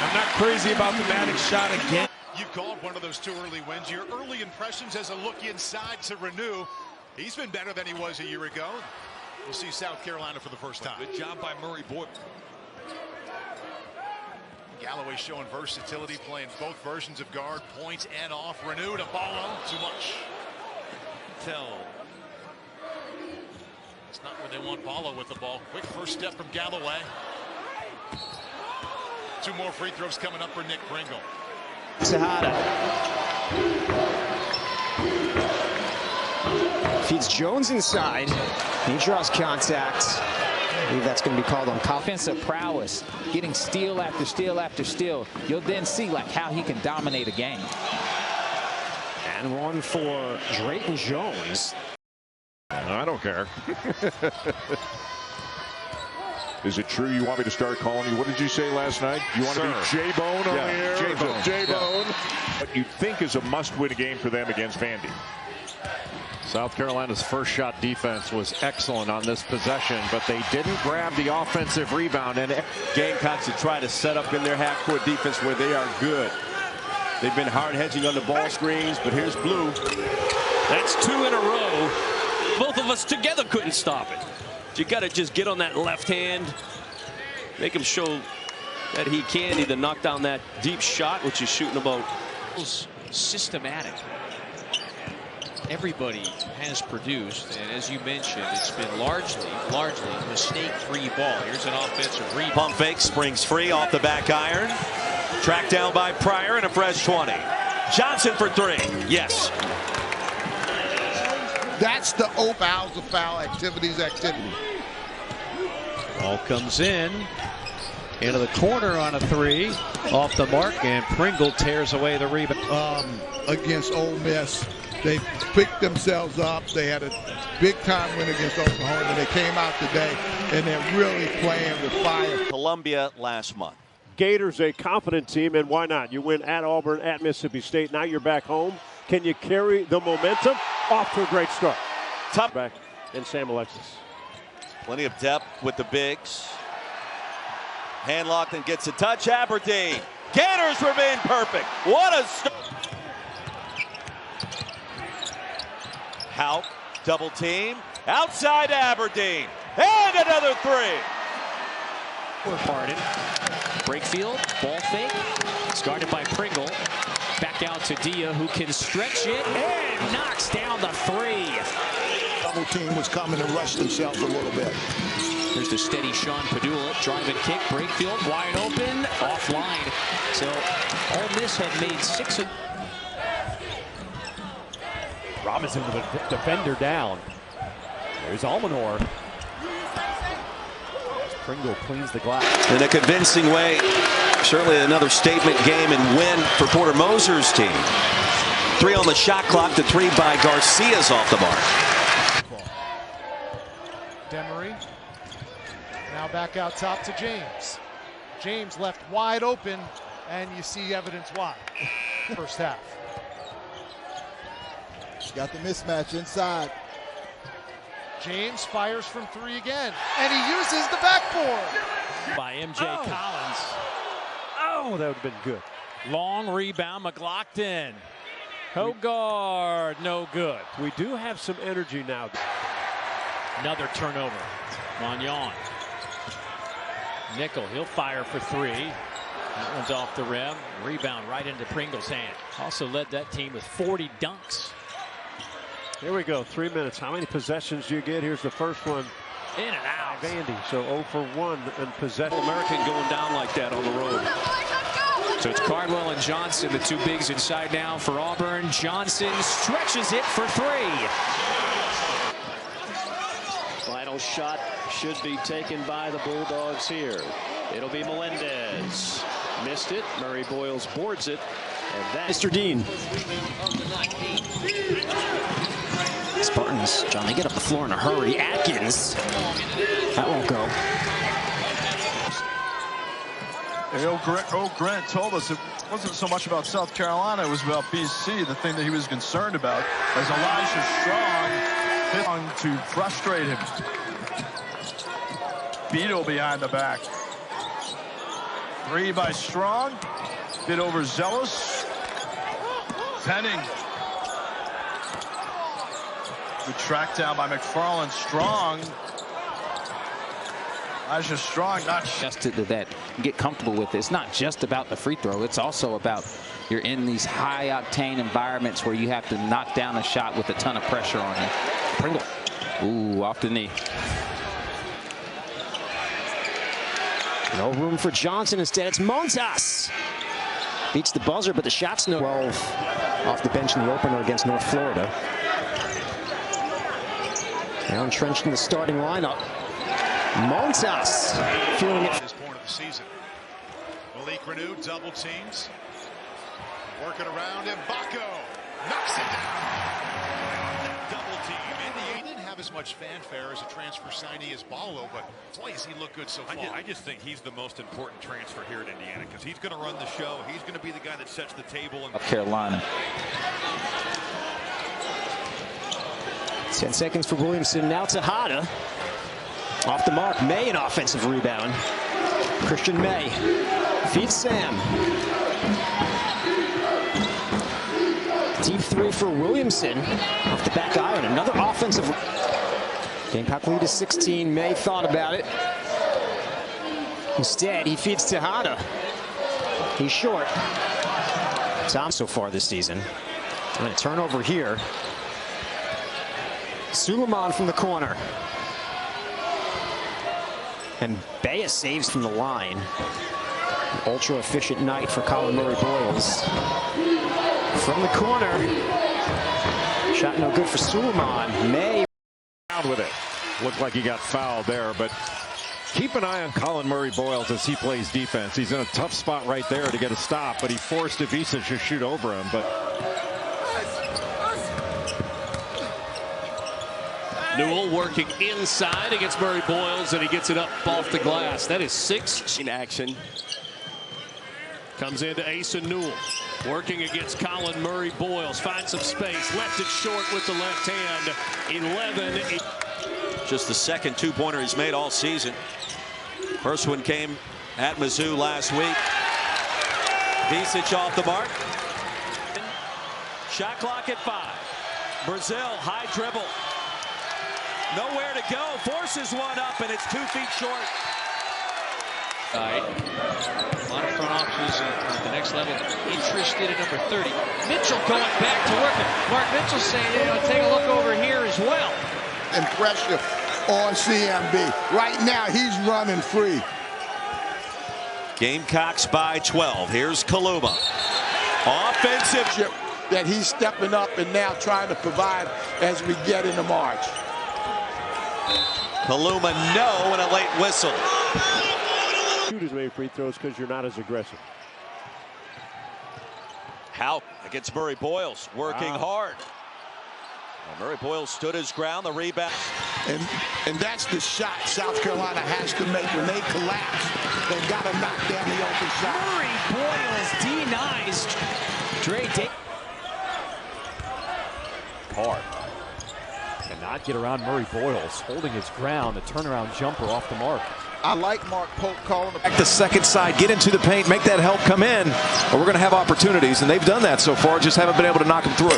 I'm not crazy about the Maddox shot again. You've called one of those 2 early wins. Your early impressions as a look inside to Renew. He's been better than he was a year ago. We'll see South Carolina for the first time. Good job by Murray-Boyles. Galloway showing versatility, playing both versions of guard, points and off. Renew to Ballo, too much. Tell. It's not where they want Ballo with the ball. Quick first step from Galloway. 2 more free throws coming up for Nick Pringle. Tejada. Feeds Jones inside. He draws contact. I believe that's going to be called on offensive prowess, getting steal after steal after steal. You'll then see how he can dominate a game. And one for Drayton Jones. I don't care. Is it true you want me to start calling you? What did you say last night? You want to be J-Bone on the air? J-Bone. J-Bone. What you think is a must-win game for them against Vandy? South Carolina's first shot defense was excellent on this possession, but they didn't grab the offensive rebound. And Gamecocks have tried to set up in their half-court defense where they are good. They've been hard hedging on the ball screens, but here's Blue. That's 2 in a row. Both of us together couldn't stop it. You got to just get on that left hand, make him show that he can either knock down that deep shot, which is shooting about. Systematic. Everybody has produced, and as you mentioned, it's been largely mistake-free ball. Here's an offensive rebound. Pump fake, springs free off the back iron. Tracked down by Pryor and a fresh 20. Johnson for 3. Yes. That's the fouls of foul activity. Ball comes in. Into the corner on a 3. Off the mark, and Pringle tears away the rebound. Against Ole Miss, they picked themselves up. They had a big-time win against Oklahoma. They came out today, and they're really playing with fire. Columbia last month. Gators a confident team, and why not? You win at Auburn, at Mississippi State. Now you're back home. Can you carry the momentum? Off to a great start. Top back in Sam Alexis. Plenty of depth with the bigs. Handlocked and gets a touch. Aberdeen. Gators remain perfect. What a start. Houck, double team. Outside Aberdeen. And another 3. Harden. Breakfield, ball fake. It's guarded by Pringle. Back out to Dia, who can stretch it and knocks down the 3. Double team was coming to rush themselves a little bit. There's the steady Sean Padula. Drive and kick. Breakfield wide open. Offline. So Ole Miss had made 6 of. Robinson with a defender down. There's Almanor. Pringle cleans the glass. In a convincing way, certainly another statement game and win for Porter Moser's team. 3 on the shot clock. The 3 by Garcia's off the mark. Demery. Now back out top to James. James left wide open, and you see evidence why. First half. Got the mismatch inside. James fires from 3 again, and he uses the backboard. By MJ Collins. Oh, that would have been good. Long rebound, McLaughlin. Hogard, no good. We do have some energy now. Another turnover. Magnon. Nickel, he'll fire for 3. That one's off the rim. Rebound right into Pringle's hand. Also led that team with 40 dunks. Here we go, 3 minutes. How many possessions do you get? Here's the first one. In and out. Vandy, so 0 for 1 in possession. American going down like that on the road. So it's Cardwell and Johnson, the 2 bigs inside now for Auburn. Johnson stretches it for 3. Final shot should be taken by the Bulldogs here. It'll be Melendez. Missed it. Murray-Boyles boards it. And that Mr. Dean. Spartans, John, they get up the floor in a hurry. Atkins. That won't go. Grant told us it wasn't so much about South Carolina, it was about BC. The thing that he was concerned about as Elijah Strong hit to frustrate him. Beto behind the back. 3 by Strong. Bit overzealous. Penning. Good track down by McFarland. Strong. Elijah Strong not just to that, get comfortable with it. It's not just about the free throw. It's also about you're in these high octane environments where you have to knock down a shot with a ton of pressure on you. Pringle. Ooh, off the knee. No room for Johnson. Instead, it's Montas. Beats the buzzer, but the shot's no. 12 off the bench in the opener against North Florida. Now entrenched in the starting lineup. Montas feeling it. At this point of the season, Malik Renew double teams, working around, and Baco knocks it down. Double team. Indiana didn't have have as much fanfare as a transfer signee as Ballo, but boy, does he look good so far. I just think he's the most important transfer here at Indiana because he's going to run the show. He's going to be the guy that sets the table. South Carolina. 10 seconds for Williamson. Now Tejada. Off the mark. May an offensive rebound. Christian May feeds Sam. Deep three for Williamson. Off the back iron. Another offensive. Gamecock lead is 16. May thought about it. Instead, he feeds Tejada. He's short. Tom so far this season. And a turnover here. Suleiman from the corner. And Bea saves from the line. An ultra-efficient night for Collin Murray-Boyles. From the corner. Shot no good for Suleiman. May. Down with it. Looked like he got fouled there, but keep an eye on Collin Murray-Boyles as he plays defense. He's in a tough spot right there to get a stop, but he forced Ivica to shoot over him. But Newell working inside against Murray-Boyles, and he gets it up off the glass. That is 6 in action. Comes into Asa Newell, working against Collin Murray-Boyles. Finds some space, left it short with the left hand. 11. Just the second two-pointer he's made all season. First one came at Mizzou last week. Visic off the mark. Shot clock at 5. Brazil, high dribble. Nowhere to go. Forces one up, and it's 2 feet short. A lot of front offices at the next level interested in number 30. Mitchell going back to work it. Mark Mitchell saying, take a look over here as well. And pressure on CMB. Right now, he's running free. Gamecocks by 12. Here's Kaluma. Offensive. That he's stepping up and now trying to provide as we get into March. Kaluma, no, and a late whistle. Shoot as many free throws because you're not as aggressive. Houck against Murray-Boyles, working hard. Well, Murray-Boyles stood his ground, the rebound. And that's the shot South Carolina has to make when they collapse. They've got to knock down the open shot. Murray-Boyles denies Dre Day. Card cannot get around Murray-Boyles, holding his ground. The turnaround jumper off the mark. I like Mark Pope calling back the second side, get into the paint, make that help come in, or we're going to have opportunities, and they've done that so far, just haven't been able to knock them through.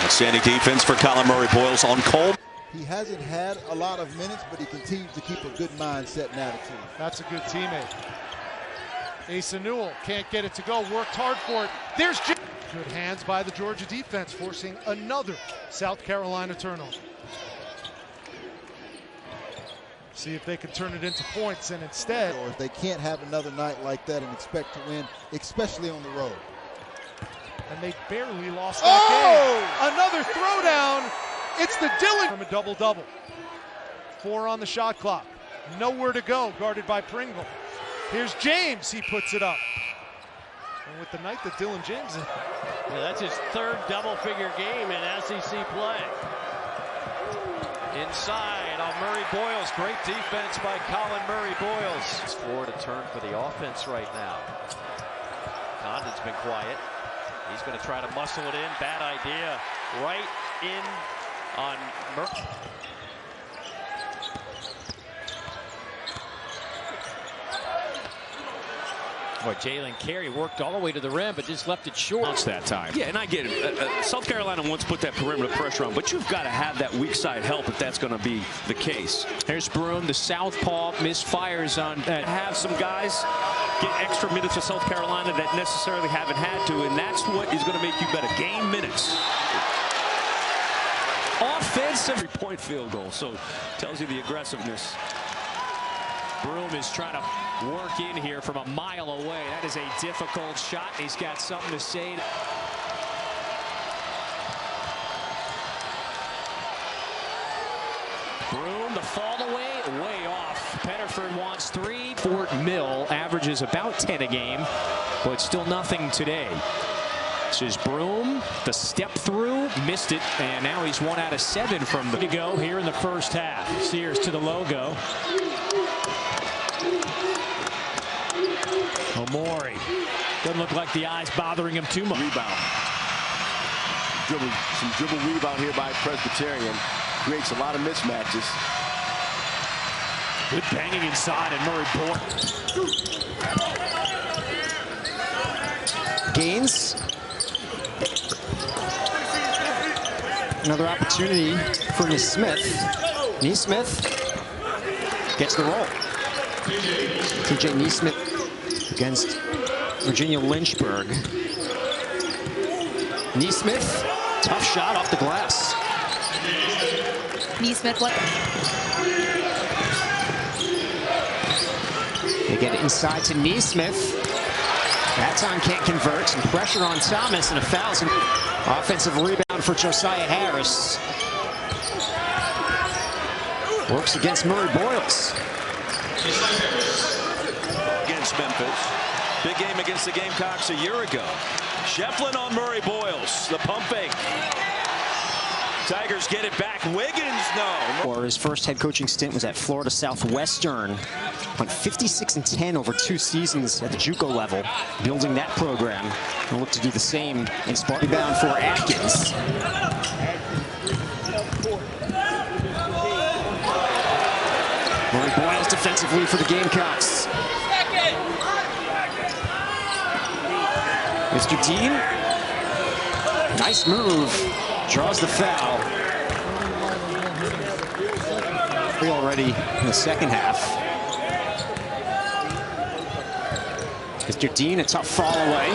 Outstanding defense for Collin Murray-Boyles on Cole. He hasn't had a lot of minutes, but he continues to keep a good mindset and attitude. That's a good teammate. Asa Newell can't get it to go, worked hard for it. There's good hands by the Georgia defense, forcing another South Carolina turnover. See if they can turn it into points, and instead, or if they can't have another night like that and expect to win, especially on the road. And they barely lost that game. Another throwdown. It's the Dillon from a double-double. 4 on the shot clock. Nowhere to go, guarded by Pringle. Here's James. He puts it up. And with the night that Dylan James is. Yeah, that's his 3rd double-figure game in SEC play. Inside on Murray-Boyles. Great defense by Collin Murray-Boyles. It's floor to turn for the offense right now. Condon's been quiet. He's going to try to muscle it in. Bad idea. Right in on Murray. Boy, Jalen Carey worked all the way to the rim, but just left it short. That time. Yeah, and I get it. South Carolina wants to put that perimeter pressure on, but you've got to have that weak side help if that's going to be the case. There's Broom, the southpaw, misfires on that. Have some guys get extra minutes of South Carolina that necessarily haven't had to, and that's what is going to make you better. Game minutes. Offensive 3-point field goal, so tells you the aggressiveness. Broom is trying to work in here from a mile away. That is a difficult shot. He's got something to say. Broom, the fall away, way off. Pettiford wants 3. Fort Mill averages about 10 a game, but still nothing today. This is Broom, the step through, missed it, and now he's 1 out of 7 from the... To go here in the first half. Sears to the logo. Omori. Doesn't look like the eye's bothering him too much. Rebound. Some dribble rebound here by Presbyterian. Creates a lot of mismatches. Good banging inside, and Murray-Boyles. Gains. Another opportunity for Nesmith. Nesmith gets the roll. TJ Nesmith against Virginia Lynchburg. Nesmith, tough shot off the glass. Nesmith, what? They get it inside to Nesmith. That time can't convert. Some pressure on Thomas and a foul. Some offensive rebound for Josiah Harris. Works against Murray-Boyles. Against Memphis. Big game against the Gamecocks a year ago. Shefflin on Murray-Boyles. The pump fake. Tigers get it back. Wiggins, no. Or his first head coaching stint was at Florida Southwestern. Went 56-10 over 2 seasons at the JUCO level, building that program. He'll look to do the same in Spartan. Rebound for Atkins. Murray-Boyles defensively for the Gamecocks. Mr. Dean, nice move, draws the foul. Already in the second half. Mr. Dean, a tough fall away.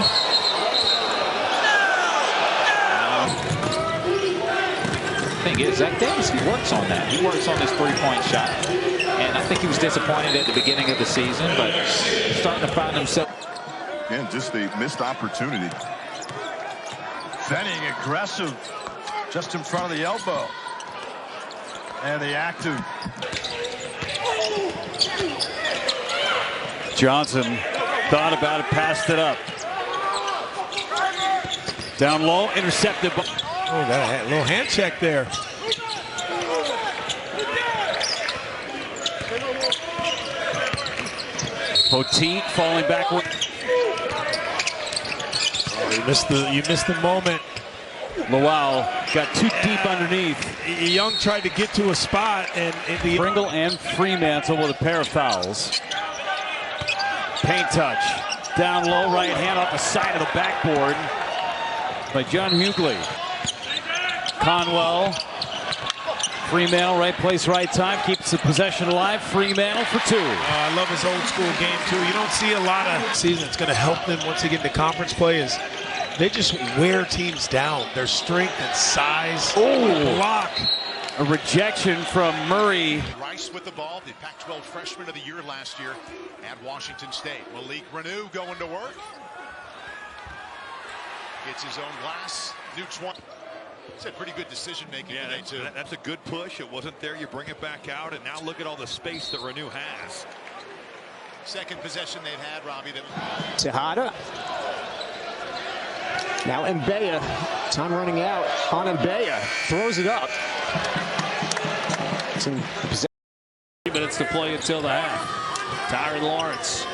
Thing is, Zach Davis, he works on that. He works on this three-point shot. And I think he was disappointed at the beginning of the season, but starting to find himself. Again, just a missed opportunity. Benning aggressive, just in front of the elbow. And the active. Johnson thought about it, passed it up. Down low, intercepted. Oh, got a little hand check there. Poteet falling backward. Oh, you missed the moment. Lowell got too deep underneath. Young tried to get to a spot, and the Pringle and Fremantle with a pair of fouls. Paint touch. Down low, right hand off the side of the backboard by John Hughley. Conwell. Fremantle, right place, right time. Keeps the possession alive. Fremantle for 2. I love his old school game, too. You don't see a lot of season. It's going to help them once they get into conference play is they just wear teams down. Their strength and size. Oh, block. A rejection from Murray. Rice with the ball, the Pac-12 freshman of the year last year at Washington State. Malik Renew going to work. Gets his own glass. Newt's one. It's a pretty good decision making today, too. That's a good push. It wasn't there. You bring it back out, and now look at all the space that Renew has. Second possession they've had, Robbie. Tejada. Now Mbeya. Time running out on Mbeya. Throws it up. 3 minutes to play until the half. Tyron Lawrence.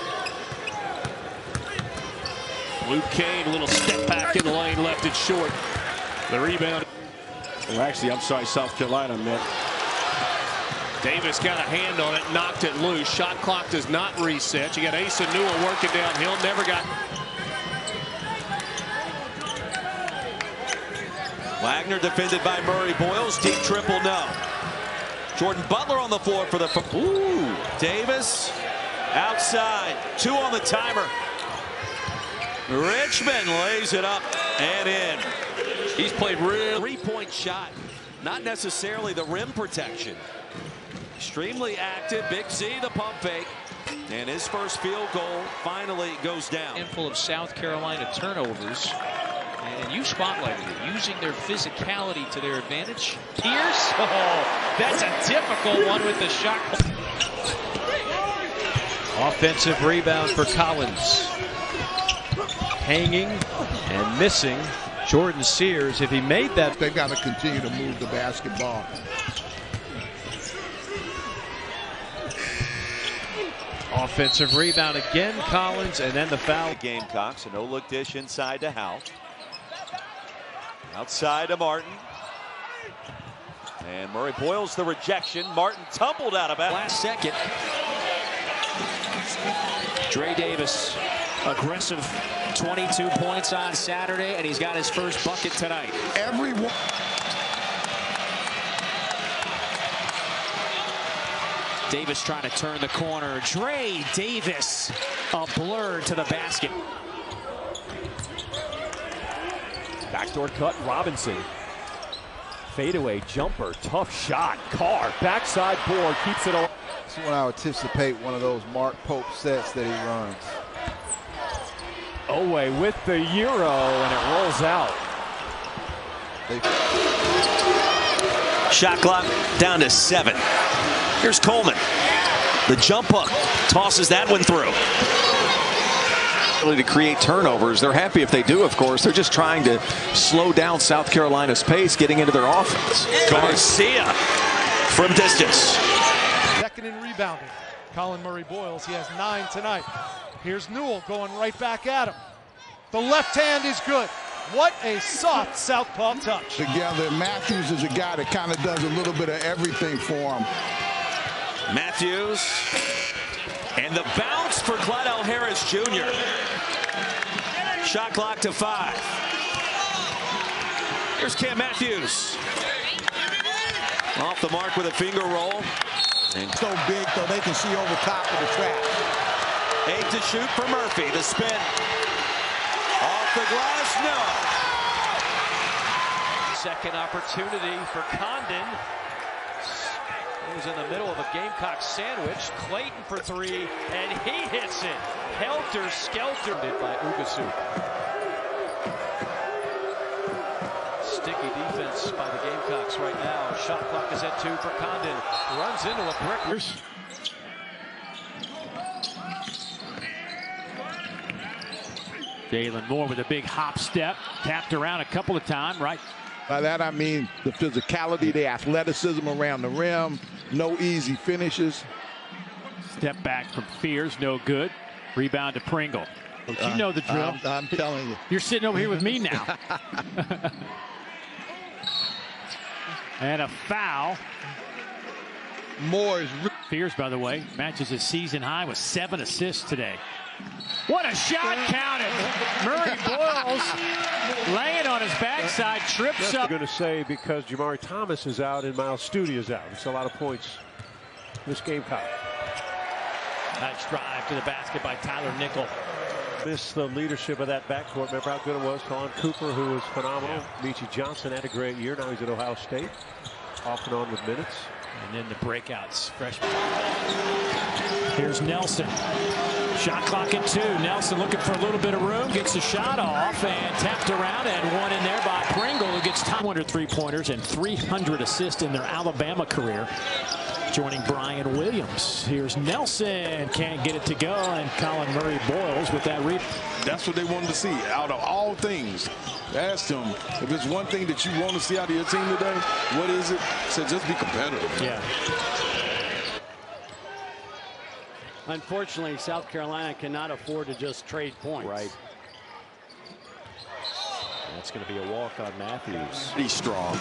Luke Kane, a little step back in the lane, left it short. The rebound. Well, actually, I'm sorry, South Carolina meant. Davis got a hand on it, knocked it loose. Shot clock does not reset. You got Asa Newell working downhill. Never got. Wagner defended by Murray-Boyles. Deep triple, no. Jordan Butler on the floor for the. Ooh, Davis outside. 2 on the timer. Richmond lays it up and in. He's played real 3-point shot. Not necessarily the rim protection. Extremely active. Big Z, the pump fake. And his first field goal finally goes down. Handful of South Carolina turnovers. And you spotlighted it, using their physicality to their advantage. Pierce, oh, that's a difficult one with the shot. Offensive rebound for Collins. Hanging, And missing Jordan Sears. If he made that, they got to continue to move the basketball. Offensive rebound again, Collins, and then the foul. Gamecocks, a no-look dish inside to Howe. Outside to Martin. And Murray-Boyles the rejection. Martin tumbled out of it. Last second. Dre Davis, aggressive 22 points on Saturday, and he's got his first bucket tonight. Everyone. Davis trying to turn the corner. Dre Davis, a blur to the basket. Backdoor cut, Robinson. Fadeaway jumper, tough shot. Carr, backside board, keeps it on. This is when I would anticipate one of those Mark Pope sets that he runs. Owe with the Euro, and it rolls out. Shot clock down to 7. Here's Coleman. The jump hook tosses that one through. To create turnovers. They're happy if they do, of course. They're just trying to slow down South Carolina's pace getting into their offense. Garcia from distance. Second in rebounding. Collin Murray-Boyles, he has 9 tonight. Here's Newell going right back at him. The left hand is good. What a soft southpaw touch. Together, Matthews is a guy that kind of does a little bit of everything for him. Matthews. And the bounce for Clydell Harris Jr. Shot clock to 5. Here's Cam Matthews. Off the mark with a finger roll. And so big, so they can see over top of the trap. 8 to shoot for Murphy. The spin. Off the glass, no. Second opportunity for Condon. He was in the middle of a Gamecock sandwich. Clayton for 3, and he hits it. Helter-skelter by Ugasu. Sticky defense by the Gamecocks right now. Shot clock is at 2 for Condon. Runs into a brick. Jalen Moore with a big hop step. Tapped around a couple of times, right? By that I mean the physicality, the athleticism around the rim, no easy finishes. Step back from Fears, no good. Rebound to Pringle. But you know the drill. I'm telling you. You're sitting over here with me now. And a foul. Moore is. Fears, by the way, matches his season high with 7 assists today. What a shot counted. Murray-Boyles laying on his backside, trips up. I'm going to say because Jamari Thomas is out and Miles Studi is out. It's a lot of points this Gamecock. Nice drive to the basket by Tyler Nickel. Miss the leadership of that backcourt. Remember how good it was? Collin Cooper, who was phenomenal. Michi Johnson had a great year. Now he's at Ohio State. Off and on with minutes. And then the breakouts, freshman. Here's Nelson. Shot clock at 2. Nelson looking for a little bit of room. Gets the shot off and tapped around and one in there by Pringle, who gets 200 3-pointers and 300 assists in their Alabama career. Joining Brian Williams. Here's Nelson. Can't get it to go. And Collin Murray-Boyles with that rebound. That's what they wanted to see out of all things. I asked him, if there's one thing that you want to see out of your team today, what is it? He said, just be competitive. Yeah. Unfortunately, South Carolina cannot afford to just trade points. Right. That's going to be a walk on Matthews. Pretty strong.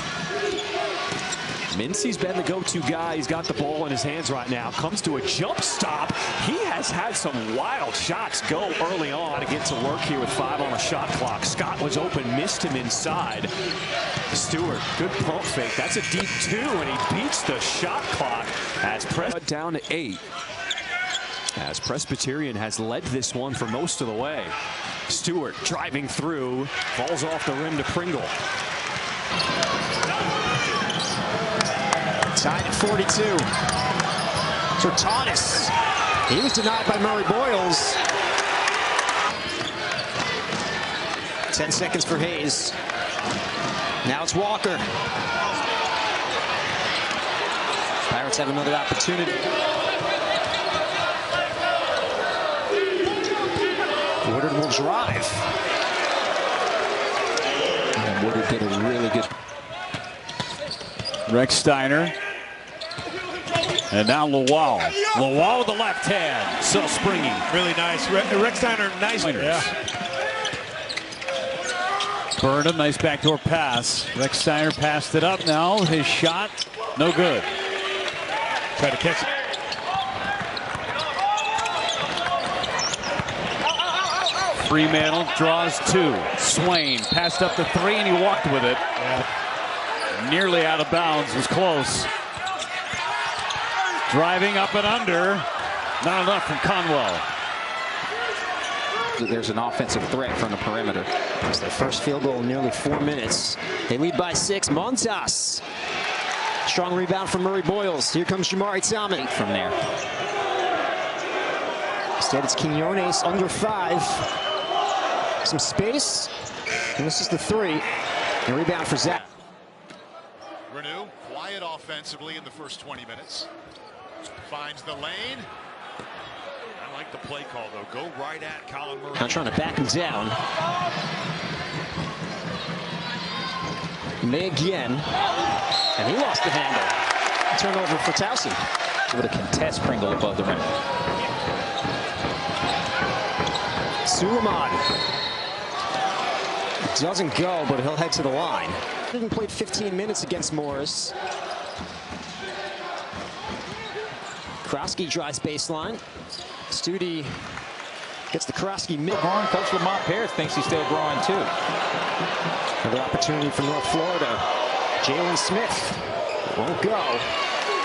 Mincy's been the go-to guy. He's got the ball in his hands right now. Comes to a jump stop. He has had some wild shots go early on to get to work here with 5 on the shot clock. Scott was open, missed him inside. Stewart, good pump fake. That's a deep 2, and he beats the shot clock as down to 8. As Presbyterian has led this one for most of the way. Stewart driving through, falls off the rim to Pringle. Tied at 42. Tertanis. He was denied by Murray-Boyles. 10 seconds for Hayes. Now it's Walker. Pirates have another opportunity. Woodard will drive. Woodard did a really good. Rex Steiner. And now Lowell. Lowell with the left hand. So springy. Really nice. Rex Steiner, nice. Yeah. Burnham, nice backdoor pass. Rex Steiner passed it up now. His shot, no good. Try to catch it. Fremantle draws two. Swain passed up the three and he walked with it. Yeah. Nearly out of bounds, was close. Driving up and under. Not enough from Conwell. There's an offensive threat from the perimeter. It's their first field goal in nearly 4 minutes. They lead by 6. Montas. Strong rebound from Murray-Boyles. Here comes Jamari Thomas from there. Instead, it's Quinones under 5. Some space. And this is the 3. And rebound for Zach. Renew, quiet offensively in the first 20 minutes. Finds the lane. I like the play call, though. Go right at Collin Murray. Now trying to back him down. May again. And he lost the handle. Turnover for Towson. Able to contest Pringle above the rim. Suleiman. Doesn't go, but he'll head to the line. Didn't play 15 minutes against Morris. Krosky drives baseline. Studi gets the Krosky mid. Coach Lamont Paris thinks he's still growing too. Another opportunity for North Florida. Jalen Smith won't go.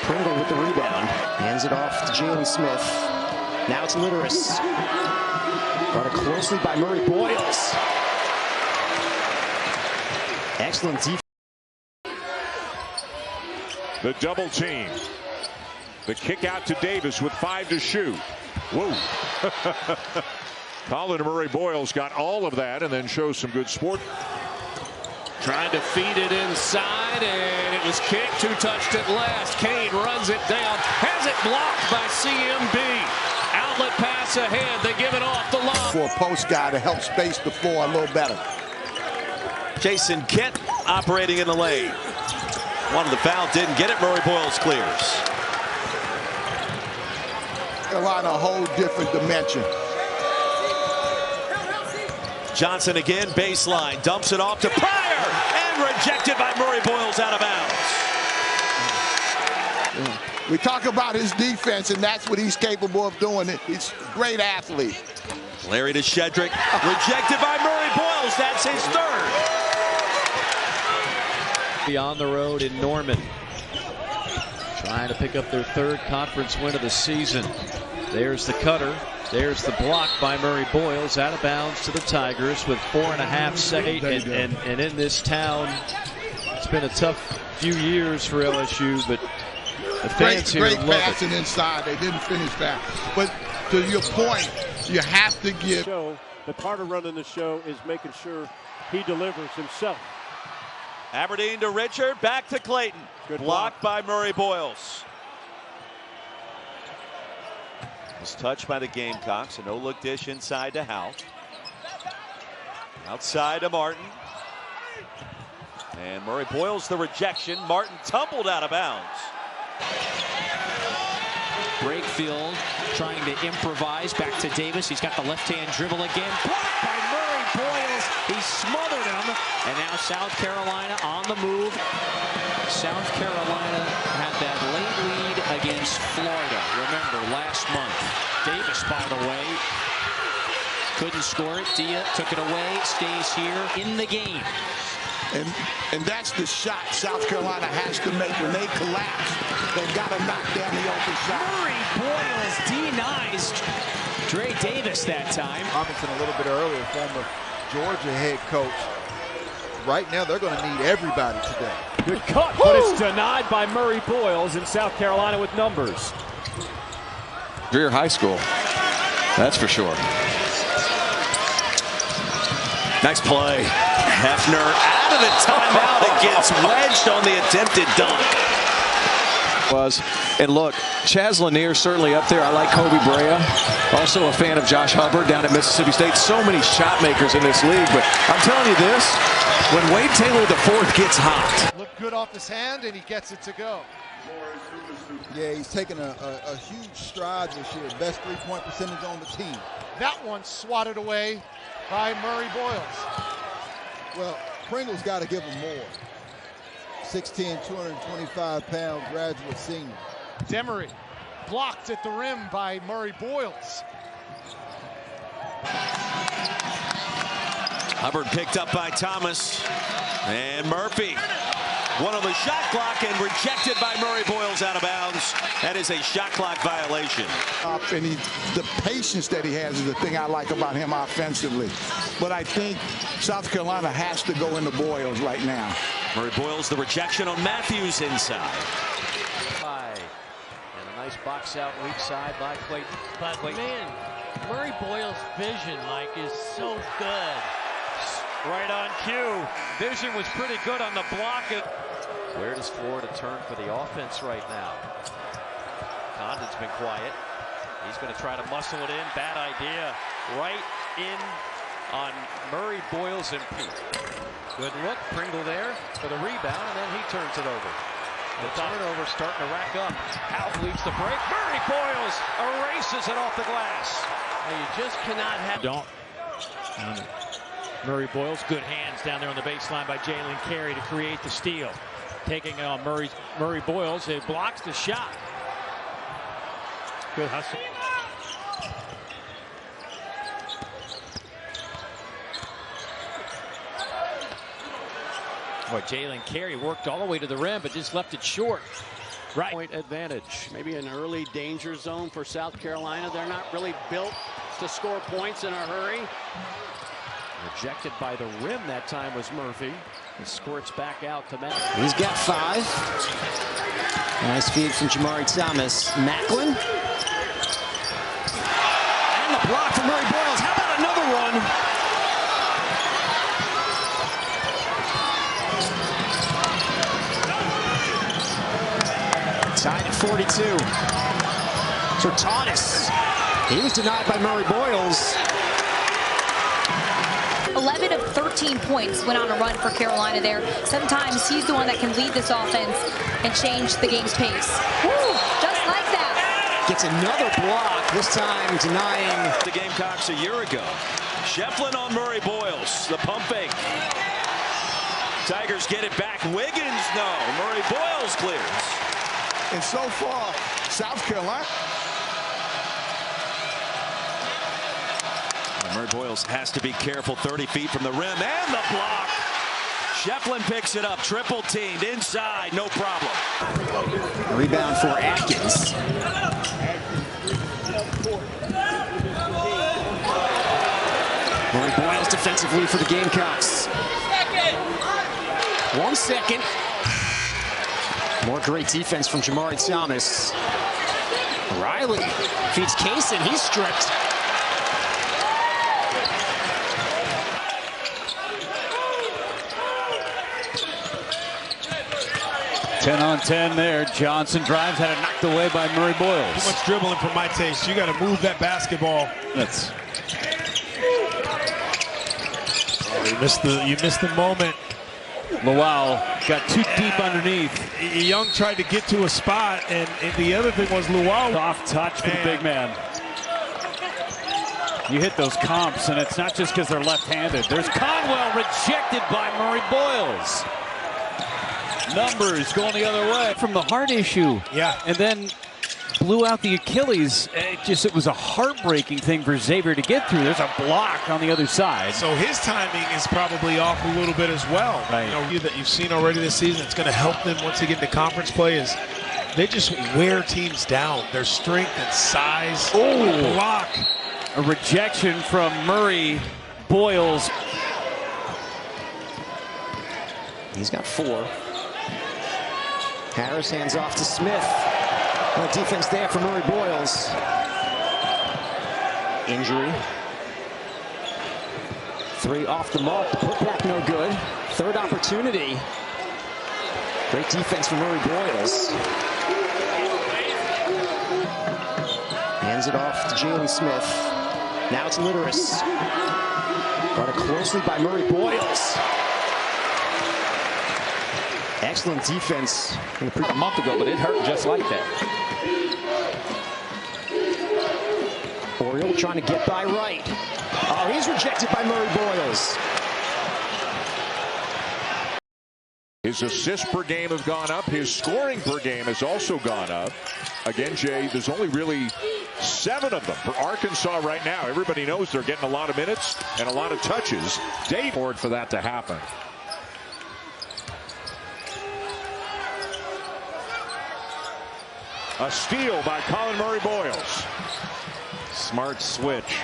Pringle with the rebound. Hands it off to Jalen Smith. Now it's Litteris. Guarded closely by Murray-Boyles. Excellent defense. The double team. The kick out to Davis with 5 to shoot. Whoa. Collin Murray-Boyles got all of that and then shows some good sport. Trying to feed it inside, and it was kicked. Who touched it last? Kane runs it down. Has it blocked by CMB. Outlet pass ahead. They give it off the line. For a post guy to help space the floor a little better. Jason Kent operating in the lane. Wanted the foul, didn't get it. Murray-Boyles clears. Carolina, a whole different dimension. Johnson again, baseline, dumps it off to Pryor, and rejected by Murray-Boyles out of bounds. We talk about his defense, and that's what he's capable of doing. He's a great athlete. Larry to Shedrick, rejected by Murray-Boyles. That's his third. On the road in Norman. Trying to pick up their 3rd conference win of the season. There's the cutter. There's the block by Murray-Boyles. Out of bounds to the Tigers with 4.5 seconds. And in this town, it's been a tough few years for LSU, but the fans here love it. Great passing inside. They didn't finish that. But to your point, you have to give. The part of running the show is making sure he delivers himself. Aberdeen to Richard, back to Clayton. Good block by Murray-Boyles. Was touched by the Gamecocks. A no-look dish inside to Howe. Outside to Martin. And Murray-Boyles the rejection. Martin tumbled out of bounds. Brakefield trying to improvise. Back to Davis. He's got the left-hand dribble again. Blocked by Murray-Boyles. He smothered him. And now South Carolina on the move. South Carolina had that late lead against Florida. Remember, last month. Davis, by the way, couldn't score it. Dia took it away. Stays here in the game. And that's the shot South Carolina has to make when they collapse. They've got to knock down the open shot. Murray-Boyles denies Dre Davis that time. Robinson a little bit earlier, former Georgia head coach. Right now, they're going to need everybody today. Good cut, but it's denied by Murray-Boyles in South Carolina with numbers. Greer High School, that's for sure. Nice play. Hefner out of the timeout and gets wedged on the attempted dunk. And look, Chaz Lanier certainly up there. I like Kobe Brea. Also a fan of Josh Hubbard down at Mississippi State. So many shot makers in this league, but I'm telling you this, When Wade Taylor IV gets hot. Looked good off his hand, and he gets it to go. Yeah, he's taken a huge stride this year. Best three-point percentage on the team. That one swatted away by Murray-Boyles. Well, Pringle's got to give him more. 6'10", 225-pound graduate senior. Demery blocked at the rim by Murray-Boyles. Hubbard picked up by Thomas. And Murphy. One on the shot clock and rejected by Murray-Boyles out of bounds. That is a shot clock violation. And the patience that he has is the thing I like about him offensively. But I think South Carolina has to go into Boyles right now. Murray-Boyles, the rejection on Matthews inside. And a nice box out weak side by Clayton. But man, Murray-Boyles' vision, Mike, is so good. Right on cue. Vision was pretty good on the block. Where does Florida turn for the offense right now? Condon's been quiet. He's going to try to muscle it in. Bad idea. Right in on Murray-Boyles and Pete. Good look. Pringle there for the rebound, and then he turns it over. The turnover starting to rack up. Alf leads the break. Murray-Boyles erases it off the glass. Now you just cannot have... Don't. Murray-Boyles, good hands down there on the baseline by Jalen Carey to create the steal. Taking it on Murray-Boyles, it blocks the shot. Good hustle. Boy, Jalen Carey worked all the way to the rim, but just left it short. Right. Point advantage. Maybe an early danger zone for South Carolina. They're not really built to score points in a hurry. Rejected by the rim that time was Murphy. He squirts back out to Matt. He's got 5. Nice feed from Jamari Thomas. Macklin. And the block from Murray-Boyles. How about another one? Tied at 42. Tertanis. He was denied by Murray-Boyles. 11 of 13 points went on a run for Carolina there. Sometimes he's the one that can lead this offense and change the game's pace. Woo, just like that. Gets another block, this time denying. The Gamecocks a year ago. Shefflin on Murray-Boyles, the pump fake. Tigers get it back. Wiggins, no. Murray-Boyles clears. And so far, South Carolina. Murray-Boyles has to be careful. 30 feet from the rim and the block. Shefflin picks it up. Triple teamed inside. No problem. Rebound for Atkins. Murray-Boyles defensively for the Gamecocks. 1 second. More great defense from Jamari Thomas. Riley feeds Kaysen. He's stripped. 10-on-10 there. Johnson drives, had it knocked away by Murray-Boyles. Too much dribbling for my taste. You got to move that basketball. That's. Oh, you missed the moment. Luau got too deep underneath. Young tried to get to a spot, and the other thing was Luau. Soft touch for the big man. You hit those comps, and it's not just because they're left-handed. There's Conwell rejected by Murray-Boyles. Numbers going the other way from the heart issue. Yeah. And then blew out the Achilles. It was a heartbreaking thing for Xavier to get through. There's a block on the other side. So his timing is probably off a little bit as well. Right. You know, that you've seen already this season, it's going to help them once they get into conference play is they just wear teams down. Their strength and size. Oh, block. A rejection from Murray-Boyles. He's got 4. Harris hands off to Smith. No defense there for Murray-Boyles. Injury. 3 off the mark. Put back no good. 3rd opportunity. Great defense for Murray-Boyles. Hands it off to Jalen Smith. Now it's Litteris. Guarded closely by Murray-Boyles. Excellent defense a month ago, but it hurt just like that. Oriole trying to get by Wright. Oh, he's rejected by Murray-Boyles. His assists per game have gone up. His scoring per game has also gone up. Again, Jay, there's only really 7 of them for Arkansas right now. Everybody knows they're getting a lot of minutes and a lot of touches. Dave forward for that to happen. A steal by Collin Murray-Boyles. Smart switch.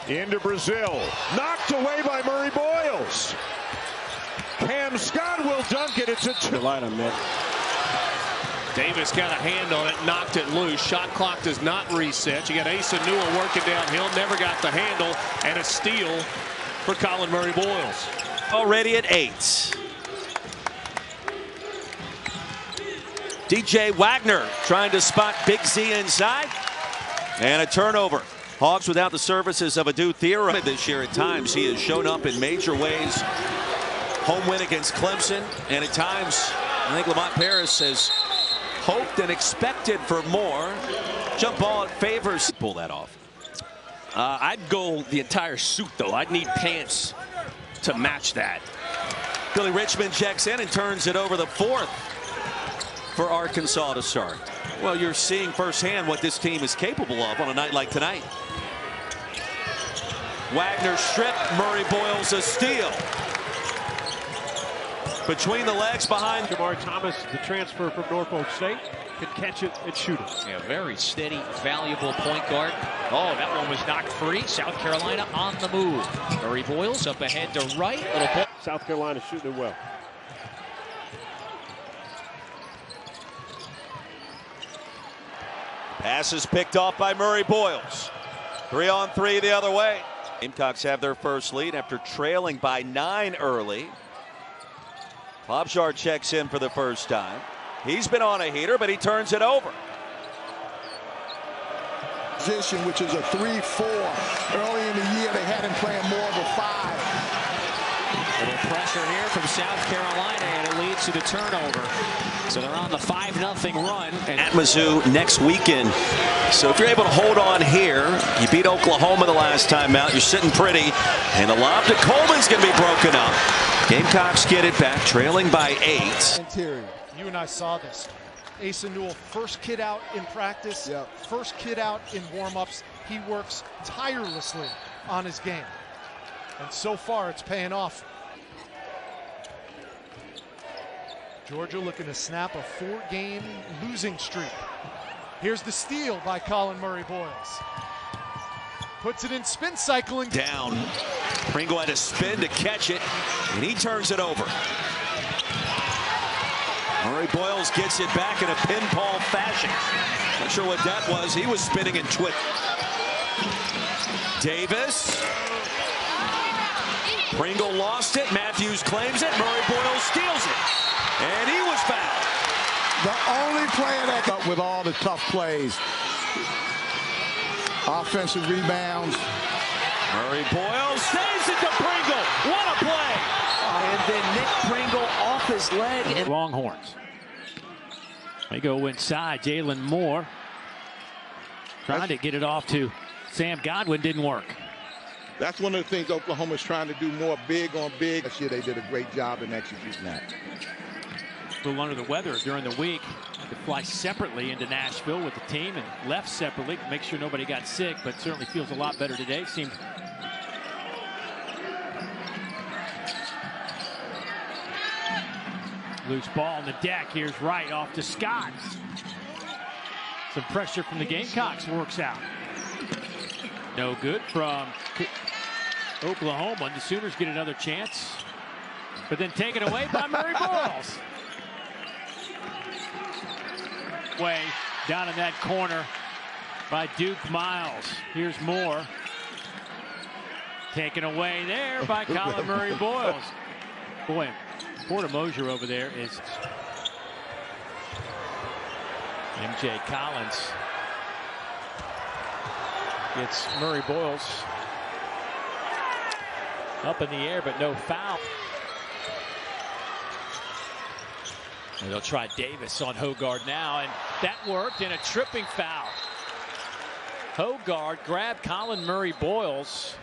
Into Brazil. Knocked away by Murray-Boyles. Cam Scott will dunk it. It's a 2. Davis got a hand on it, knocked it loose. Shot clock does not reset. You got Asa Newell working downhill, never got the handle, and a steal for Collin Murray-Boyles. Already at 8. DJ Wagner trying to spot Big Z inside. And a turnover. Hawks without the services of Adu Theora this year. At times he has shown up in major ways. Home win against Clemson, and at times I think Lamont Paris has hoped and expected for more. Jump ball at Favors. Pull that off. I'd go the entire suit, though. I'd need pants to match that. Billy Richmond checks in and turns it over the 4th for Arkansas to start. Well, you're seeing firsthand what this team is capable of on a night like tonight. Wagner strip, Murray-Boyles a steal. Between the legs behind. Jamari Thomas, the transfer from Norfolk State, can catch it and shoot it. Yeah, very steady, valuable point guard. Oh, that one was knocked free. South Carolina on the move. Murray-Boyles up ahead to Wright. Little ball. South Carolina shooting it well. Pass is picked off by Murray-Boyles. 3-on-3 the other way. Gamecocks have their first lead after trailing by 9 early. Klobuchar checks in for the first time. He's been on a heater, but he turns it over. Position, which is a 3-4. Early in the year, they had him playing more of a 5. Little pressure here from South Carolina, and it leads to the turnover. So they're on the 5-0 run. And at Mizzou next weekend. So if you're able to hold on here, you beat Oklahoma the last time out. You're sitting pretty. And the lob to Coleman's going to be broken up. Gamecocks get it back, trailing by 8. Interior. You and I saw this. Asa Newell, first kid out in practice, first kid out in warm-ups. He works tirelessly on his game. And so far, it's paying off. Georgia looking to snap a 4-game losing streak. Here's the steal by Collin Murray-Boyles. Puts it in spin cycling. Down. Pringle had to spin to catch it, and he turns it over. Murray-Boyles gets it back in a pinball fashion. Not sure what that was. He was spinning and twisting. Davis. Pringle lost it. Matthews claims it. Murray-Boyles steals it. And he was fouled. The only player that got with all the tough plays. Offensive rebounds. Murray-Boyles saves it to Pringle. What a play. And then Nick Pringle off his leg. And Longhorns. They go inside. Jalen Moore trying to get it off to Sam Godwin. Didn't work. That's one of the things Oklahoma's trying to do, more big on big. Last year they did a great job in executing that. A little under the weather during the week. Had to fly separately into Nashville with the team and left separately to make sure nobody got sick, but certainly feels a lot better today. Seemed loose ball on the deck. Here's Wright off to Scott. Some pressure from the Gamecocks works out. No good from Oklahoma. The Sooners get another chance, but then taken away by Murray-Boyles. Way down in that corner by Duke Miles. Here's Moore. Taken away there by Collin Murray-Boyles. Boy, Porter Mosier over there is MJ Collins. Gets Murray-Boyles Up in the air, but no foul. And they'll try Davis on Hogard now, and that worked, and a tripping foul. Hogard grabbed Collin Murray-Boyles.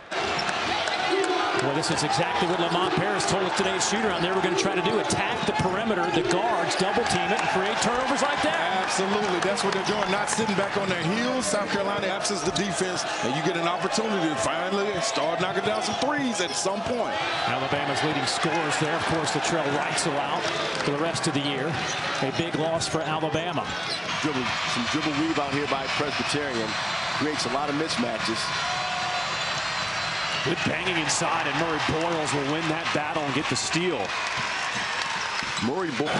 Well, this is exactly what Lamont Paris told us today's shoot-around. They were going to try to do, attack the perimeter, the guards, double-team it, and create turnovers like that. Absolutely. That's what they're doing, not sitting back on their heels. South Carolina absents the defense, and you get an opportunity to finally start knocking down some threes at some point. Alabama's leading scorers there. Of course, Latrell Wright's out for the rest of the year. A big loss for Alabama. Some dribble weave out here by Presbyterian. Creates a lot of mismatches. Good banging inside, and Murray-Boyles will win that battle and get the steal. Murray-Boyles.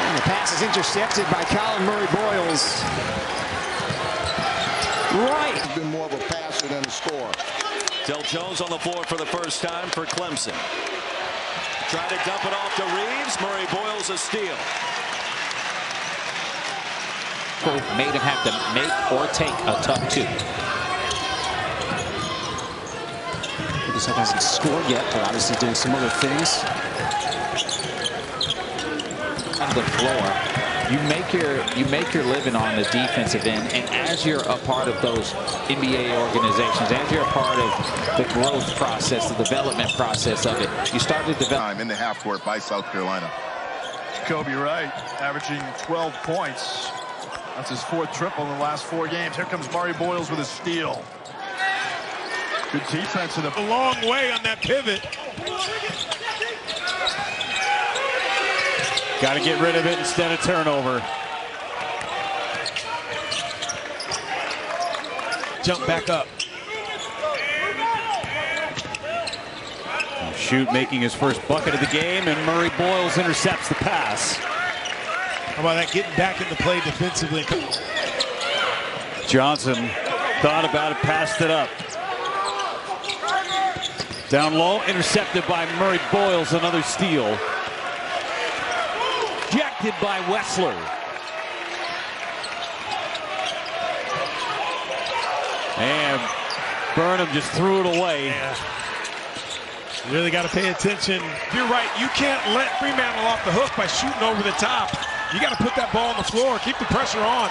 And the pass is intercepted by Collin Murray-Boyles. Right. He's been more of a passer than a scorer. Del Jones on the floor for the first time for Clemson. Try to dump it off to Reeves. Murray-Boyles a steal. Made him have to make or take a tough two. He hasn't scored yet, but obviously doing some other things. On the floor, you make your living on the defensive end, and as you're a part of those NBA organizations, as you're a part of the growth process, the development process of it, you start to develop. In the half court by South Carolina. Jacoby Wright averaging 12 points. That's his 4th triple in the last 4 games. Here comes Murray-Boyles with a steal. Good defense in a long way on that pivot. Got to get rid of it instead of turnover. Jump back up. Shoot making his first bucket of the game, and Murray-Boyles intercepts the pass. How about that, getting back into play defensively? Johnson thought about it, passed it up. Down low, intercepted by Murray-Boyles, another steal. Ejected by Wessler. And Burnham just threw it away. Yeah. You really got to pay attention. You're right, you can't let Fremantle off the hook by shooting over the top. You got to put that ball on the floor, keep the pressure on.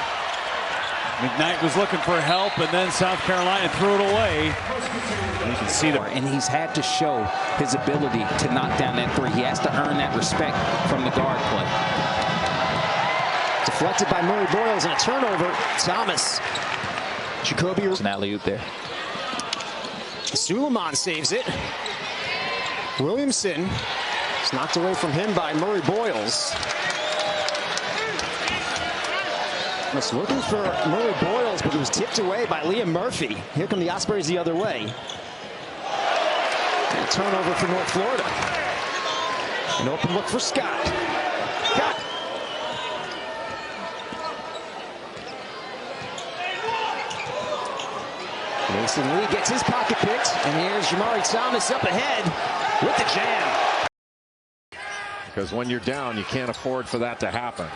McKnight was looking for help, and then South Carolina threw it away. You can see that, and he's had to show his ability to knock down that three. He has to earn that respect from the guard play. Deflected by Murray-Boyles and a turnover. Thomas. Jacoby. It's an alley-oop there. Suleiman saves it. Williamson is knocked away from him by Murray-Boyles. Was looking for Murray-Boyles, but it was tipped away by Liam Murphy. Here come the Ospreys the other way. And a turnover for North Florida. An open look for Scott. Scott. Mason Lee gets his pocket picked, and here's Jamari Thomas up ahead with the jam. Because when you're down, you can't afford for that to happen.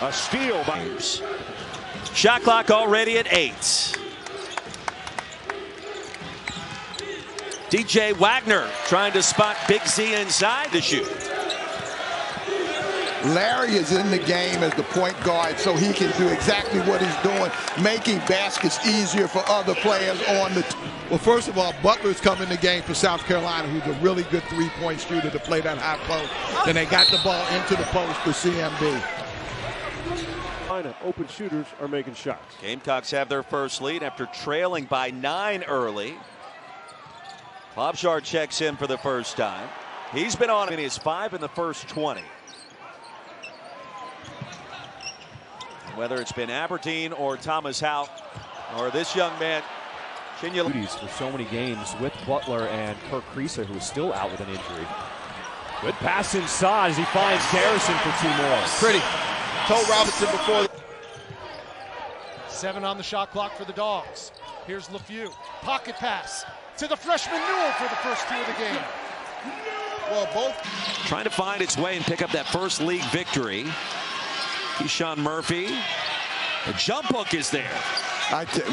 A steal by Shot clock already at 8. DJ Wagner trying to spot Big Z inside to shoot. Larry is in the game as the point guard, so he can do exactly what he's doing, making baskets easier for other players on the. Well, first of all, Butler's come in the game for South Carolina, who's a really good three-point shooter to play that high post. Then they got the ball into the post for CMB. Open shooters are making shots. Gamecocks have their first lead after trailing by 9 early. Klobuchar checks in for the first time. He's been on, and he has 5 in the first 20. Whether it's been Aberdeen or Thomas Hout or this young man, Duties for so many games with Butler and Kirk Creaser, who is still out with an injury. Good pass inside as he finds Garrison for 2 more. Pretty. Told Robinson before. 7 on the shot clock for the Dogs. Here's LeFew. Pocket pass to the freshman Newell for the first 2 of the game. Well, both trying to find its way and pick up that first league victory. Keyshawn Murphy. The jump hook is there.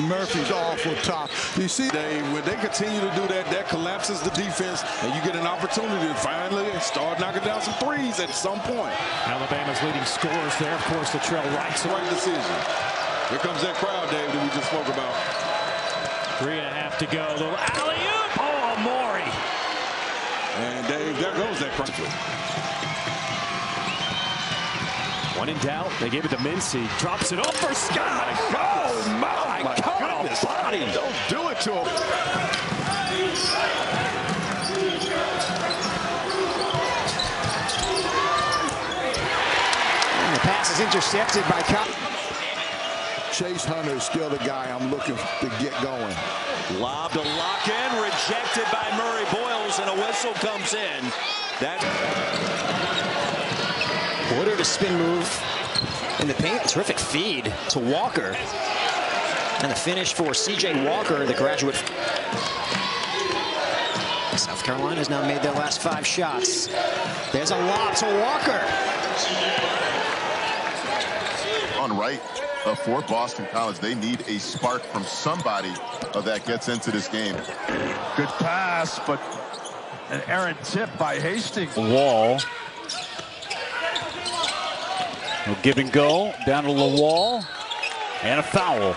Murphy's awful tough. You see, when they continue to do that, that collapses the defense, and you get an opportunity to finally start knocking down some threes at some point. Alabama's leading scorers there. Of course, the trail right. Right decision. Here comes that crowd, Dave, that we just spoke about. 3.5 to go. Little alley-oop. Oh, Amori. And Dave, there goes that crunch. When in doubt, they give it to Mincy. Drops it up for Scott. Oh, my goodness. Body. Don't do it to him. And the pass is intercepted by Collin. Chase Hunter is still the guy I'm looking to get going. Lob to lock in, rejected by Murray-Boyles, and a whistle comes in. Porter to spin move in the paint. Terrific feed to Walker. And the finish for C.J. Walker, the graduate. South Carolina has now made their last 5 shots. There's a lob to Walker. On right for Boston College, they need a spark from somebody that gets into this game. Good pass, but an errant tip by Hastings. Wall. No give and go down to the wall, and a foul.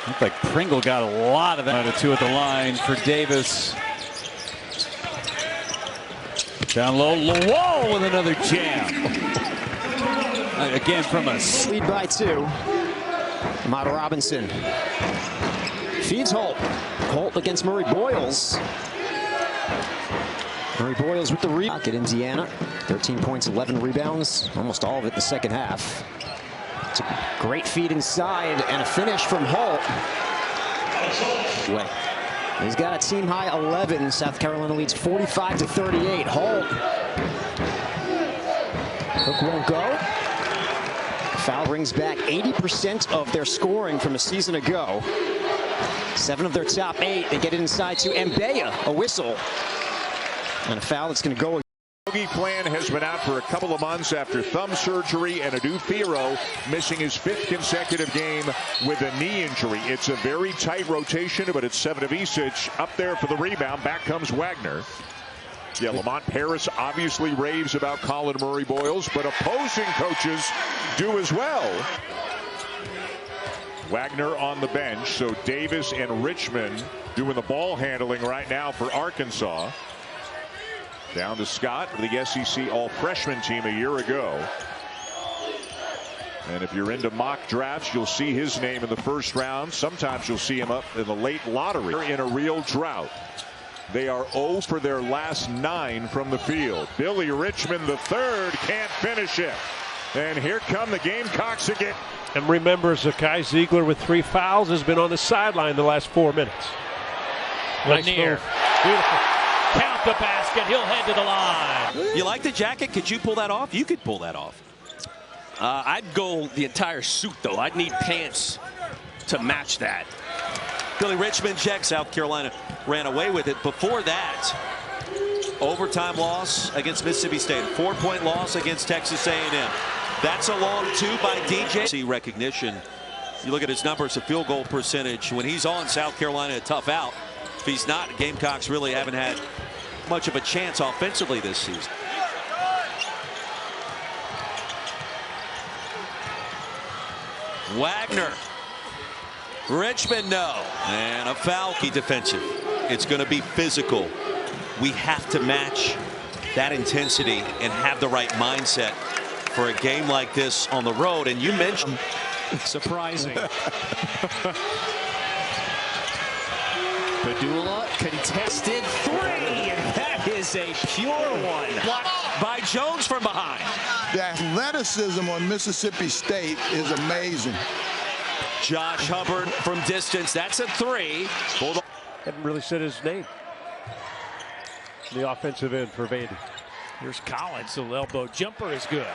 Looks like Pringle got a lot of that. 2 at the line for Davis. Down low, Lawal with another jam. Again from a lead by 2. Amada Robinson feeds Holt. Holt against Murray-Boyles. Murray-Boyles with the rebound at Indiana. 13 points, 11 rebounds, almost all of it in the second half. It's a great feed inside and a finish from Holt. He's got a team high 11. South Carolina leads 45-38. Holt. Hook won't go. Foul brings back 80% of their scoring from a season ago. 7 of their top 8. They get it inside to Mbeya. A whistle. And a foul that's going to go. Bogey Plan has been out for a couple of months after thumb surgery, and Adu Firo missing his 5th consecutive game with a knee injury. It's a very tight rotation, but it's Sevdavisich up there for the rebound. Back comes Wagner. Yeah, Lamont Paris obviously raves about Collin Murray-Boyles, but opposing coaches do as well. Wagner on the bench, so Davis and Richmond doing the ball handling right now for Arkansas. Down to Scott for the SEC all-freshman team a year ago. And if you're into mock drafts, you'll see his name in the first round. Sometimes you'll see him up in the late lottery. They're in a real drought. They are 0 for their last 9 from the field. Billy Richmond III can't finish it. And here come the Gamecocks again. And remember, Zakai Ziegler with 3 fouls has been on the sideline the last 4 minutes. Lanier. Beautiful. Count the basket. He'll head to the line. You like the jacket? Could you pull that off? You could pull that off. I'd go the entire suit, though. I'd need pants to match that. Billy Richmond checks. South Carolina ran away with it. Before that, overtime loss against Mississippi State. 4-point loss against Texas A&M. That's a long 2 by DJ. See recognition. You look at his numbers, the field goal percentage. When he's on, South Carolina a tough out. If he's not, Gamecocks really haven't had much of a chance offensively this season. Wagner. Richmond, no. And a foul. Key defensive. It's going to be physical. We have to match that intensity and have the right mindset for a game like this on the road. And you mentioned surprising. Padula contested 3, and that is a pure one. By Jones from behind. The athleticism on Mississippi State is amazing. Josh Hubbard from distance. That's a 3. Haven't really said his name. The offensive end for Vandy. Here's Collins. The elbow jumper is good.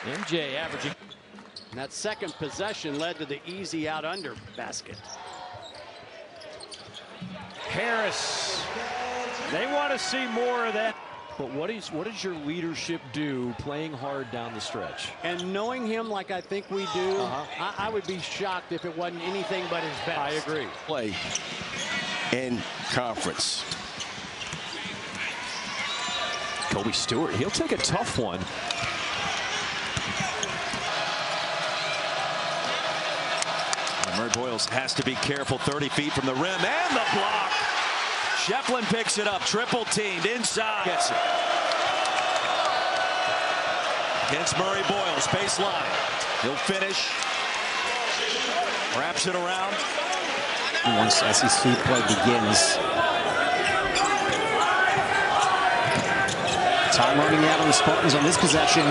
MJ averaging. And that second possession led to the easy out under basket. Harris They want to see more of that. But what does your leadership do playing hard down the stretch? And knowing him like I think we do, I would be shocked if it wasn't anything but his best. I agree. Play in conference. Kobe Stewart, he'll take a tough one. Murray-Boyles has to be careful. 30 feet from the rim and the block. Shefflin picks it up. Triple teamed inside. Gets it. Against Murray-Boyles. Baseline. He'll finish. Wraps it around. Once SEC play begins. Time running out on the Spartans on this possession.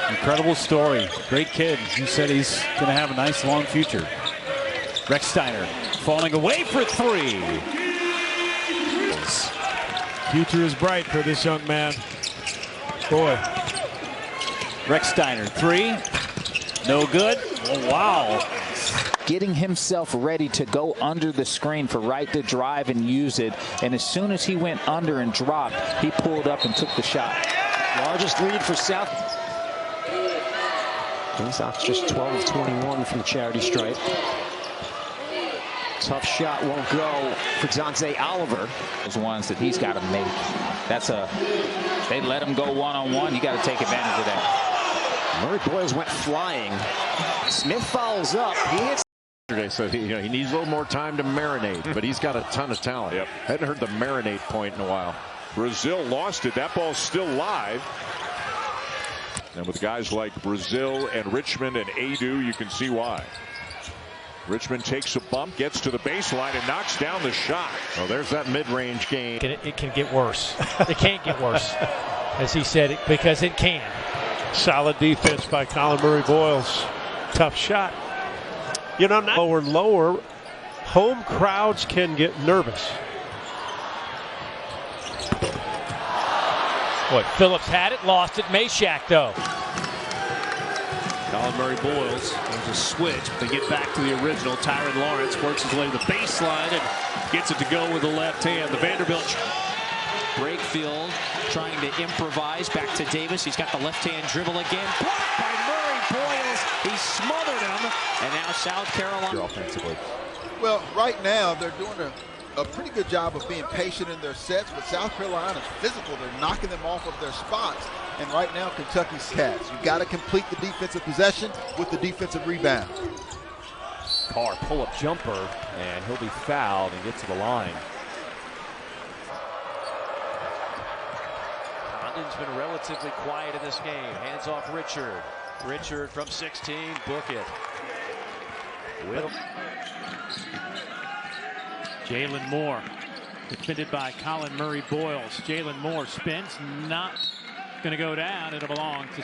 Incredible story. Great kid. He said he's going to have a nice long future. Rex Steiner falling away for three. Future is bright for this young man. Boy. Rex Steiner, three. No good. Oh, wow. Getting himself ready to go under the screen for Wright to drive and use it. And as soon as he went under and dropped, he pulled up and took the shot. Largest lead for South. Sox just 12 of 21 from the charity stripe. Tough shot won't go for Dante Oliver. Those ones that he's got to make. They let him go one-on-one. You got to take advantage of that. Murray-Boyles went flying. Smith follows up. He hits. So he needs a little more time to marinate, but he's got a ton of talent. Yep. Hadn't heard the marinate point in a while. Brazil lost it. That ball's still live. And with guys like Brazil and Richmond and Adu, you can see why. Richmond takes a bump, gets to the baseline, and knocks down the shot. Oh, there's that mid-range game. It can get worse. It can't get worse, as he said, because it can. Solid defense by Collin Murray-Boyles. Tough shot. You know, now lower and lower, home crowds can get nervous. Boy, Phillips had it, lost it. Meshack, though. Collin Murray-Boyles. There's a switch. They get back to the original. Tyron Lawrence works his way to the baseline and gets it to go with the left hand. The Vanderbilt. Brakefield trying to improvise. Back to Davis. He's got the left-hand dribble again. Blocked by Murray-Boyles. He smothered him. And now South Carolina. Offensively. Well, right now they're doing a pretty good job of being patient in their sets, but South Carolina's physical. They're knocking them off of their spots. And right now, Kentucky's Cats. You've got to complete the defensive possession with the defensive rebound. Carr pull-up jumper, and he'll be fouled and get to the line. Condon's been relatively quiet in this game. Hands off Richard. Richard from 16, book it. Jalen Moore, defended by Collin Murray-Boyles. Jalen Moore spins, not going to go down. It'll belong to.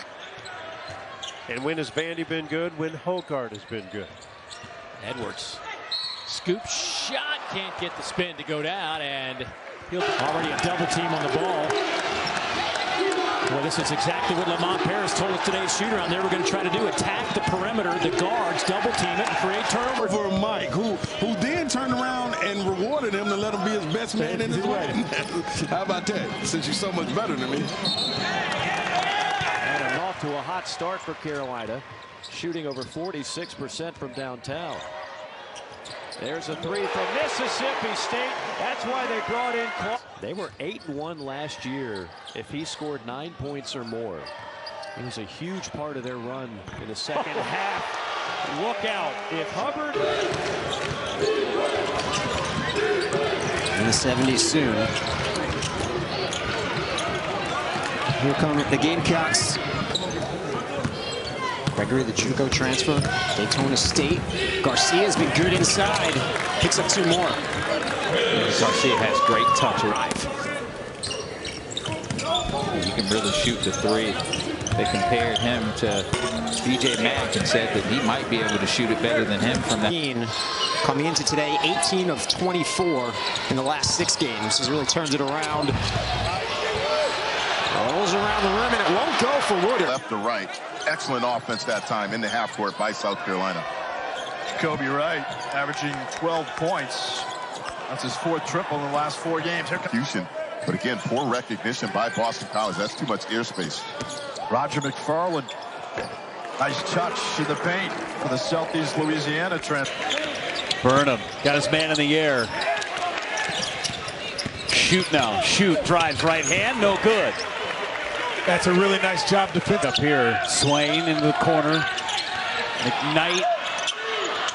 And when has Vandy been good? When Hogard has been good. Edwards. Scoop shot, can't get the spin to go down, and he'll already a double team on the ball. Well, this is exactly what Lamont Paris told us today's shooter on there. We're going to try to do attack the perimeter, the guards, double team it, and create turnover. For Mike, who then turned around and rewarded him to let him be his best man in his way. How about that? Since you're so much better than me. And I'm off to a hot start for Carolina, shooting over 46% from downtown. There's a three from Mississippi State. That's why they brought in Clark. They were 8-1 last year if he scored 9 points or more. He was a huge part of their run in the second half. Look out if Hubbard. In the 70s soon. Here come the Gamecocks. Gregory, the JUCO transfer, Daytona State. Garcia's been good inside. Picks up two more. Garcia has great touch. He can really shoot the three. They compared him to DJ Mack and said that he might be able to shoot it better than him from that. Coming into today, 18 of 24 in the last 6 games. He's really turned it around. Rolls around the rim, and it won't go for Woodard. Left to right. Excellent offense that time in the half court by South Carolina. Kobe Wright averaging 12 points. That's his 4th triple in the last 4 games. Here comes But again, poor recognition by Boston College. That's too much airspace. Roger McFarland. Nice touch to the paint for the Southeast Louisiana trend. Burnham got his man in the air. Shoot now. Shoot. Drives right hand. No good. That's a really nice job to pick up here. Swain into the corner. McKnight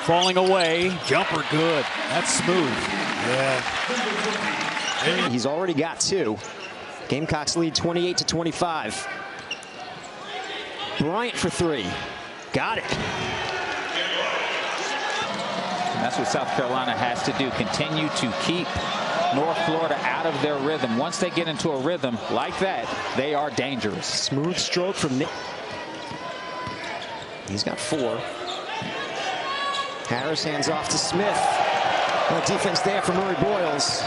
falling away. Jumper good. That's smooth. Yeah. He's already got 2. Gamecocks lead 28-25. Bryant for 3. Got it. And that's what South Carolina has to do. Continue to keep North Florida out of their rhythm. Once they get into a rhythm like that, they are dangerous. Smooth stroke from Nick. He's got 4. Harris hands off to Smith. No defense there for Murray-Boyles.